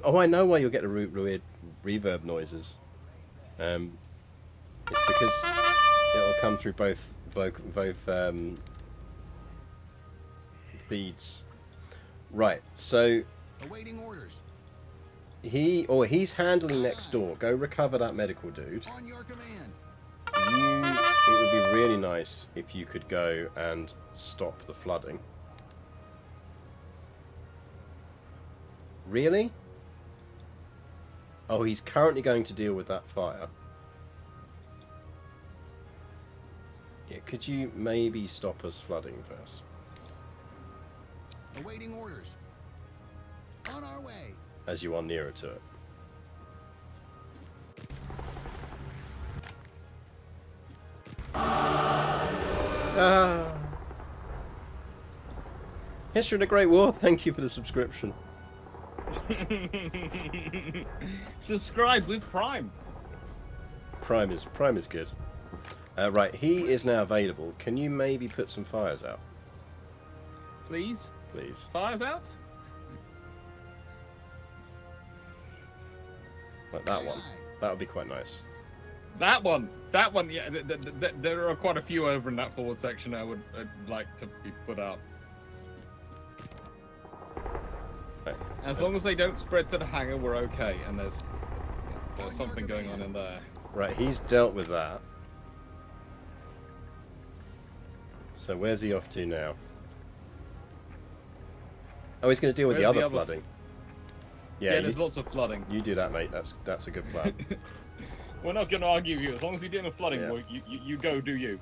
Oh, I know why you'll get the weird reverb noises. It's because it'll come through both feeds. Right, so Awaiting orders. he's handling next door. Go recover that medical dude. On your command. It would be really nice if you could go and stop the flooding. Really? Oh, he's currently going to deal with that fire. Yeah, could you maybe stop us flooding first? Awaiting orders. On our way. As you are nearer to it. Ah. History of the Great War, thank you for the subscription. Subscribe with Prime. Prime is good. Right, he is now available. Can you maybe put some fires out? Please. Please. Fires out. Like that one. That would be quite nice. That one, yeah. There are quite a few over in that forward section I'd like to be put out. Right. As long as they don't spread to the hangar, we're okay. And there's something going on in there. Right, he's dealt with that. So where's he off to now? Oh, he's going to deal with the other flooding. Yeah, there's lots of flooding. You do that, mate. That's a good plan. We're not going to argue with you. As long as you're dealing with flooding, Yeah. boy, you go do you.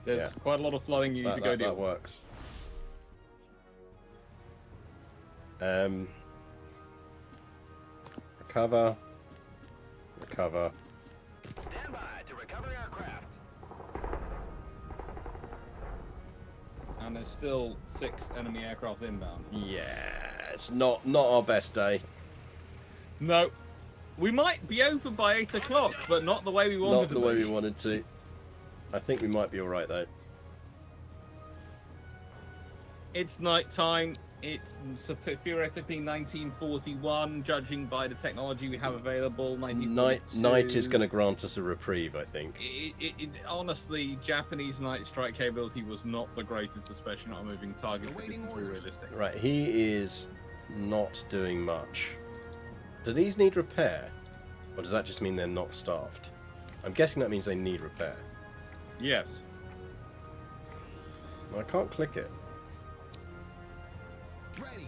There's quite a lot of flooding you need to go deal That with. works. Recover. Recover. Stand by to recover aircraft. And there's still 6 enemy aircraft inbound. Yeah, it's not our best day. No. We might be over by 8 o'clock, but not the way we wanted Not to the way be. we wanted to. I think we might be alright though. It's night time. It's theoretically 1941, judging by the technology we have available. Night is going to grant us a reprieve, I think. Honestly, Japanese night strike capability was not the greatest, especially not a moving target. Awaiting This is orders. realistic. Right, he is not doing much. Do these need repair? Or does that just mean they're not staffed? I'm guessing that means they need repair. Yes. I can't click it. Ready.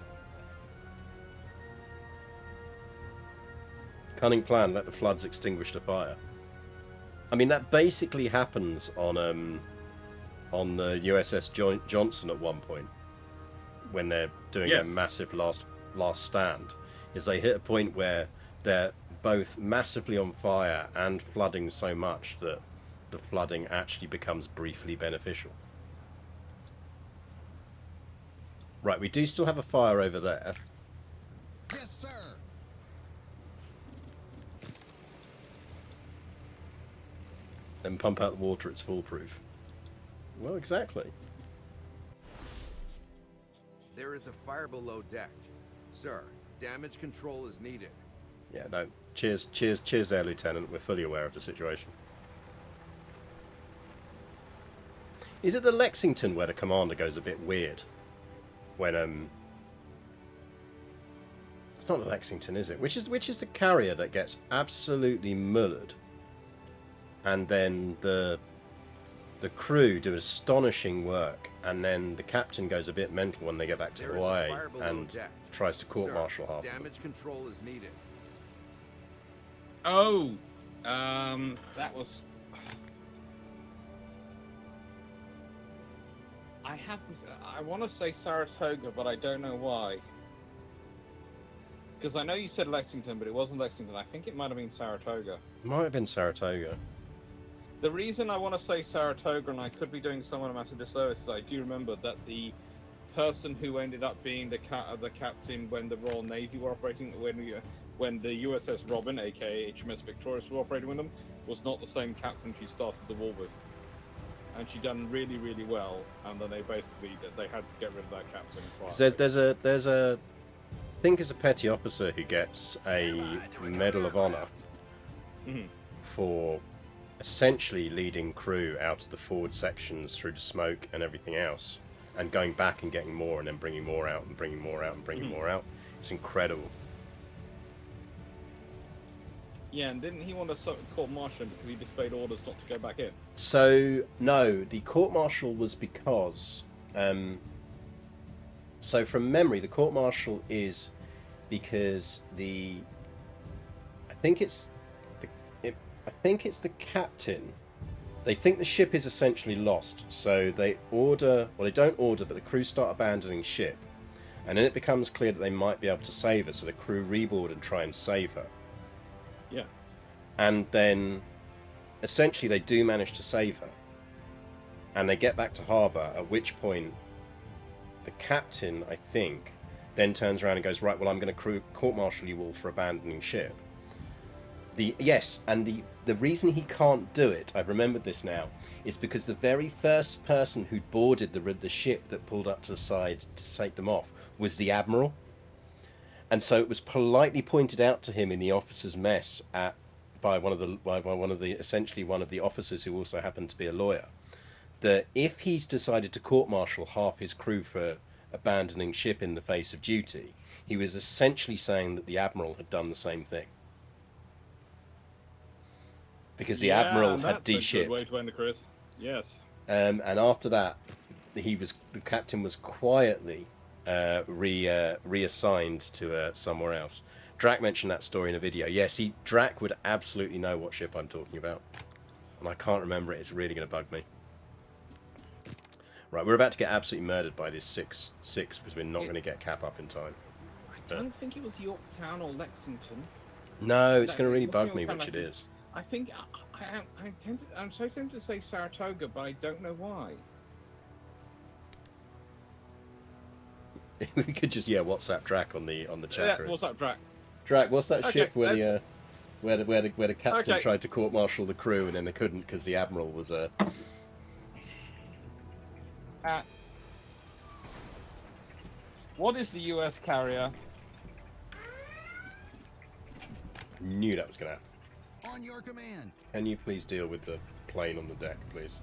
Cunning plan, let the floods extinguish the fire. I mean, that basically happens on the USS Johnson at one point when they're doing Yes. a massive last stand. Is they hit a point where they're both massively on fire and flooding so much that the flooding actually becomes briefly beneficial. Right, we do still have a fire over there. Yes, sir. Then pump out the water, it's foolproof. Well, exactly. There is a fire below deck. Sir, damage control is needed. Yeah, no. Cheers there, Lieutenant. We're fully aware of the situation. Is it the Lexington where the commander goes a bit weird? When it's not the Lexington, is it? Which is the carrier that gets absolutely mullered, and then the crew do astonishing work, and then the captain goes a bit mental when they get back to There is a Hawaii fire below and deck. tries to court-martial Sir, half of them. damage control is needed. Oh, that was. I want to say Saratoga, but I don't know why. Because I know you said Lexington, but it wasn't Lexington. I think it might have been Saratoga. Might have been Saratoga. The reason I want to say Saratoga, and I could be doing someone a massive disservice, is I do remember that the person who ended up being the captain when the Royal Navy were operating, when the USS Robin, aka HMS Victorious, were operating with them, was not the same captain she started the war with. And she done really, really well, and then they had to get rid of that captain. There's a I think it's a petty officer who gets a Medal of Honor for essentially leading crew out of the forward sections through the smoke and everything else, and going back and getting more, and then bringing more out and bringing more out and bringing more out. It's incredible. Yeah, and didn't he want to court-martial him because he disobeyed orders not to go back in? So no, the court-martial was because so from memory, the court-martial is because I think it's the captain. They think the ship is essentially lost, so they don't order, but the crew start abandoning ship, and then it becomes clear that they might be able to save her, so the crew reboard and try and save her. Yeah. And then essentially they do manage to save her, and they get back to harbour, at which point the captain, I think, then turns around and goes, right, well, I'm going to court-martial you all for abandoning ship. The reason he can't do it, I've remembered this now, is because the very first person who boarded the ship that pulled up to the side to take them off was the admiral. And so it was politely pointed out to him in the officers' mess by one of the essentially one of the officers who also happened to be a lawyer, that if he's decided to court-martial half his crew for abandoning ship in the face of duty, he was essentially saying that the admiral had done the same thing. Because the admiral had de-shipped. Way to end the cruise. Yes. And after that, the captain was quietly reassigned to somewhere else. Drac mentioned that story in a video. Yes, Drac would absolutely know what ship I'm talking about. And I can't remember it. It's really going to bug me. Right, we're about to get absolutely murdered by this 6 because we're not going to get cap up in time. I don't think it was Yorktown or Lexington. No, it's going to really bug me which it is. I think I'm so tempted to say Saratoga, but I don't know why. We could just WhatsApp Drac on the chat room. Yeah, WhatsApp Drac. Drac, what's that Okay, ship where the captain Okay. tried to court-martial the crew and then they couldn't because the admiral was What is the U.S. carrier? Knew that was going to happen. On your command. Can you please deal with the plane on the deck, please?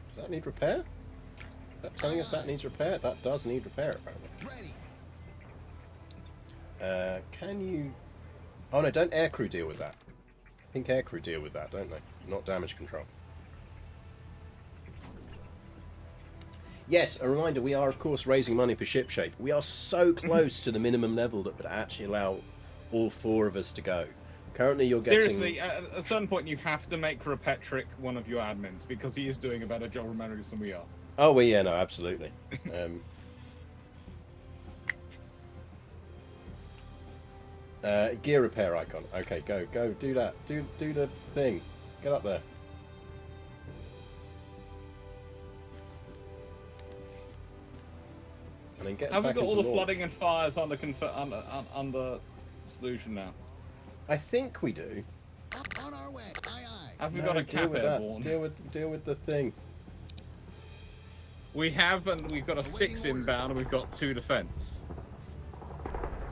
Does that need repair? Is that telling us that needs repair? That does need repair, apparently. Ready. Can you... Oh no, don't aircrew deal with that. I think aircrew deal with that, don't they? Not damage control. Yes, a reminder, we are of course raising money for Shipshape. We are so close to the minimum level that would actually allow all 4 of us to go. Currently you're getting... Seriously, at a certain point you have to make Repetric one of your admins, because he is doing a better job of managing than we are. Oh, well, yeah, no, absolutely. Gear repair icon. Okay, go, do that. Do the thing. Get up there. And then get us Have we back got into all the launch. flooding and fires under solution now? I think we do. On our way. Aye, aye. Have we No, got a deal cap with that. airborne? Deal with the thing. We have, and we've got a 6 Awaiting inbound, and we've got 2 defense.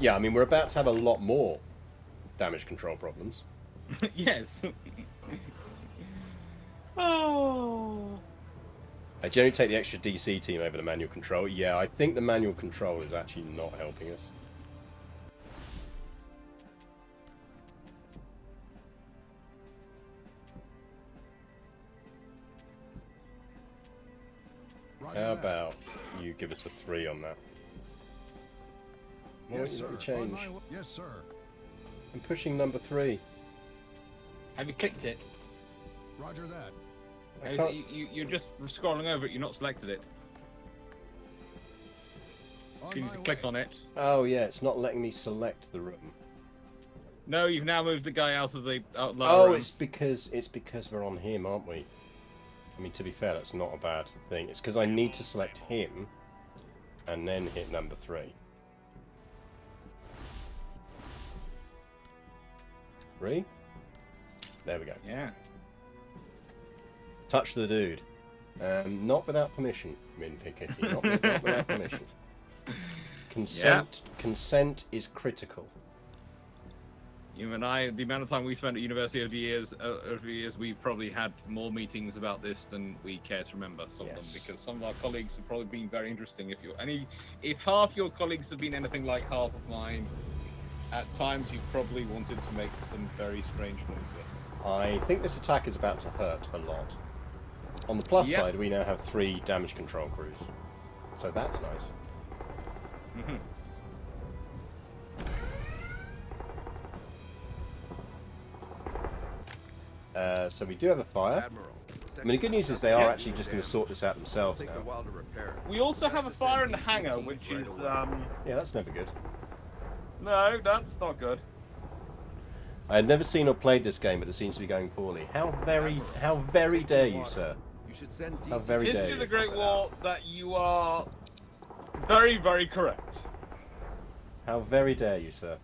Yeah, I mean, we're about to have a lot more damage control problems. Yes. Oh. I generally take the extra DC team over the manual control. Yeah, I think the manual control is actually not helping us. Roger How that. about you give us a 3 on that? Why Yes, don't you sir. let me On change? my yes, sir. I'm pushing number 3. Have you clicked it? Roger that. I can't- You're just scrolling over it. You've not selected it. On You need my to click way. on it. Oh yeah, it's not letting me select the room. No, you've now moved the guy out of the lower Oh, room. it's because we're on him, aren't we? I mean, to be fair, that's not a bad thing. It's because I need to select him and then hit number 3. 3? There we go. Yeah. Touch the dude. Not without permission, Min Piketty. Not without permission. Consent is critical. You and I, the amount of time we spent at university over the years, we've probably had more meetings about this than we care to remember. Some of them, Yes. because some of our colleagues have probably been very interesting. If half your colleagues have been anything like half of mine, at times you probably wanted to make some very strange noises. I think this attack is about to hurt a lot. On the plus Yep. side, we now have 3 damage control crews. So that's nice. So we do have a fire. Admiral. I mean, the good news is they are Yeah. actually just going to sort this out themselves Take a now. while to repair. We also have a Just fire in send the hangar, DCT which right is away. Yeah, that's never good. no, that's not good. I had never seen or played this game, but it seems to be going poorly. How very dare you, sir? You should send How DCT. very This dare is you. a Great War that you are very, very correct. How very dare you, sir?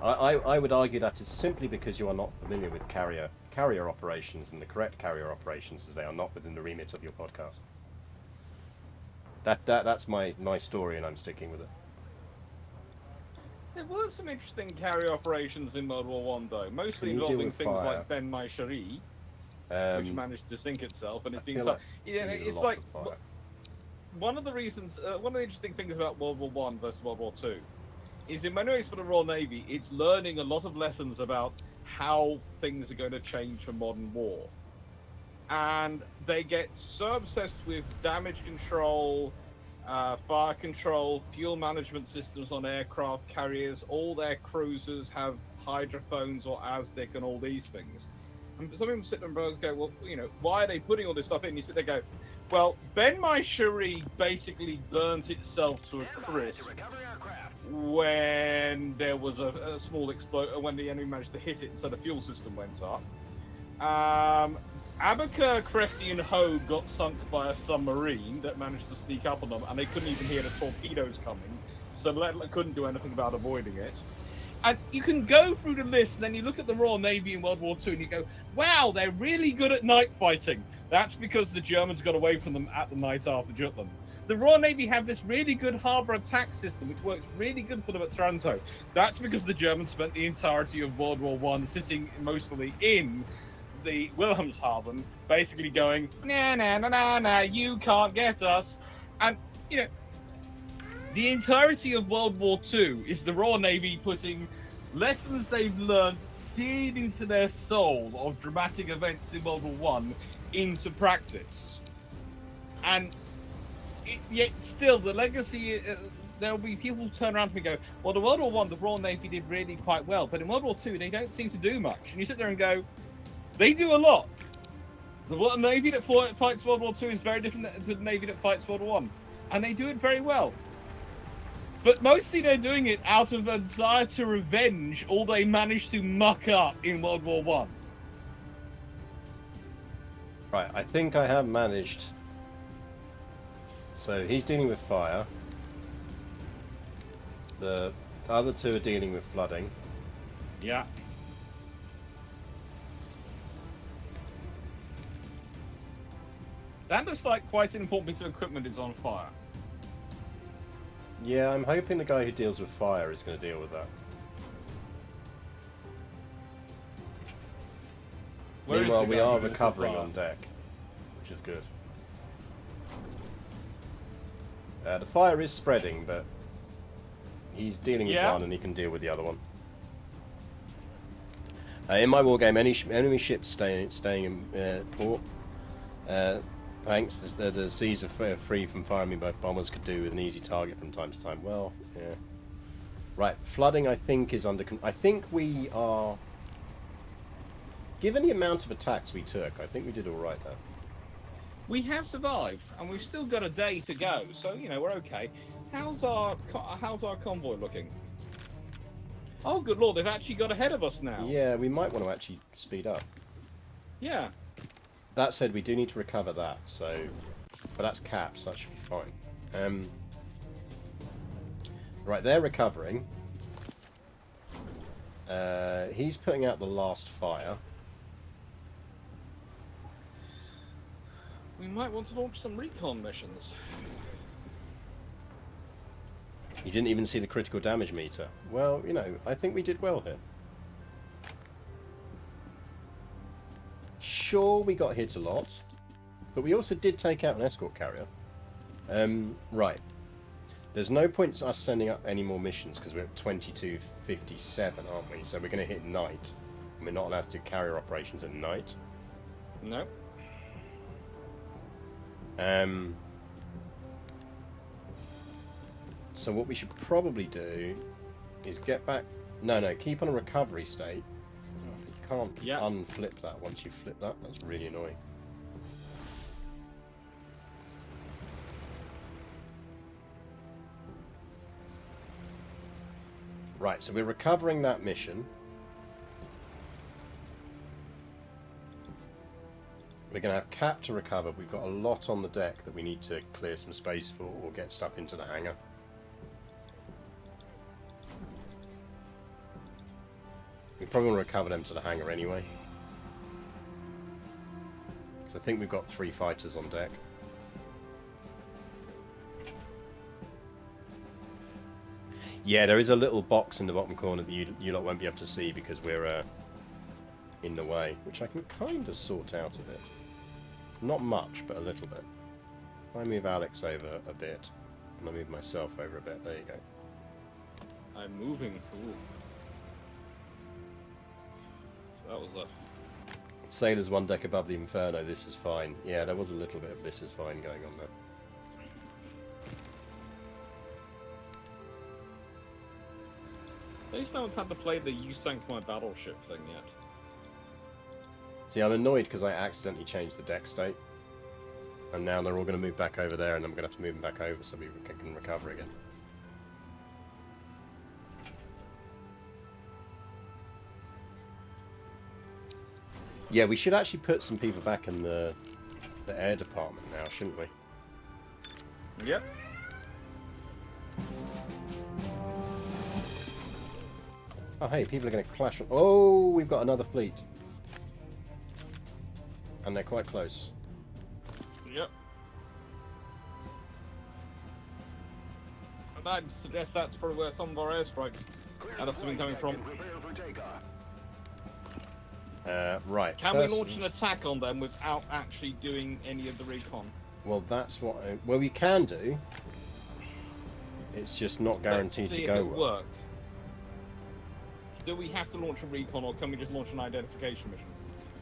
I would argue that is simply because you are not familiar with carrier carrier operations and the correct carrier operations, as they are not within the remit of your podcast. That's my story, and I'm sticking with it. There were some interesting carrier operations in World War One, though, mostly Can you deal involving with things fire? like Ben My Cherie, which managed to sink itself, and it's I the feel entire. like Yeah, we need a it's lot like of fire. one of the reasons, one of the interesting things about World War One versus World War Two, is in many ways for the Royal Navy, it's learning a lot of lessons about how things are going to change for modern war, and they get so obsessed with damage control. Fire control, fuel management systems on aircraft carriers, all their cruisers have hydrophones or ASDIC and all these things. And some people sit there and go, well, you know, why are they putting all this stuff in? You sit there and go, well, Ben My Cherie basically burnt itself to a crisp when there was a small explosion, when the enemy managed to hit it and so the fuel system went up. Abaca, Cressy, and Hogue got sunk by a submarine that managed to sneak up on them, and they couldn't even hear the torpedoes coming, so they couldn't do anything about avoiding it. And you can go through the list, and then you look at the Royal Navy in World War II, and you go, wow, they're really good at night fighting. That's because the Germans got away from them at the night after Jutland. The Royal Navy have this really good harbour attack system, which works really good for them at Taranto. That's because the Germans spent the entirety of World War I sitting mostly in the Wilhelmshaven, basically going, nah, you can't get us. And, you know, the entirety of World War II is the Royal Navy putting lessons they've learned, seared into their soul of dramatic events in World War I into practice. And yet still, the legacy, there'll be people who turn around to me and go, well, the World War I, the Royal Navy did really quite well, but in World War II, they don't seem to do much. And you sit there and go, they do a lot. The Navy that fights World War II is very different to the Navy that fights World War I. And they do it very well. But mostly they're doing it out of a desire to revenge all they managed to muck up in World War I. Right, I think I have managed. So he's dealing with fire. The other two are dealing with flooding. Yeah. That looks like quite an important piece of equipment is on fire. Yeah, I'm hoping the guy who deals with fire is going to deal with that. Meanwhile, we are recovering on deck, which is good. The fire is spreading, but he's dealing with one and he can deal with the other one. In my war game, enemy ships staying in port. Thanks, the seas are free from firing me by bombers could do with an easy target from time to time. Well, yeah. Right, flooding I think is under control. I think we are... Given the amount of attacks we took, I think we did alright there. We have survived, and we've still got a day to go, so, you know, we're okay. How's our convoy looking? Oh, good lord, they've actually got ahead of us now. Yeah, we might want to actually speed up. Yeah. That said, we do need to recover that, so... But that's capped, so that should be fine. Right, they're recovering. He's putting out the last fire. We might want to launch some recon missions. You didn't even see the critical damage meter. Well, you know, I think we did well here. Sure, we got hit a lot, but we also did take out an escort carrier. Right. There's no point us sending up any more missions because we're at 2257, aren't we? So we're going to hit night. And we're not allowed to do carrier operations at night. No. So what we should probably do is get back... No, keep on a recovery state. You can't unflip that once you flip that. That's really annoying. Right, so we're recovering that mission. We're going to have cap to recover. We've got a lot on the deck that we need to clear some space for or get stuff into the hangar. We probably want to recover them to the hangar anyway. So I think we've got 3 fighters on deck. Yeah, there is a little box in the bottom corner that you lot won't be able to see because we're in the way, which I can kind of sort out a bit. Not much, but a little bit. I move Alex over a bit, and I move myself over a bit. There you go. I'm moving. Ooh. That was a... Sailors 1 deck above the Inferno, this is fine. Yeah, there was a little bit of this is fine going on there. At least no one's had to play the "You sank my battleship" thing yet. See, I'm annoyed because I accidentally changed the deck state. And now they're all going to move back over there, and I'm going to have to move them back over so we can recover again. Yeah, we should actually put some people back in the air department now, shouldn't we? Yep. Oh, hey, people are going to clash. Oh, we've got another fleet. And they're quite close. Yep. And I'd suggest that's probably where some of our airstrikes had us been coming from. Right. Can we launch an attack on them without actually doing any of the recon? Well, that's what... well, we can do. It's just not guaranteed Let's see to if go it well. work. Do we have to launch a recon, or can we just launch an identification mission?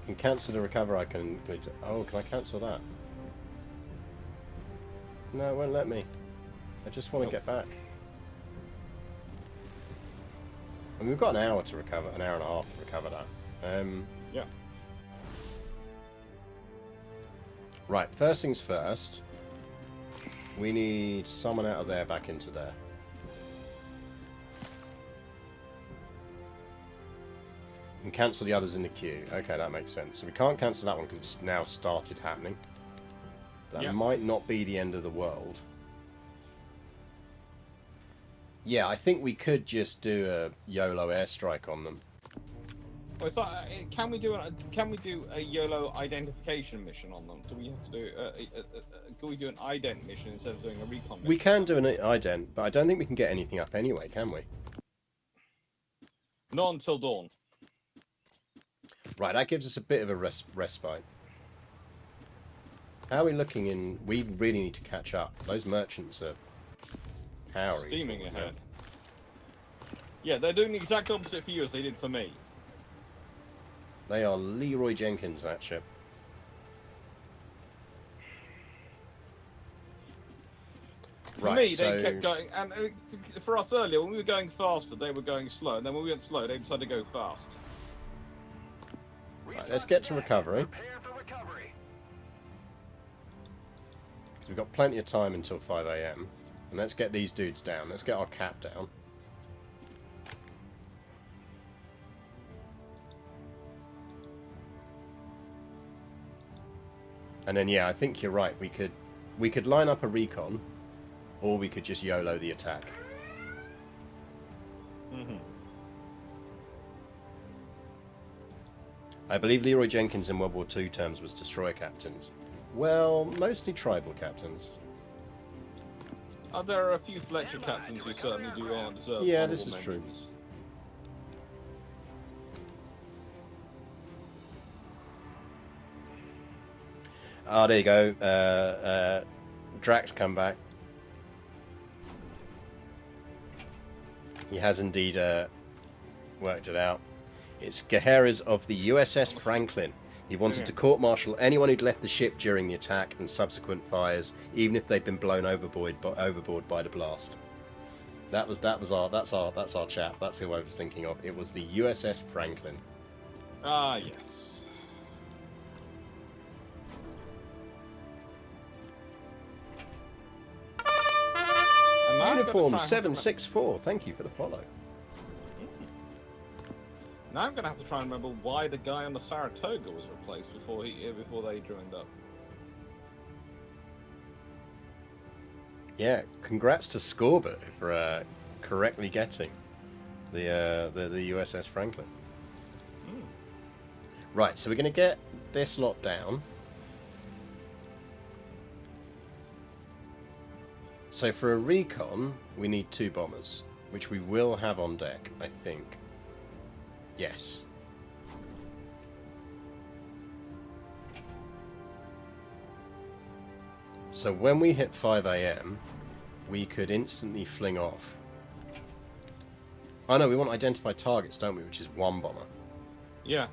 Can cancel the recover icon. Oh, can I cancel that? No, it won't let me. I just want to get back. And we've got an hour to recover, an hour and a half to recover that. Yeah. Right, first things first. We need someone out of there back into there. And cancel the others in the queue. Okay, that makes sense. So we can't cancel that one because it's now started happening. That might not be the end of the world. Yeah, I think we could just do a YOLO airstrike on them. Well, it's like, can we do a YOLO identification mission on them? Do we have to do can we do an ident mission instead of doing a recon mission? We can do an ident, but I don't think we can get anything up anyway, can we? Not until dawn. Right, that gives us a bit of a respite. How are we looking in... We really need to catch up. Those merchants are powering. Steaming ahead. Yeah, they're doing the exact opposite for you as they did for me. They are Leroy Jenkins, that ship. For me, they kept going, and for us earlier, when we were going faster, they were going slow, and then when we went slow, they decided to go fast. Right, let's get to recovery. Because we've got plenty of time until 5 AM. And let's get these dudes down. Let's get our cap down. And then, yeah, I think you're right. We could line up a recon, or we could just YOLO the attack. Mm-hmm. I believe Leroy Jenkins in World War II terms was destroyer captains. Well, mostly tribal captains. There are a few Fletcher captains who certainly do deserve. Yeah, this is true. Ah, there you go. Drax come back. He has indeed worked it out. It's Garius of the USS Franklin. He wanted to court-martial anyone who'd left the ship during the attack and subsequent fires, even if they'd been blown overboard by the blast. That's our chap. That's who I was thinking of. It was the USS Franklin. Ah, yes. Uniform 764. Thank you for the follow. Now I'm going to have to try and remember why the guy on the Saratoga was replaced before they joined up. Yeah, congrats to Scorbert for correctly getting the USS Franklin. Right, so we're going to get this lot down. So for a recon, we need 2 bombers, which we will have on deck, I think. Yes. So when we hit 5 AM, we could instantly fling off. Oh no, we want to identify targets, don't we? Which is 1 bomber. Yeah.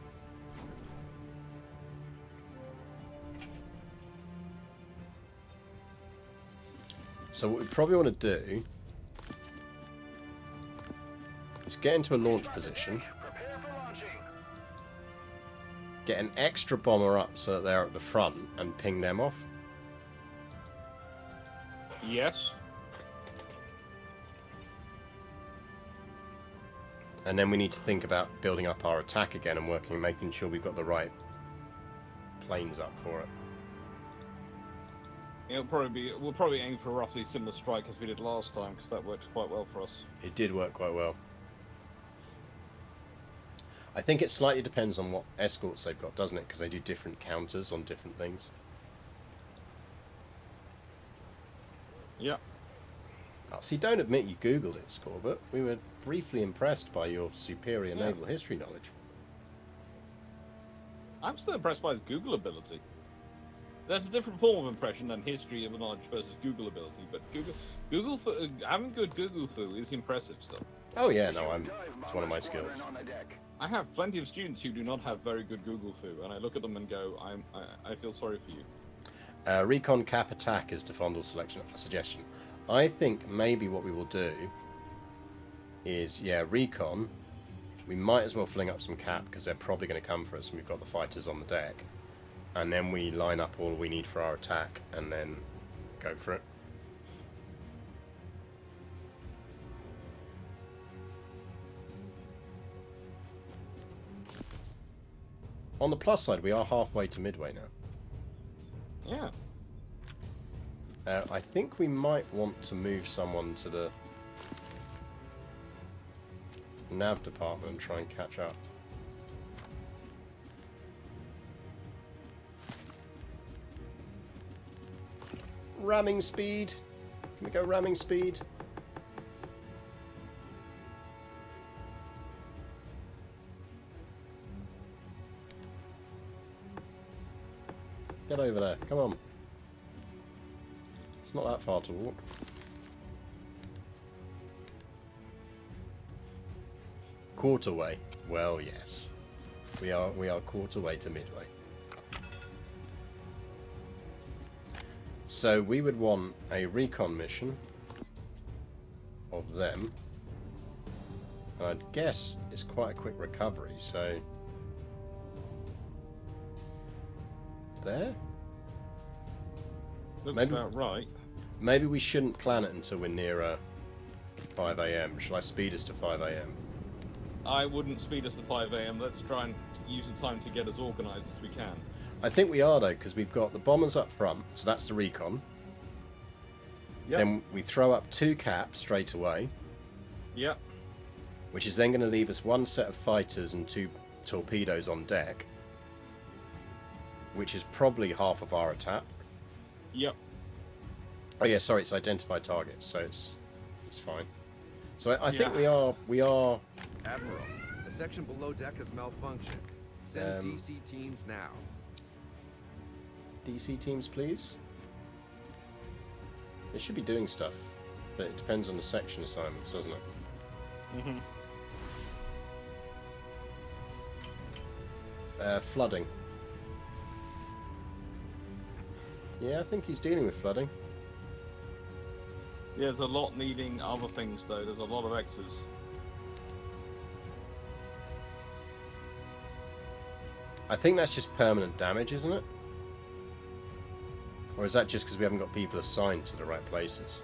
So what we probably want to do is get into a launch position, Prepare for launching. get an extra bomber up so that they're at the front, and ping them off. Yes. And then we need to think about building up our attack again and making sure we've got the right planes up for it. We'll probably aim for a roughly similar strike as we did last time, because that worked quite well for us. It did work quite well. I think it slightly depends on what escorts they've got, doesn't it? Because they do different counters on different things. Yeah. Oh, see, don't admit you Googled it, Scorbut. We were briefly impressed by your superior naval history knowledge. I'm still impressed by his Google ability. There's a different form of impression than history of knowledge versus Google ability, but having good Google foo is impressive stuff. Oh yeah, no, it's one of my skills. I have plenty of students who do not have very good Google foo, and I look at them and go, I feel sorry for you. Recon cap attack is Defondal's suggestion. I think maybe what we will do is, recon. We might as well fling up some cap because they're probably going to come for us, and we've got the fighters on the deck. And then we line up all we need for our attack, and then go for it. On the plus side, we are halfway to midway now. Yeah. I think we might want to move someone to the nav department and try and catch up. Ramming speed. Can we go ramming speed? Get over there. Come on. It's not that far to walk. Quarter way. Well, yes. We are quarter way to midway. So we would want a recon mission of them. And I'd guess it's quite a quick recovery, so there? Looks about right. Maybe we shouldn't plan it until we're near 5 AM. Shall I speed us to 5 AM? I wouldn't speed us to 5 AM. Let's try and use the time to get as organised as we can. I think we are, though, because we've got the bombers up front, so that's the recon. Yep. Then we throw up 2 caps straight away. Yep. Which is then going to leave us 1 set of fighters and 2 torpedoes on deck. Which is probably half of our attack. Yep. Oh yeah, sorry, it's identified targets, so it's fine. So I think we are. Admiral, the section below deck has malfunctioned. Send DC teams now. DC teams, please. They should be doing stuff, but it depends on the section assignments, doesn't it? Flooding. Yeah, I think he's dealing with flooding. Yeah, there's a lot needing other things, though. There's a lot of X's. I think that's just permanent damage, isn't it? Or is that just because we haven't got people assigned to the right places?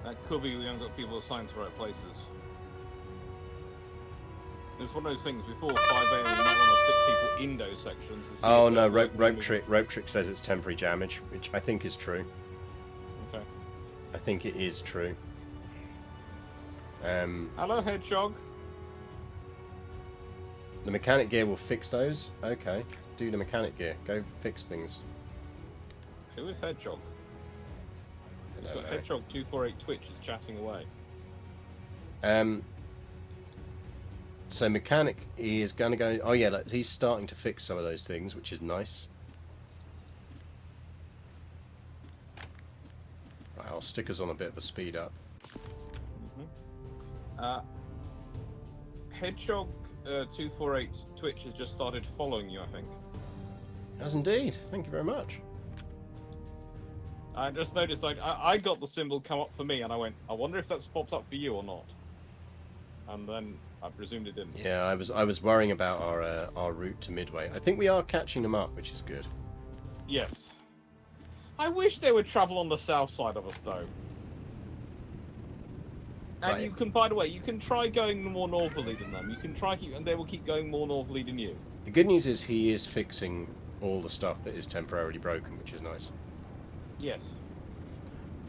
That could be we haven't got people assigned to the right places. It's one of those things, before 5 AM we might want to stick people in those sections. To see Oh if no, they're rope trick says it's temporary damage, which I think is true. Okay. I think it is true. Hello, Hedgehog. The mechanic gear will fix those. Okay, do the mechanic gear. Go fix things. Who is Hedgehog? Hello, Larry. Hedgehog 248 Twitch is chatting away. So mechanic is going to go. Oh yeah, look, he's starting to fix some of those things, which is nice. Right, I'll stick us on a bit of a speed up. Hedgehog 248 Twitch has just started following you, I think. Has indeed. Thank you very much. I just noticed, like, I got the symbol come up for me, and I went, I wonder if that's popped up for you or not. And then I presumed it didn't. Yeah, I was worrying about our route to Midway. I think we are catching them up, which is good. Yes. I wish they would travel on the south side of us, though. And Right. you can, by the way, you can try going more northerly than them. You can try and they will keep going more northerly than you. The good news is he is fixing all the stuff that is temporarily broken, which is nice. Yes.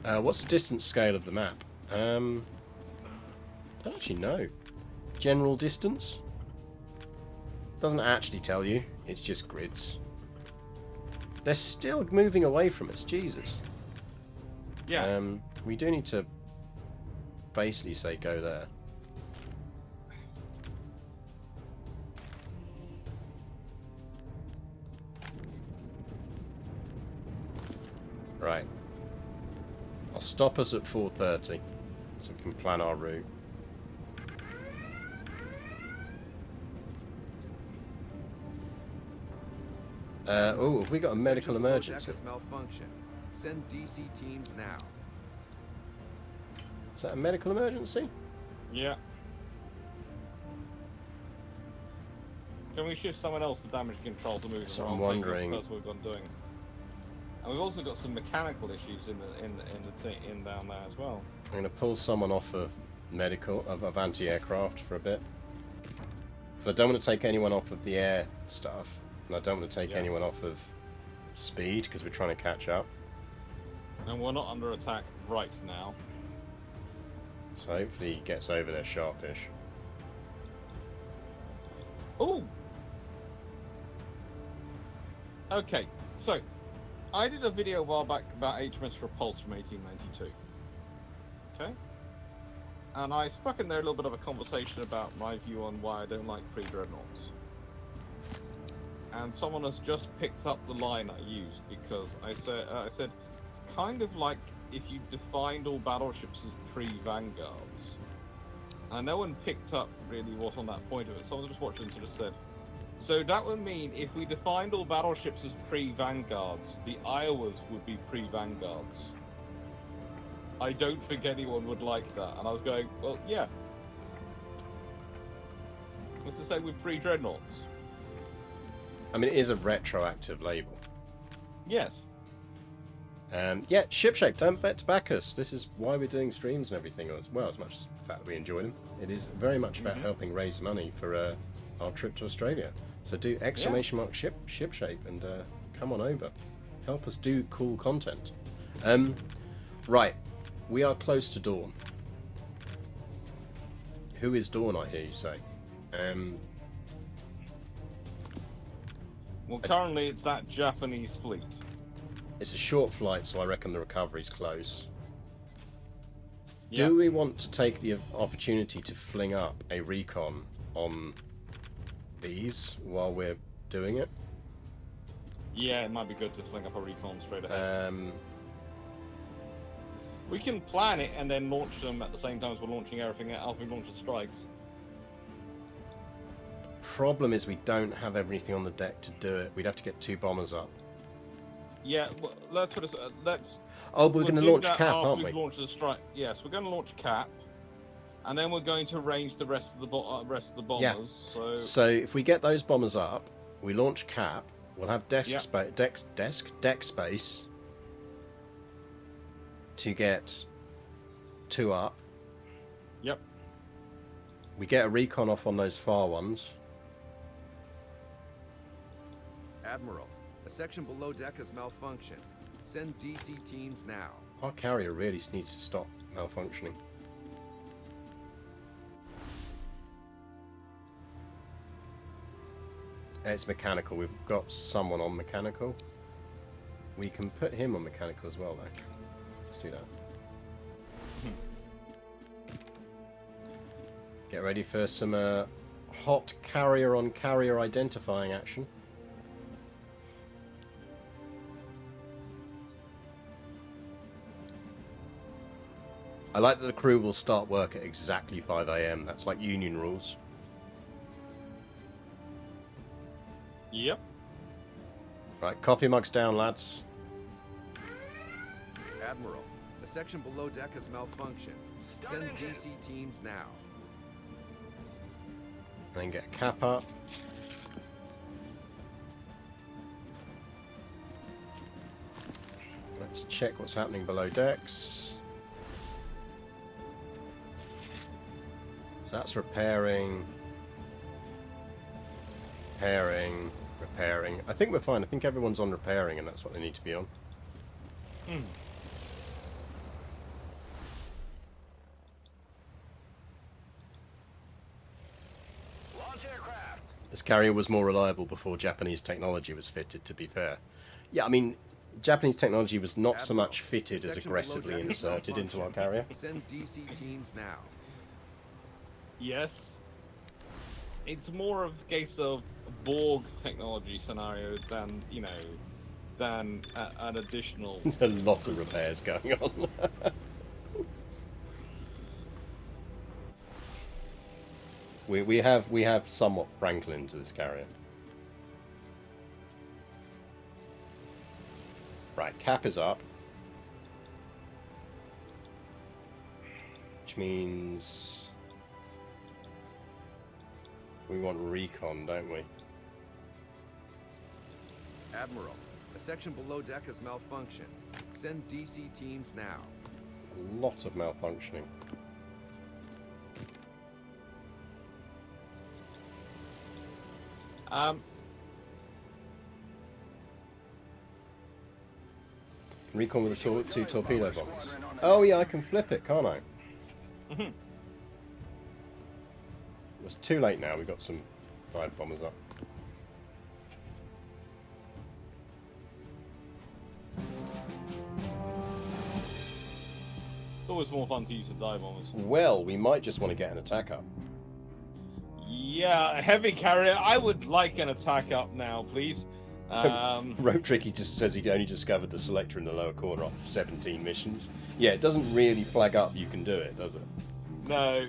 What's the distance scale of the map? Don't actually know. General distance? Doesn't actually tell you. It's just grids. They're still moving away from us. Jesus. Yeah. We do need to basically say go there. Right. I'll stop us at 4:30 so we can plan our route. Oh, have we got a medical Section below emergency? deck has malfunction. Send DC teams now. Is that a medical emergency? Yeah. Can we shift someone else to damage control to move That's the what wrong I'm way? wondering. That's what we've been doing. And we've also got some mechanical issues in down there as well. I'm going to pull someone off of medical, of anti-aircraft for a bit. Because I don't want to take anyone off of the air stuff. And I don't want to take anyone off of speed, because we're trying to catch up. And we're not under attack right now. So hopefully he gets over there sharpish. Ooh! Okay, so I did a video a while back about HMS Repulse from 1892. Okay? And I stuck in there a little bit of a conversation about my view on why I don't like pre-dreadnoughts. And someone has just picked up the line I used, because I said it's kind of like if you defined all battleships as pre-vanguards. And no one picked up really what on that point of it. Someone just watched it and sort of said, so that would mean if we defined all battleships as pre-vanguards, the Iowas would be pre-vanguards. I don't think anyone would like that. And I was going, well, yeah. What's to say with pre-dreadnoughts? I mean, it is a retroactive label. Yes. Yeah, Shipshape, don't forget to back us. This is why we're doing streams and everything as well, as much as the fact that we enjoy them. It is very much about helping raise money for our trip to Australia. So do exclamation mark Shipshape and come on over. Help us do cool content. Right, we are close to dawn. Who is Dawn, I hear you say? Well, currently it's that Japanese fleet. It's a short flight, so I reckon the recovery's close. Yeah. Do we want to take the opportunity to fling up a recon on these while we're doing it? Yeah, it might be good to fling up a recon straight ahead. Um, We can plan it and then launch them at the same time as we're launching everything after we launch the strikes. problem is we don't have everything on the deck to do it. We'd have to get 2 bombers up. Yeah, well, let's put us. Let's. Oh, but we're we'll going to do launch that Cap, after aren't we? we've launched the strike. Yes, we're going to launch Cap, and then we're going to range the rest of the bombers. Yeah. So So if we get those bombers up, we launch Cap. We'll have deck Yeah. space to get 2 up. Yep. We get a recon off on those far ones. Admiral, a section below deck has malfunctioned. Send DC teams now. Our carrier really needs to stop malfunctioning. It's mechanical. We've got someone on mechanical. We can put him on mechanical as well, though. Let's do that. Get ready for some hot carrier-on-carrier identifying action. I like that the crew will start work at exactly 5 AM. That's like union rules. Yep. Right, coffee mugs down, lads. Admiral, the section below deck has malfunctioned. Send DC teams now. And then get a cap up. Let's check what's happening below decks. So that's repairing. Repairing. I think we're fine. I think everyone's on repairing, and that's what they need to be on. Launch aircraft. This carrier was more reliable before Japanese technology was fitted, to be fair. Yeah, I mean, Japanese technology was not so much fitted as aggressively inserted into our carrier. Send DC teams now. Yes. It's more of a case of Borg technology scenarios than, you know, than an additional... A lot of repairs going on. we have somewhat Franklin to this carrier. Right, cap is up. Which means we want recon, don't we? Admiral, a section below deck has malfunctioned. Send DC teams now. A lot of malfunctioning. Can recon with the two torpedo bombs. Oh yeah, I can flip it, can't I? It's too late now. We've got some dive bombers up. It's always more fun to use the dive bombers. Well, we might just want to get an attack up. Yeah, a heavy carrier. I would like an attack up now, please. Rope Tricky just says he only discovered the selector in the lower corner after 17 missions. Yeah, it doesn't really flag up you can do it, does it? No.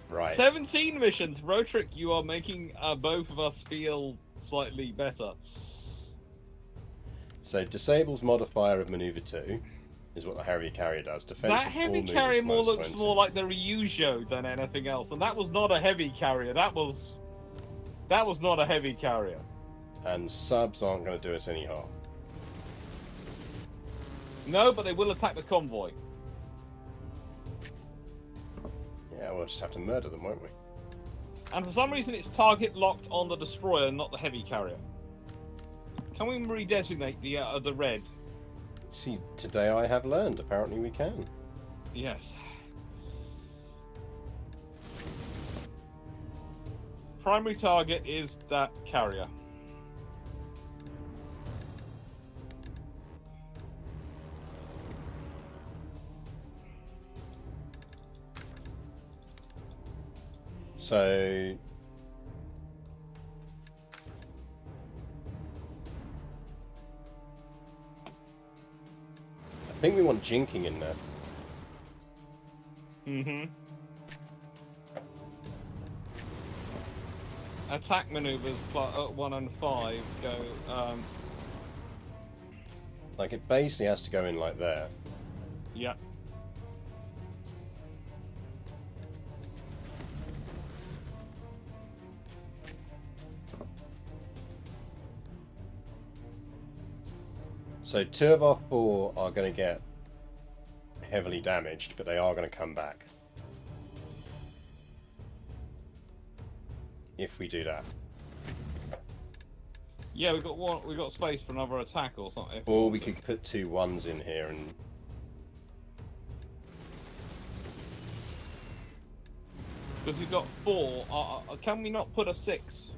Right. 17 missions. Rotrick, you are making both of us feel slightly better. So, disables modifier of maneuver 2 is what the heavy carrier does. Defensive That heavy all carrier moves more looks -20. more like the Ryujo than anything else, and that was not a heavy carrier. That was not a heavy carrier. And subs aren't going to do us any harm. No, but they will attack the convoy. Yeah, we'll just have to murder them, won't we? And for some reason, it's target locked on the destroyer, not the heavy carrier. Can we redesignate the red? See, today I have learned. Apparently we can. Yes. Primary target is that carrier. So... I think we want jinking in there. Mm-hmm. Attack maneuvers 1 and 5 go. Like, it basically has to go in like there. Yeah. So 2 of our 4 are going to get heavily damaged, but they are going to come back. If we do that. Yeah, we got one. We got space for another attack or something. Or we could put 2 1s in here and... Because we've got 4. Can we not put a 6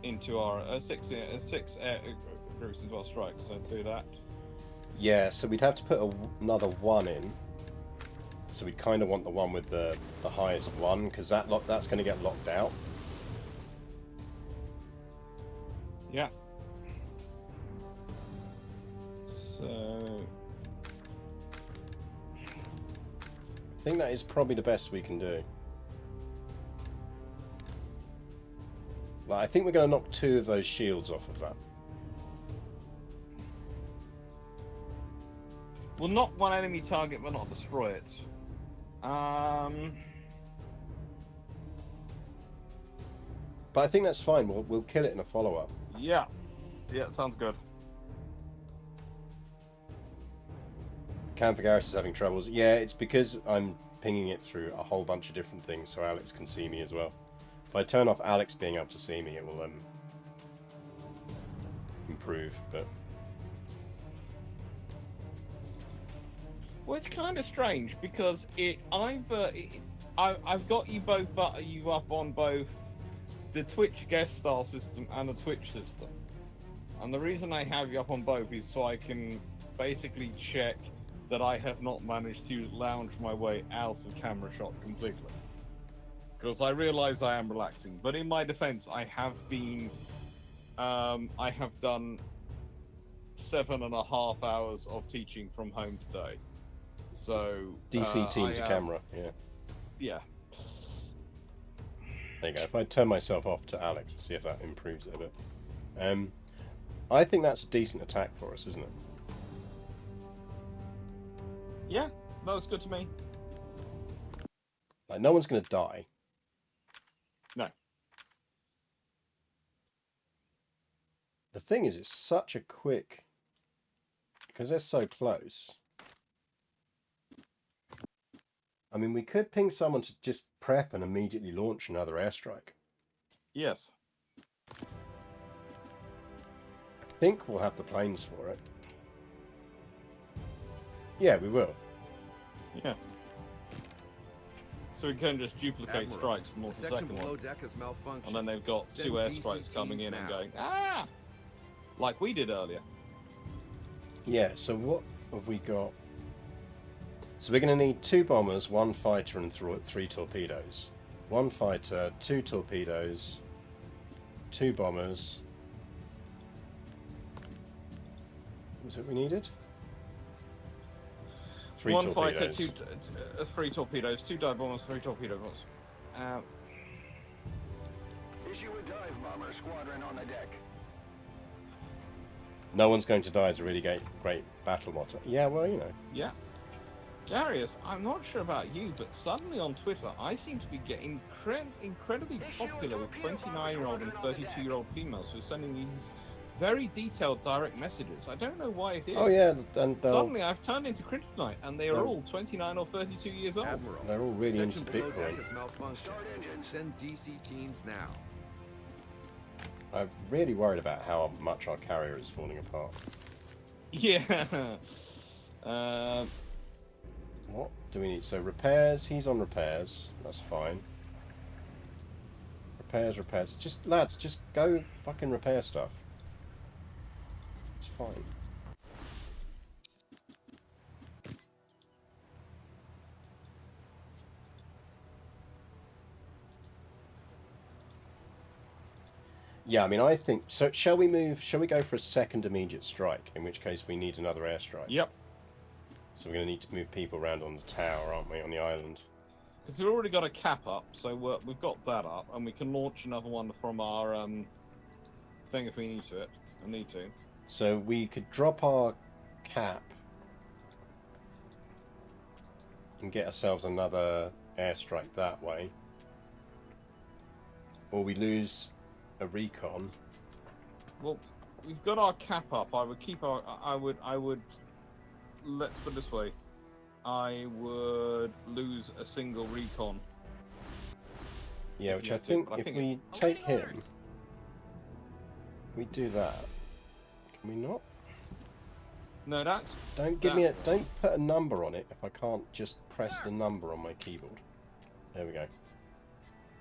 into our 6 groups into our strikes, so do that. Yeah, so we'd have to put another 1 in. So we kind of want the one with the highest 1, because that's going to get locked out. Yeah. So... I think that is probably the best we can do. Like, I think we're going to knock 2 of those shields off of that. We'll knock one enemy target, but not destroy it. But I think that's fine. We'll kill it in a follow-up. Yeah. Yeah, sounds good. Garius is having troubles. Yeah, it's because I'm pinging it through a whole bunch of different things so Alex can see me as well. If I turn off Alex being able to see me, it will improve, but... Well, it's kind of strange because I've got you both you up on both the Twitch guest star system and the Twitch system, and the reason I have you up on both is so I can basically check that I have not managed to lounge my way out of camera shot completely. Because I realise I am relaxing, but in my defence, I have been, I have done 7.5 hours of teaching from home today. So DC team to camera, yeah. Yeah. There you go. If I turn myself off to Alex, see if that improves it a bit. I think that's a decent attack for us, isn't it? Yeah, that was good to me. Like, no one's going to die. No. The thing is, it's such a quick... Because they're so close. I mean, we could ping someone to just prep and immediately launch another airstrike. Yes. I think we'll have the planes for it. Yeah, we will. Yeah. So we can just duplicate Admiral, strikes and launch the section second below one. deck has malfunctioned. And then they've got Send 2 airstrikes DC coming in teams and now. going, ah! Like we did earlier. Yeah, so what have we got? So we're going to need 2 bombers, 1 fighter and 3 torpedoes. 1 fighter, 2 torpedoes, 2 bombers. Was it we needed? 3 1 torpedoes. fighter, 3 torpedoes, 2 dive bombers, 3 torpedo bombers. Issue a dive bomber squadron on the deck. No one's going to die is a really great battle motto. Yeah, well, you know. Yeah. Garius, I'm not sure about you, but suddenly on Twitter, I seem to be getting incredibly popular with 29-year-old and 32-year-old females who are sending these very detailed direct messages. I don't know why it is. Oh yeah, and Suddenly I've turned into Kryptonite, and they are all 29 or 32 years old. Admiral, they're all really into section below deck Bitcoin. has malfunctioned. Send DC teams now. I'm really worried about how much our carrier is falling apart. Yeah. What do we need? So repairs, he's on repairs. That's fine. Repairs. Just, lads, just go fucking repair stuff. It's fine. Yeah, I mean, I think... So, shall we go for a second immediate strike? In which case we need another airstrike. Yep. So we're going to need to move people around on the tower, aren't we, on the island? Because we've already got a cap up, so we've got that up, and we can launch another one from our thing if we need to. So we could drop our cap and get ourselves another airstrike that way. Or we lose a recon. Well, we've got our cap up. I would keep our. I would. Let's put it this way. I would lose a single recon. Yeah, which I think if we take him, we do that. Can we not? No, that's. Don't put a number on it if I can't just press the number on my keyboard. There we go.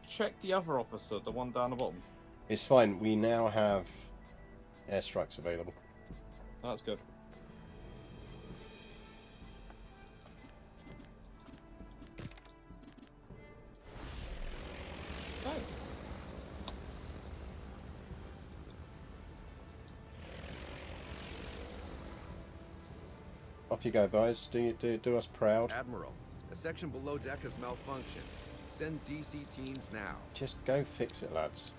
Check the other officer, the one down the bottom. It's fine. We now have airstrikes available. That's good. Oh. Off you go, guys. Do us proud. Admiral, a section below deck has malfunctioned. Send DC teams now. Just go fix it, lads.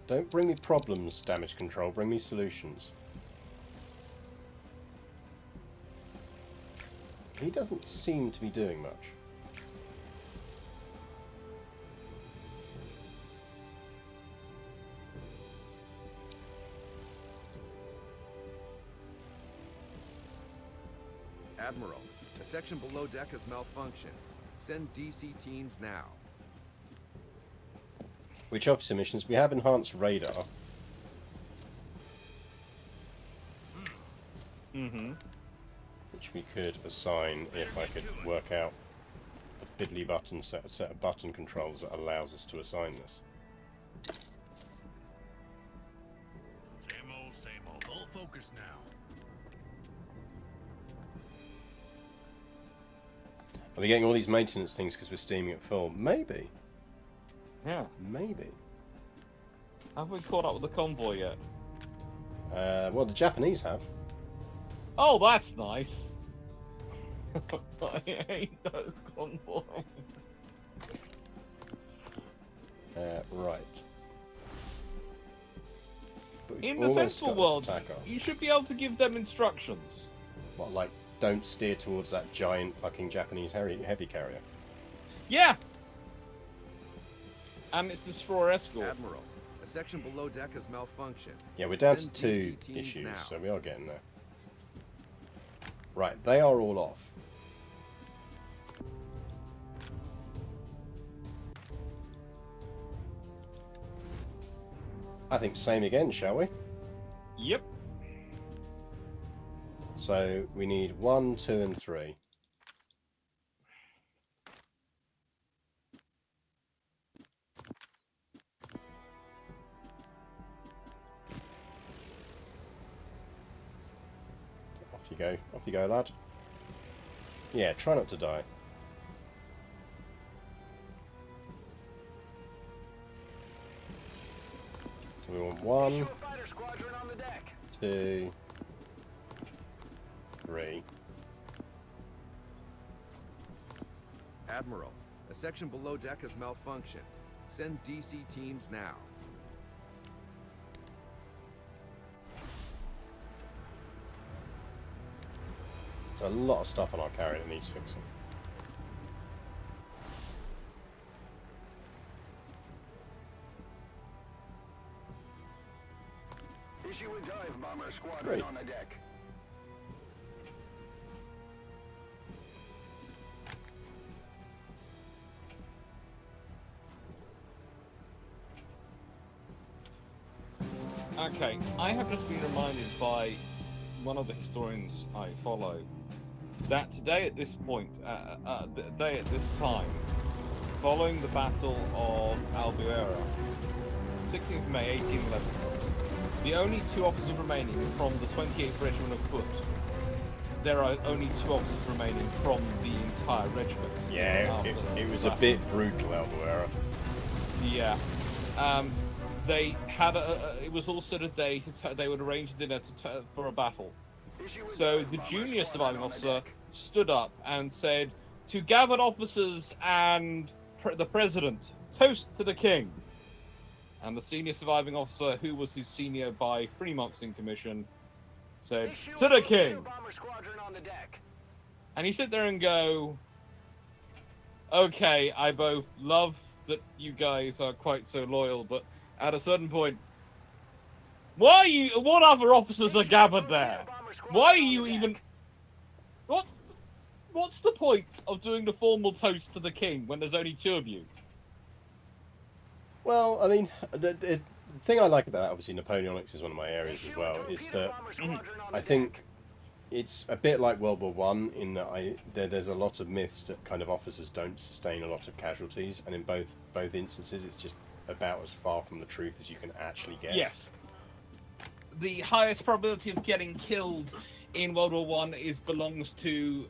Don't bring me problems, damage control. Bring me solutions. He doesn't seem to be doing much. Admiral, a section below deck has malfunctioned. Send DC teams now. Which officer missions? We have enhanced radar. Mm-hmm. Which we could assign if I could work out the fiddly button set of button controls that allows us to assign this. Same old. Full focus now. Are we getting all these maintenance things because we're steaming at full? Maybe. Yeah. Maybe. Have we caught up with the convoy yet? Well, the Japanese have. Oh, that's nice. I hate those convoys. Right. But we've In the almost sensible got this world, attack off. you should be able to give them instructions. What, like, don't steer towards that giant fucking Japanese heavy carrier? Yeah! And it's destroyer escort. Admiral, a section below deck has malfunctioned. Yeah, we're down to Send 2 DC teams issues, now. so we are getting there. Right, they are all off. I think same again, shall we? Yep. So we need 1, 2, and 3. Off you go, lad. Yeah, try not to die. So we want 1, Issue a fighter squadron on the deck. 2, 3. Admiral, a section below deck has malfunctioned. Send DC teams now. There's a lot of stuff on our carrier that needs fixing. Issue a dive bomber squadron Great. on the deck. Okay, I have just been reminded by one of the historians I follow that today at this point, day at this time, following the Battle of Albuera, 16th May 1811, the only 2 officers remaining from the 28th Regiment of Foot. There are only 2 officers remaining from the entire regiment. Yeah, it was a bit brutal, Albuera. Yeah. They had it was also the day they would arrange a dinner for a battle. Issue a So dive the bomber junior squadron surviving on the officer deck. stood up and said, "To gathered officers and the president, toast to the king." And the senior surviving officer, who was his senior by 3 months in commission, said, Issue "To a the torpedo king." bomber squadron on the deck. And you sit there and go, "Okay, I both love that you guys are quite so loyal, but at a certain point, what other officers are gathered there? Why are you even... What's the point of doing the formal toast to the king when there's only 2 of you?" Well, I mean, the thing I like about that, obviously Napoleonics is one of my areas as well, is that I think it's a bit like World War One in that there's a lot of myths that kind of officers don't sustain a lot of casualties, and in both instances it's just about as far from the truth as you can actually get. Yes. the highest probability of getting killed in World War One belongs to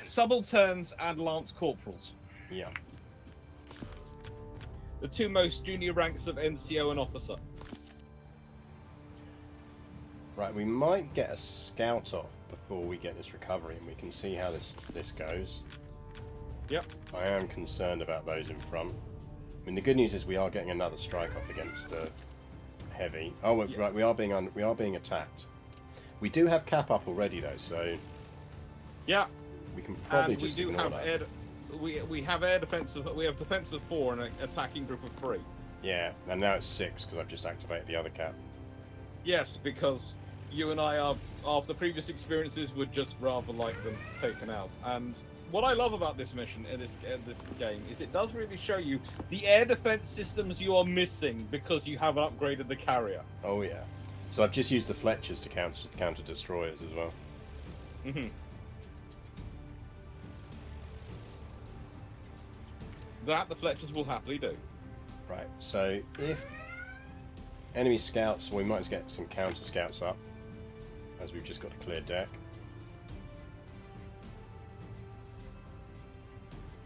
subalterns and lance corporals. Yeah. The two most junior ranks of NCO and officer. Right, we might get a scout off before we get this recovery, and we can see how this goes. Yep. I am concerned about those in front. I mean, the good news is we are getting another strike off against heavy. Oh, right, we are being attacked. We do have cap up already though, so yeah, we can probably and just we do ignore have that. we have air defensive. We have defensive 4 and an attacking group of 3. Yeah, and now it's 6 because I've just activated the other cap. Yes, because you and I are, after previous experiences, would just rather like them taken out. And what I love about this mission in this game is it does really show you the air defense systems you are missing because you haven't upgraded the carrier. Oh yeah. So I've just used the Fletchers to counter destroyers as well. Mm-hmm. That the Fletchers will happily do. Right, so if enemy scouts, we might as well get some counter scouts up, as we've just got a clear deck.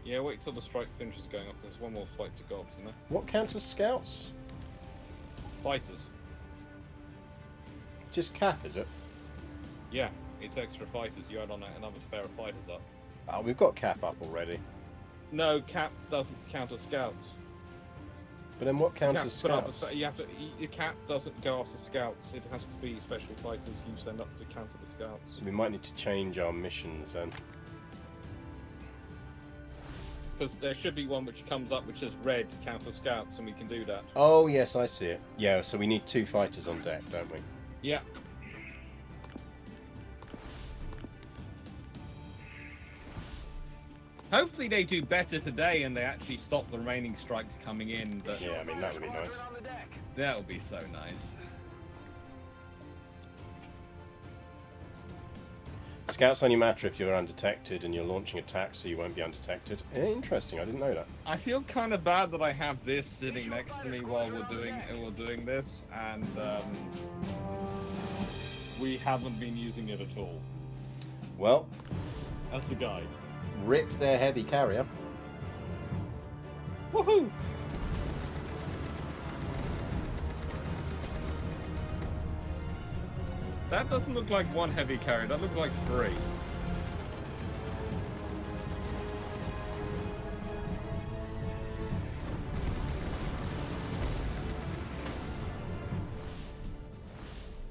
Yeah, wait till the strike finishes going off. There's one more flight to go up, isn't there? What counter scouts? Fighters. Just cap, is it? Yeah, it's extra fighters. You add on another pair of fighters up. Oh, we've got cap up already. No, cap doesn't counter scouts. But then what counter scouts? You have to. Your cap doesn't go after scouts. It has to be special fighters you send up to counter the scouts. We might need to change our missions then. Because there should be one which comes up which says red counter scouts, and we can do that. Oh yes, I see it. Yeah, so we need 2 fighters on deck, don't we? Yeah. Hopefully they do better today and they actually stop the remaining strikes coming in. But yeah, I mean that would be nice. That would be so nice. Scouts only matter if you're undetected and you're launching attacks, so you won't be undetected. Interesting, I didn't know that. I feel kind of bad that I have this sitting next to me while we're doing this, and we haven't been using it at all. Well, that's a guide. Rip their heavy carrier. Woohoo! That doesn't look like one heavy carrier, that looks like 3.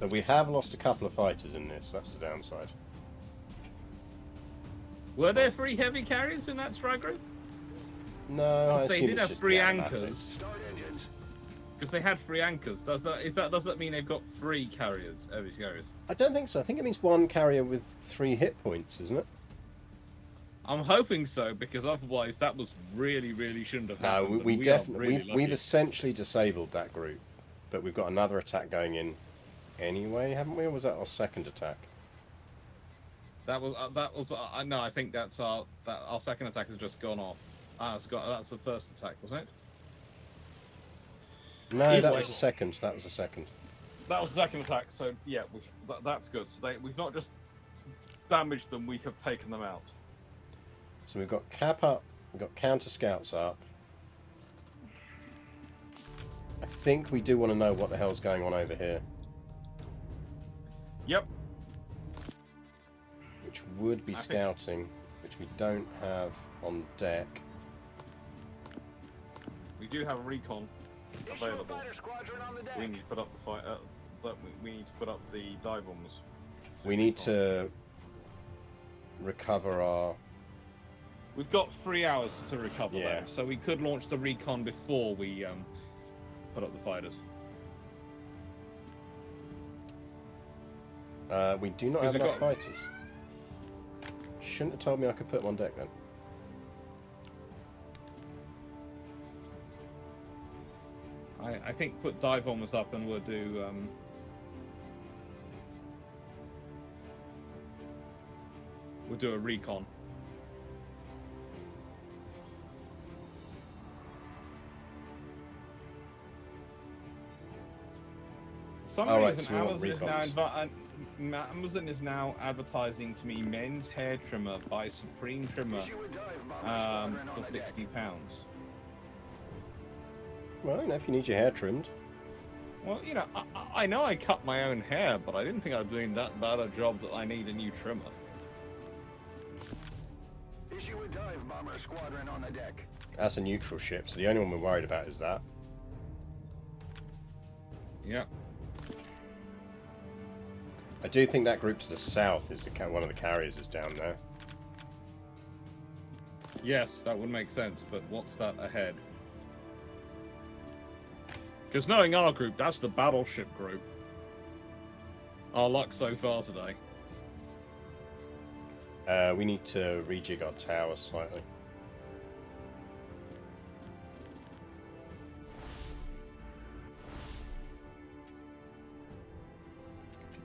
So we have lost a couple of fighters in this, that's the downside. Were there 3 heavy carriers in that strike group? No, I they assume did it's have just 3 the anchors. Because they had 3 anchors. Does that mean they've got 3 carriers? Heavy carriers. I don't think so. I think it means 1 carrier with 3 hit points, isn't it? I'm hoping so, because otherwise that was really shouldn't have happened. No, we definitely we've essentially disabled that group, but we've got another attack going in anyway, haven't we? Or was that our second attack? That was no. I think that's our second attack has just gone off. That's the first attack, wasn't it? No, that was the second. That was the second. That was the second attack. So yeah, that's good. So we've not just damaged them; we have taken them out. So we've got cap up. We've got counter scouts up. I think we do want to know what the hell's going on over here. Yep. Which would be scouting, which we don't have on deck. We do have a recon available. We need to put up the fight. We need to put up the dive bombs. We need to recover our. We've got 3 hours to recover Yeah. them, so we could launch the recon before we put up the fighters. We do not have enough fighters. Shouldn't have told me I could put them on deck then. I think put dive bombers up and we'll do a recon. some All right, reason so we want Amazon is now advertising to me men's hair trimmer by Supreme Trimmer for £60. Well, you know, if you need your hair trimmed. Well, you know, I know I cut my own hair, but I didn't think I was doing that bad a job that I need a new trimmer. Issue a dive bomber squadron on the deck. That's a neutral ship, so the only one we're worried about is that. Yep. I do think that group to the south is one of the carriers is down there. Yes, that would make sense, but what's that ahead? Because knowing our group, that's the battleship group. Our luck so far today. We need to rejig our tower slightly.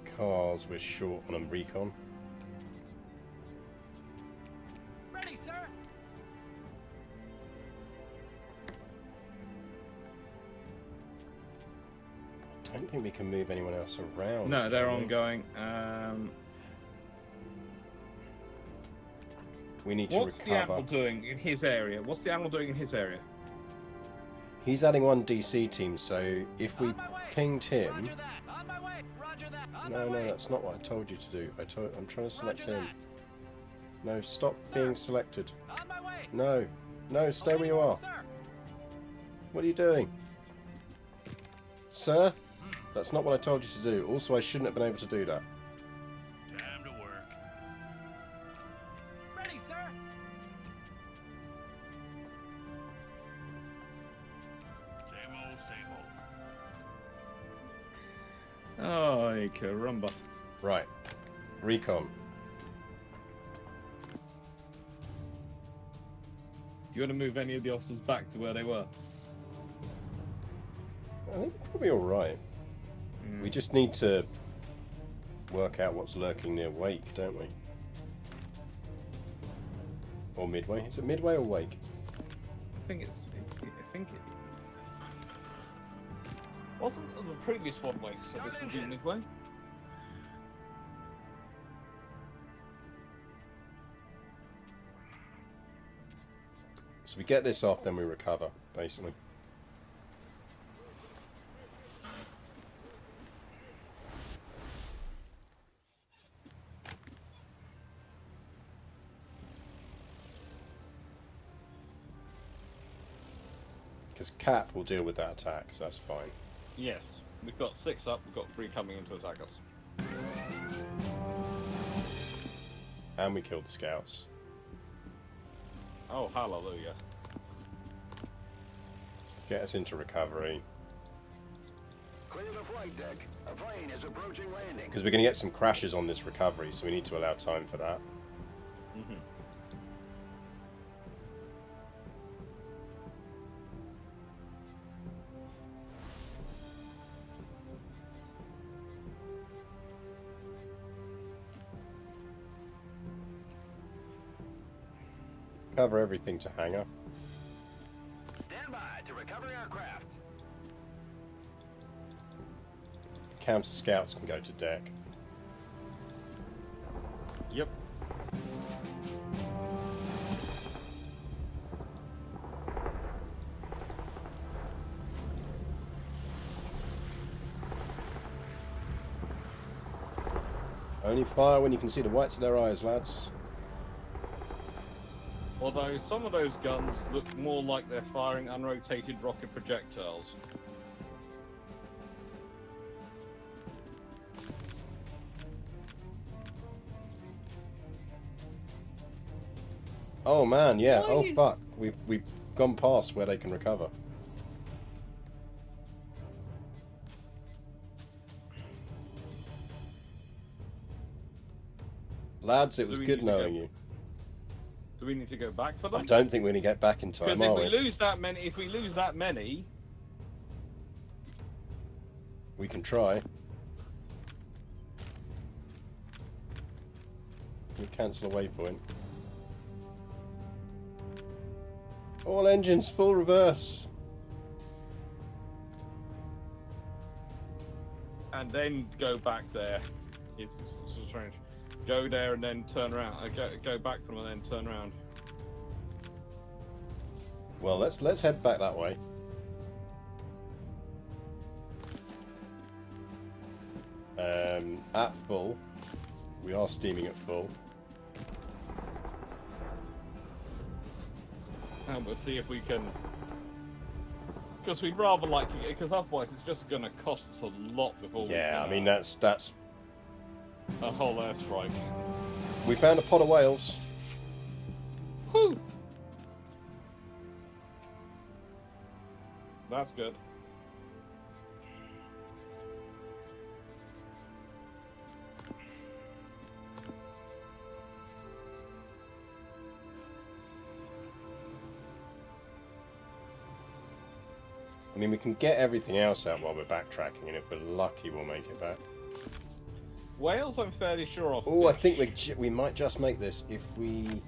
Because we're short on a recon. Ready, sir. I don't think we can move anyone else around. No, they're can we? ongoing. We need to What's the recover. Admiral doing in his area? What's the Admiral doing in his area? He's adding one DC team, so if we On my way. pinged him... Roger that. On my way. Roger that. On No, my way. that's not what I told you to do. I'm trying to select Roger him. that. No, stop Sir. being selected. On my way. No, no, stay where you are. Sir. What are you doing? Sir? That's not what I told you to do. Also, I shouldn't have been able to do that. Time to work. Ready, sir. Same old, same old. Oh, caramba. Right. Recon. Do you want to move any of the officers back to where they were? I think we'll be alright. We just need to work out what's lurking near Wake, don't we? Or Midway. Is it Midway or Wake? I think it wasn't the previous one Wake, so this would be Midway. So we get this off, then we recover, basically. Because Cap will deal with that attack, so that's fine. Yes, we've got 6 up. We've got 3 coming in to attack us. And we killed the scouts. Oh, hallelujah! Get us into recovery. Clear the flight deck. A plane is approaching landing. Because we're going to get some crashes on this recovery, so we need to allow time for that. Mm-hmm. Cover everything to hangar. Stand by to recover our craft. Counter scouts can go to deck. Yep. Only fire when you can see the whites of their eyes, lads. Although some of those guns look more like they're firing unrotated rocket projectiles. Oh man, yeah. Why Oh you- fuck. We've gone past where they can recover. Lads, it was Do we good need to go- knowing you. Do we need to go back for I them? don't think we're gonna get back in Because time, if are we we? lose that many, We can try. We cancel a waypoint. All engines full reverse. and and then go back there. It's sort of strange. Go there and then turn around. Go back from and then turn around. Well, let's head back that way. At full. We are steaming at full. And we'll see if we can... Because we'd rather like to get... Because otherwise it's just going to cost us a lot before we Yeah, can, I mean, that's... a whole airstrike. We found a pod of whales. Whew! That's good. I mean, we can get everything else out while we're backtracking, and if we're lucky, we'll make it back. Wales, I'm fairly sure of. Oh, I think we might just make this if we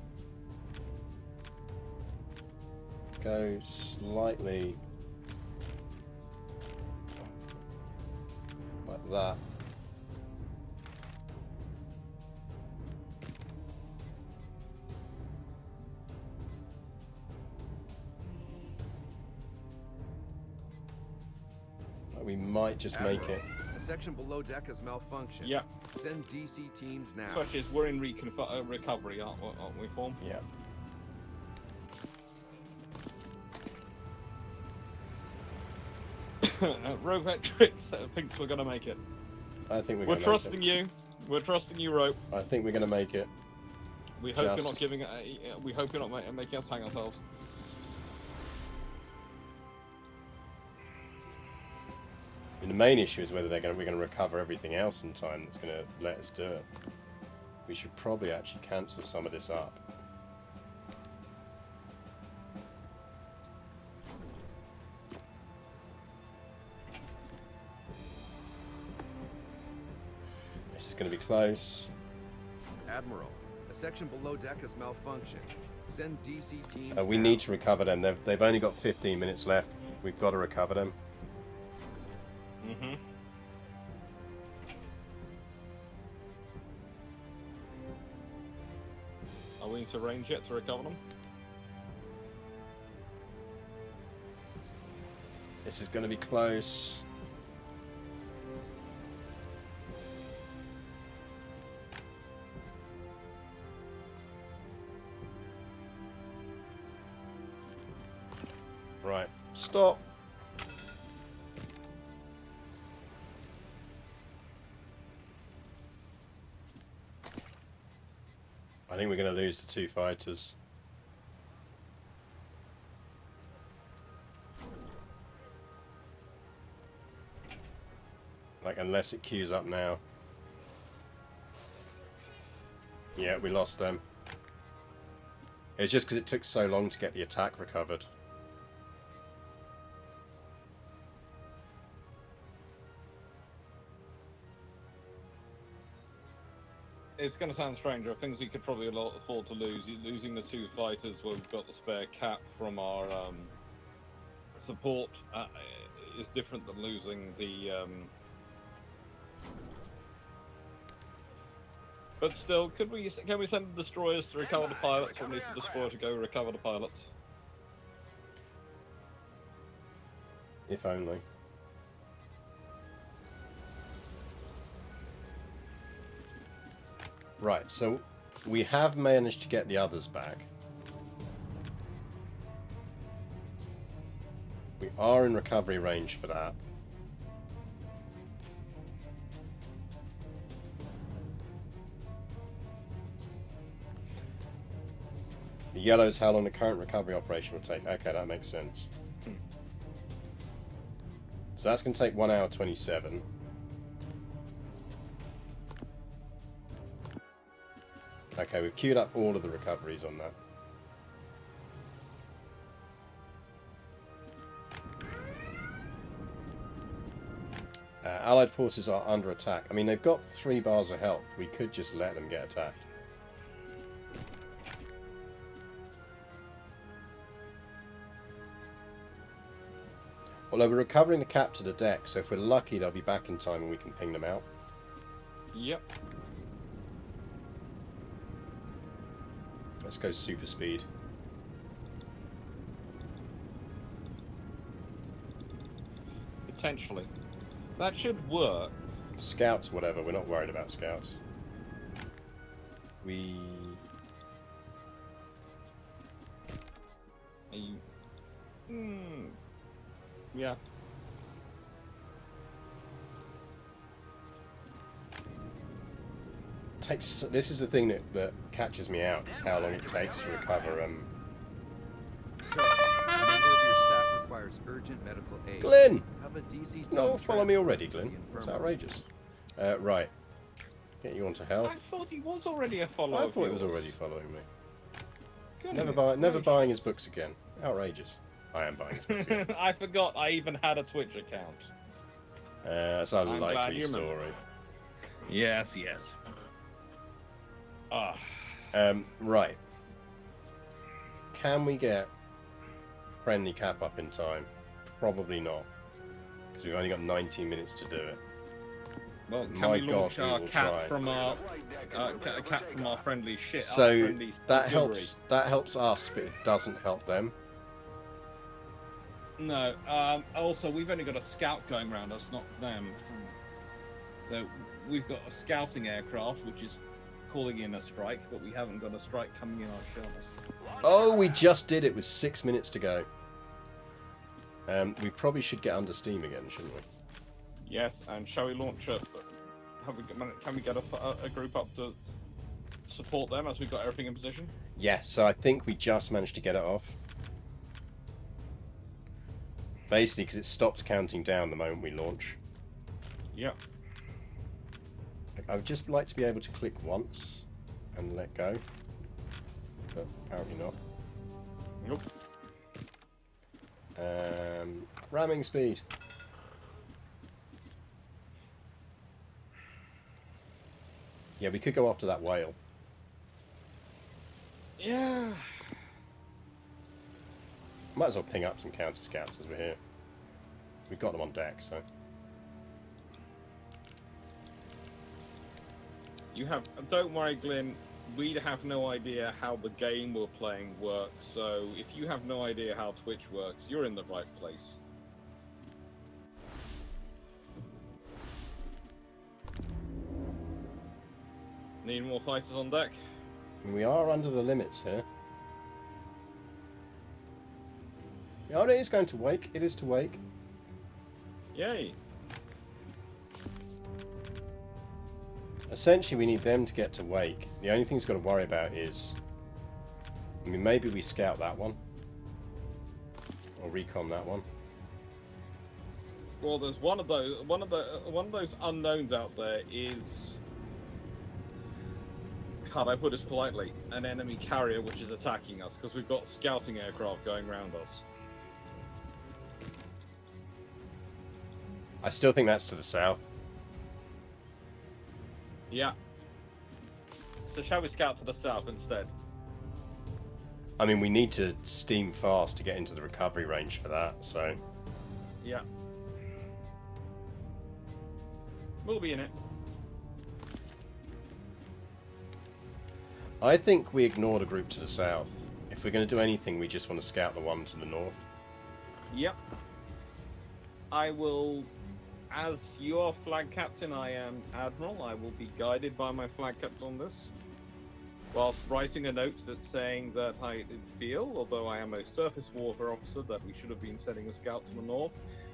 go slightly like that. We might just make it. A section below deck has malfunctioned. Yeah. Send DC teams now. Especially as we're in recovery, aren't we, Form? Yeah. Rovetrix thinks we're gonna make it. I think we're We're gonna trusting make it. you. We're trusting you, Rope. I think we're gonna make it. We hope you're Just- not giving. We hope you're not making us hang ourselves. I mean, the main issue is whether we're going to recover everything else in time that's going to let us do it. We should probably actually cancel some of this up. This is going to be close. Admiral, a section below deck has malfunctioned. Send DC teams We now. need to recover them. They've only got 15 minutes left. We've got to recover them. Mm-hmm. Are we into range yet to recover them? This is going to be close. Right, stop. I think we're going to lose the two fighters. Like, unless it queues up now. Yeah, we lost them. It's just because it took so long to get the attack recovered. It's going to sound strange. There are things we could probably afford to lose. Losing the two fighters where we've got the spare cap from our support is different than losing the... But still, can we send the destroyers to recover the pilots, or needs the destroyer to go recover the pilots? If only. Right, so we have managed to get the others back. We are in recovery range for that. The yellow is how long the current recovery operation will take. Okay, that makes sense. So that's going to take 1 hour 27. Okay, we've queued up all of the recoveries on that. Allied forces are under attack. I mean, they've got 3 bars of health. We could just let them get attacked. Although we're recovering the cap to the deck, so if we're lucky, they'll be back in time and we can ping them out. Yep. Let's go super speed. Potentially. That should work. Scouts, whatever. We're not worried about scouts. We... Are you... Yeah. Takes. This is the thing that catches me out, is how long it takes to recover. Sir, a member of your staff requires urgent medical aid. Glenn! Have a DC team No, follow me already, transport Glenn. to the That's infirmary. outrageous. Right. Get you onto I health. thought he was already a follower. I of thought he was yours. already following me. Goodness Never gracious. buying his books again. Outrageous. I am buying his books again. I forgot I even had a Twitch account. That's a I'm glad likely you remember. story. Yes, yes. Ah. Right. Can we get friendly cap up in time? Probably not. Because we've only got 19 minutes to do it. Well, can My we launch God, we our will cat try. from our cat from our friendly shit? our So friendly that auxiliary? helps. That helps us, but it doesn't help them. No. Also, we've only got a scout going around us, not them. So we've got a scouting aircraft, which is calling in a strike, but we haven't got a strike coming in our shells. Oh, we just did it with 6 minutes to go. We probably should get under steam again, shouldn't we? Yes, and shall we launch a? Can we get a group up to support them as we've got everything in position? Yeah, so I think we just managed to get it off. Basically, because it stops counting down the moment we launch. Yep. I would just like to be able to click once and let go. But apparently not. Nope. Ramming speed. Yeah, we could go after that whale. Yeah. Might as well ping up some counter scouts as we're here. We've got them on deck, so. You have. Don't worry, Glenn. We have no idea how the game we're playing works. So if you have no idea how Twitch works, you're in the right place. Need more fighters on deck? We are under the limits here. Oh, it is going to wake. It is to wake. Yay! Essentially, we need them to get to wake. The only thing he's got to worry about is... I mean, maybe we scout that one. Or recon that one. Well, there's one of those unknowns out there is, how do I put this politely, an enemy carrier which is attacking us because we've got scouting aircraft going around us. I still think that's to the south. Yeah. So shall we scout to the south instead? I mean, we need to steam fast to get into the recovery range for that, so... Yeah. We'll be in it. I think we ignore the group to the south. If we're going to do anything, we just want to scout the one to the north. Yep. I will, as your flag captain, I am Admiral. I will be guided by my flag captain on this. Whilst writing a note that's saying that I feel, although I am a surface warfare officer, that we should have been sending a scout to the north,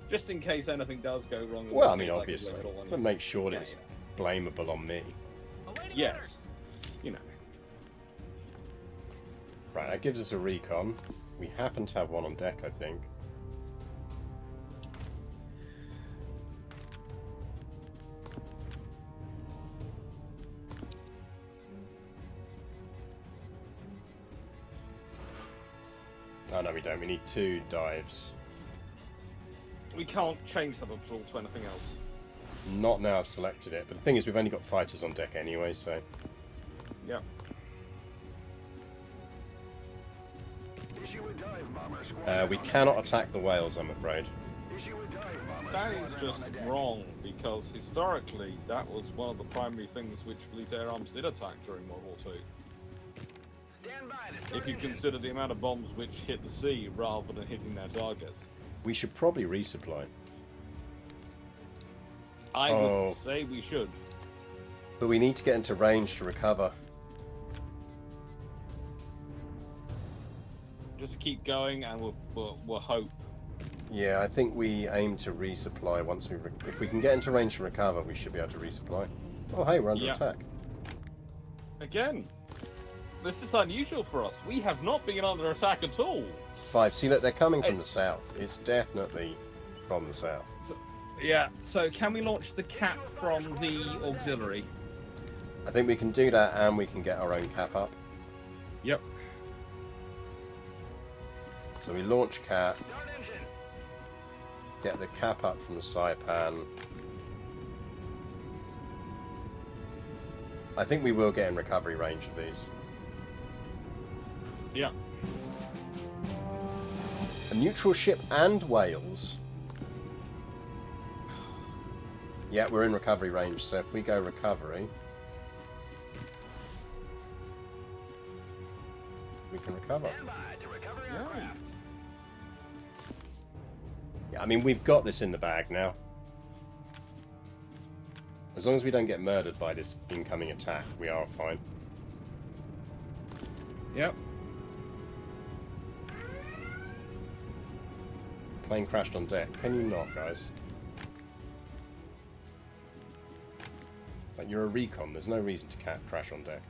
just in case anything does go wrong. Well, I mean, like obviously. little one. But make sure that Yeah, it's blameable on me. Yes. You know. Right, that gives us a recon. We happen to have one on deck, I think. Oh, no, we don't. We need 2 dives. We can't change that at all to anything else. Not now I've selected it. But the thing is, we've only got fighters on deck anyway, so... Yep. Issue a dive bomber squad. we cannot attack the whales, I'm afraid. Issue That is just wrong, because historically that was one of the primary things which fleet air arms did attack during World War II. Stand by to start If you engine. consider the amount of bombs which hit the sea rather than hitting their targets. We should probably resupply. I Oh. would say we should. But we need to get into range to recover. Just keep going and we'll hope. Yeah, I think we aim to resupply once we... if we can get into range to recover, we should be able to resupply. Oh, hey, we're under Yeah. attack. Again, this is unusual for us. We have not been under attack at all. 5. See, look, they're coming from the south. It's definitely from the south. Yeah, so can we launch the cap from the auxiliary? I think we can do that, and we can get our own cap up. Yep. So we launch cap, Start engine. get the cap up from the Saipan. I think we will get in recovery range of these. Yeah. A neutral ship and Wales. Yeah, we're in recovery range, so if we go recovery, we can recover. Stand by to recover Yeah. aircraft. Yeah, I mean, we've got this in the bag now. As long as we don't get murdered by this incoming attack, we are fine. Yep. Plane crashed on deck. Can you not, guys? Like, you're a recon. There's no reason to crash on deck.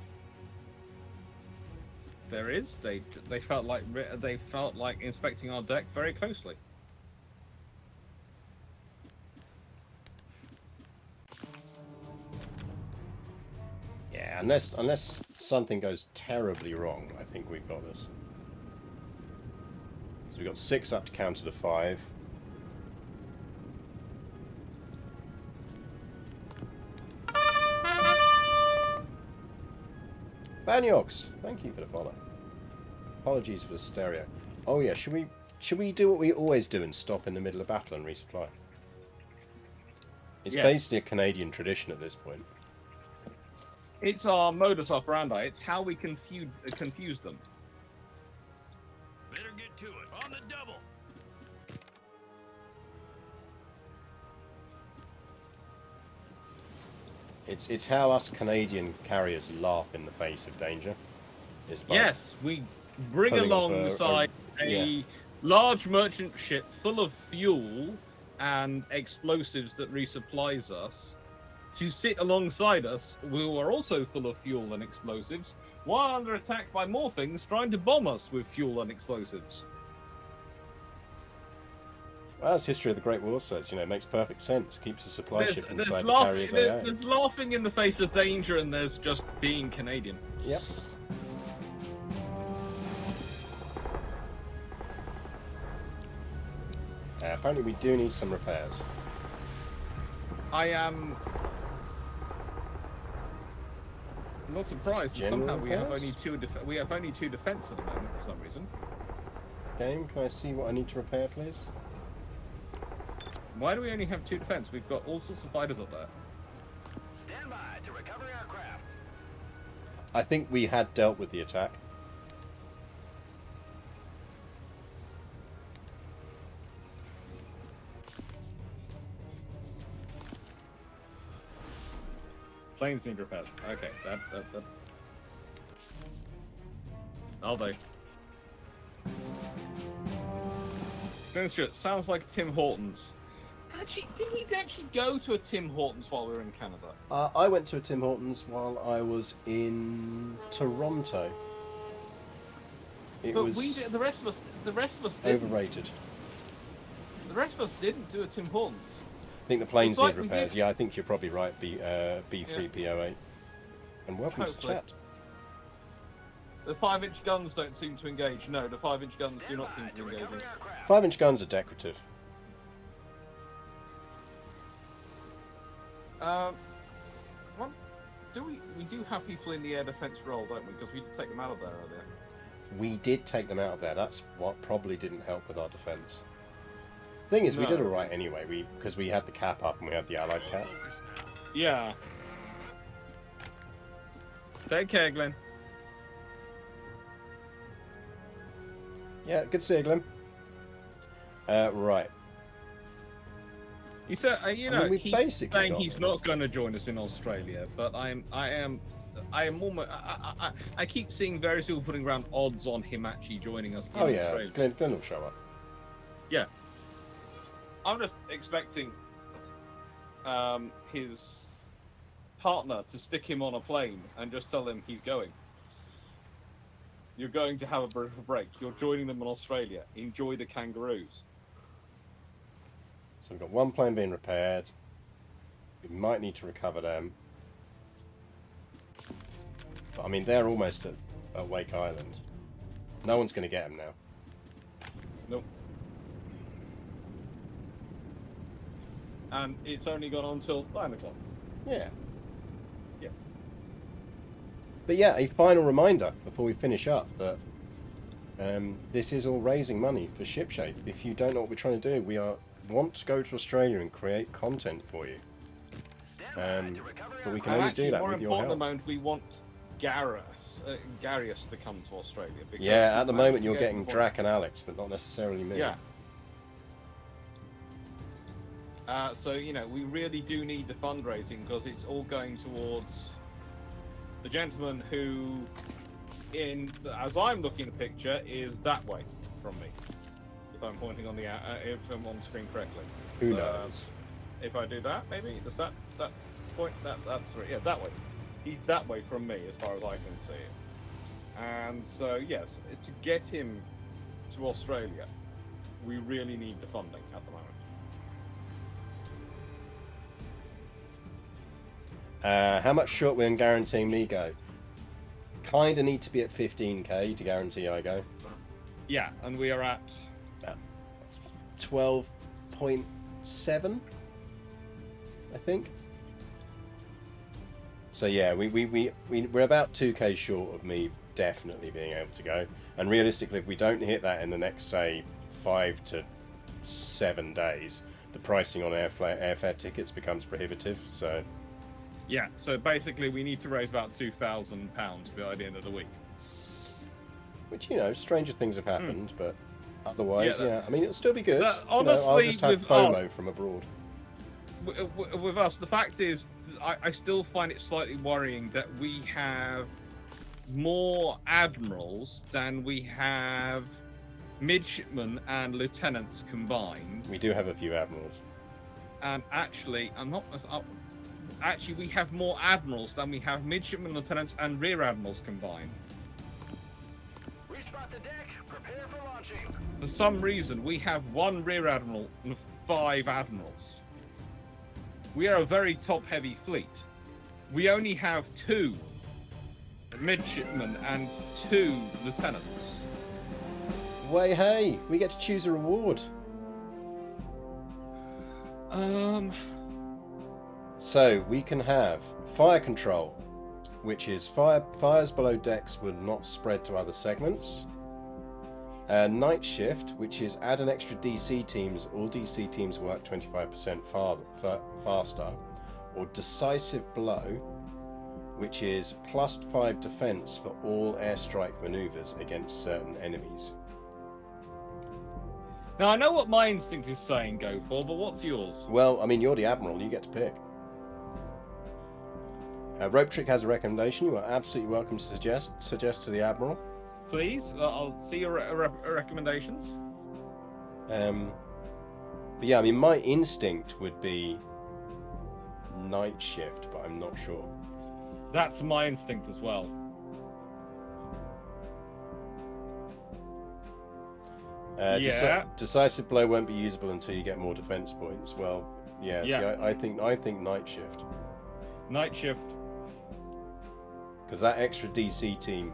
There is. They felt like inspecting our deck very closely. Yeah, unless something goes terribly wrong, I think we've got this. So we've got 6 up to counter the 5. Banyox, thank you for the follow. Apologies for the stereo. Oh yeah, should we do what we always do and stop in the middle of battle and resupply? It's Yeah. basically a Canadian tradition at this point. It's our modus operandi. It's how we confuse them. Better get to it. On the double. It's how us Canadian carriers laugh in the face of danger. It's by Yes, we bring pulling off alongside a large merchant ship full of fuel and explosives that resupplies us to sit alongside us, who are also full of fuel and explosives, while under attack by more things trying to bomb us with fuel and explosives. Well, that's history of the Great War, so it's, it makes perfect sense. Keeps the supply ship inside the laugh- carrier's AA. there's laughing in the face of danger, and there's just being Canadian. Yep. Apparently we do need some repairs. I am not surprised. that General Somehow we have repairs? only two defense at the moment for some reason. Game, can I see what I need to repair, please? Why do we only have 2 defense? We've got all sorts of fighters up there. Stand by to recover aircraft. I think we had dealt with the attack. Planes need repairs. Okay, that. Are they? Stuart, sounds like Tim Hortons. Actually, did we actually go to a Tim Hortons while we were in Canada? I went to a Tim Hortons while I was in Toronto. It But was we did, the rest of us didn't. overrated. The rest of us didn't do a Tim Hortons. I think the planes It's like need we repairs. did- Yeah, I think you're probably right. B3PO8. And welcome to Hopefully. chat. The 5-inch guns don't seem to engage. No, the 5-inch guns do not seem to engage. Recover aircraft. 5-inch guns are decorative. Well, we do have people in the air defense role, don't we? Because we did take them out of there earlier. We did take them out of there. That's what probably didn't help with our defense. Thing is, we No. did all right anyway. Because we had the cap up and we had the allied Full cap. focus now. Yeah. Take care, Glenn. Yeah, good to see you, Glenn. Right. He said, you I know, mean, we he's basically saying got he's this. not going to join us in Australia, but I am almost. I keep seeing various people putting around odds on him actually joining us in Oh yeah, Australia. Glenn will show up. Yeah. I'm just expecting his partner to stick him on a plane and just tell him he's going. You're going to have a bit of a break. You're joining them in Australia. Enjoy the kangaroos. So we've got one plane being repaired. We might need to recover them. But I mean, they're almost at Wake Island. No one's going to get them now. Nope. And it's only gone on till 9 o'clock. Yeah. Yeah. But yeah, a final reminder before we finish up that this is all raising money for Shipshape. If you don't know what we're trying to do, we want to go to Australia and create content for you. But we can And only actually, do that more with your important help. amount, we want Garius to come to Australia. Because Yeah, he's at the managed moment to you're get getting the point. Drac and Alex, but not necessarily me. Yeah. So, you know, we really do need the fundraising because it's all going towards the gentleman who, as I'm looking at the picture, is that way from me. If I'm pointing on if I'm on screen correctly. Who knows? If I do that, maybe does that point that's right. Yeah, that way. He's that way from me as far as I can see it. And so yes, to get him to Australia, we really need the funding at the moment. How much short we on guaranteeing me go? Kinda need to be at 15k to guarantee I go. Yeah, and we are at 12.7, I think. So yeah, we're about 2k short of me definitely being able to go. And realistically, if we don't hit that in the next, say, 5 to 7 days, the pricing on airfare tickets becomes prohibitive. So yeah. So basically, we need to raise about £2,000 by the end of the week. which, you know, stranger things have happened, but otherwise, Yeah, I mean, it'll still be good. I'll honestly, just have with FOMO from abroad. With us, the fact is, I still find it slightly worrying that we have more admirals than we have midshipmen and lieutenants combined. We do have a few admirals. And actually, actually, we have more admirals than we have midshipmen, lieutenants, and rear admirals combined. Respot the deck. Prepare for launching. For some reason, we have one rear admiral and 5 admirals. We are a very top-heavy fleet. We only have 2 midshipmen and 2 lieutenants. Way hey, we get to choose a reward. So we can have fire control, which is fires below decks will not spread to other segments. Night shift, which is add an extra DC teams. All DC teams work 25% faster. Or decisive blow, which is +5 defense for all airstrike maneuvers against certain enemies. Now, I know what my instinct is saying go for, but what's yours? Well, I mean, you're the admiral. You get to pick. Rope Trick has a recommendation. You are absolutely welcome to suggest to the admiral. Please, I'll see your recommendations. But yeah, I mean, my instinct would be night shift, but I'm not sure. That's my instinct as well. Decisive blow won't be usable until you get more defense points. Well, yeah. See, I think night shift. Night shift. Because that extra DC team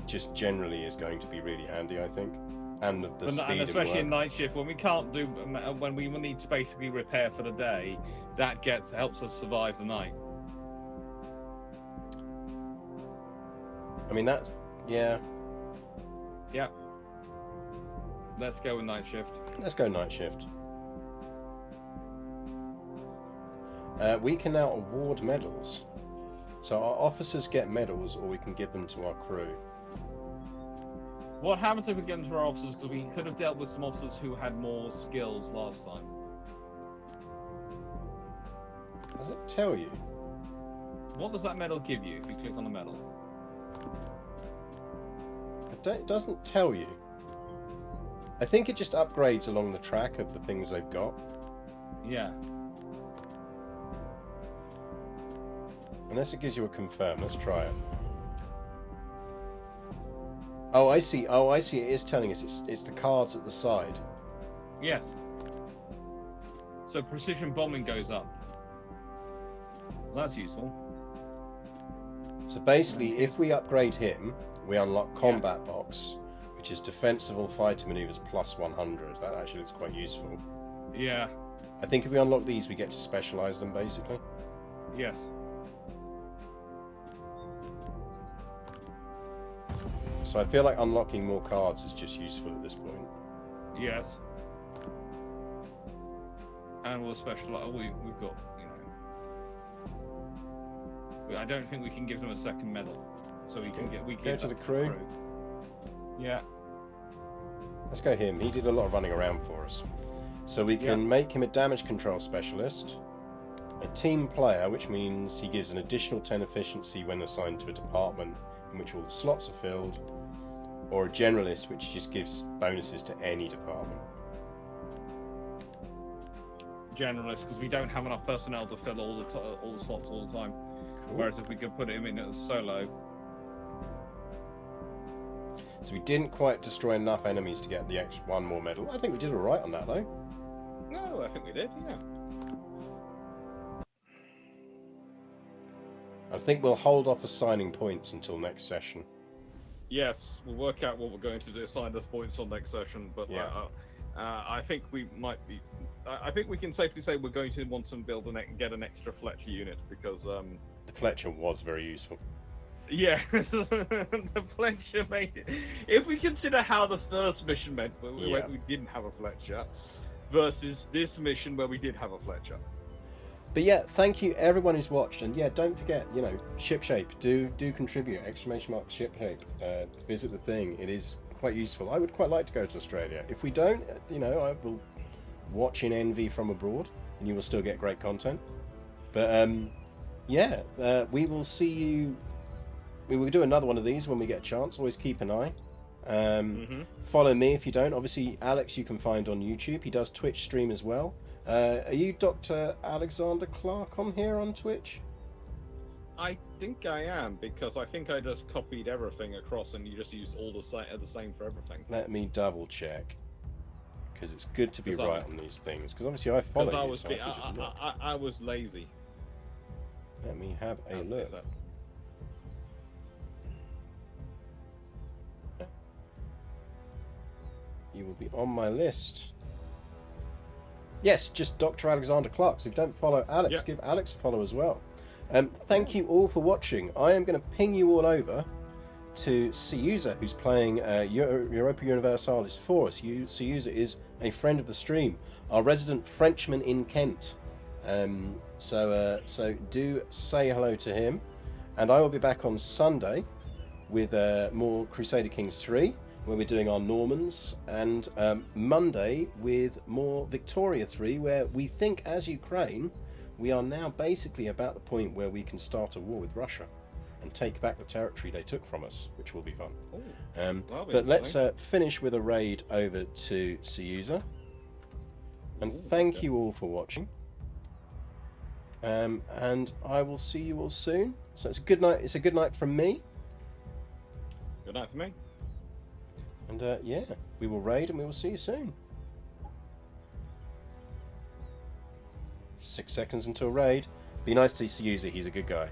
just generally is going to be really handy, I think. And the speed and especially in and night shift, when we can't do, when we need to basically repair for the day, that helps us survive the night. I mean, that's, yeah. Yeah. Let's go with night shift. Let's go night shift. We can now award medals. So our officers get medals, or we can give them to our crew. What happens if we get into our officers? Because we could have dealt with some officers who had more skills last time. Does it tell you? What does that medal give you if you click on the medal? It doesn't tell you. I think it just upgrades along the track of the things they've got. Yeah. Unless it gives you a confirm. Let's try it. Oh, I see. Oh, I see. It is telling us. It's the cards at the side. Yes. So precision bombing goes up. Well, that's useful. So basically, if we upgrade him, we unlock combat box, which is defensive all fighter maneuvers plus 100. That actually looks quite useful. Yeah. I think if we unlock these, we get to specialize them, basically. Yes. So I feel like unlocking more cards is just useful at this point. Yes. And we'll specialize. We've got, I don't think we can give them a second medal, so we can go to the crew. Yeah. Let's go him. He did a lot of running around for us. So we can make him a damage control specialist, a team player, which means he gives an additional 10 efficiency when assigned to a department in which all the slots are filled, or a generalist, which just gives bonuses to any department. Generalist, because we don't have enough personnel to fill all the slots all the time. Cool. Whereas if we could put him in as solo. So we didn't quite destroy enough enemies to get the extra one more medal. I think we did all right on that, though. No, I think we did. Yeah. I think we'll hold off assigning points until next session. Yes, we'll work out what we're going to do, assign the points on next session. But I think we might be. I think we can safely say we're going to want to build get an extra Fletcher unit because the Fletcher was very useful. Yeah, the Fletcher made it. If we consider how the first mission went, where we didn't have a Fletcher, versus this mission where we did have a Fletcher. But yeah, thank you everyone who's watched, and yeah, don't forget, Shipshape, do contribute, ! Shipshape, visit the thing, it is quite useful. I would quite like to go to Australia. If we don't, I will watch in envy from abroad, and you will still get great content. But we will see you. We will do another one of these when we get a chance. Always keep an eye. Follow me if you don't. Obviously, Alex you can find on YouTube. He does Twitch stream as well. Are you Dr. Alexander Clarke on here on Twitch? I think I am, because I think I just copied everything across and you just used all the same for everything. Let me double check, because it's good to be right on these things. Because obviously I follow you. I was lazy. Let me have a look. You will be on my list. Yes, just Dr. Alexander Clarke. So if you don't follow Alex, give Alex a follow as well. Thank you all for watching. I am going to ping you all over to Siuza, who's playing Europa Universalis for us. Siuza is a friend of the stream, our resident Frenchman in Kent. So do say hello to him. And I will be back on Sunday with more Crusader Kings 3, where we're doing our Normans, and Monday with more Victoria 3, where we think, as Ukraine, we are now basically about the point where we can start a war with Russia and take back the territory they took from us, which will be fun. But let's finish with a raid over to Siuza. And thank you all for watching. And I will see you all soon. So it's a good night. It's a good night from me. Good night for me. And we will raid and we will see you soon. 6 seconds until raid. Be nice to see Siuza, he's a good guy.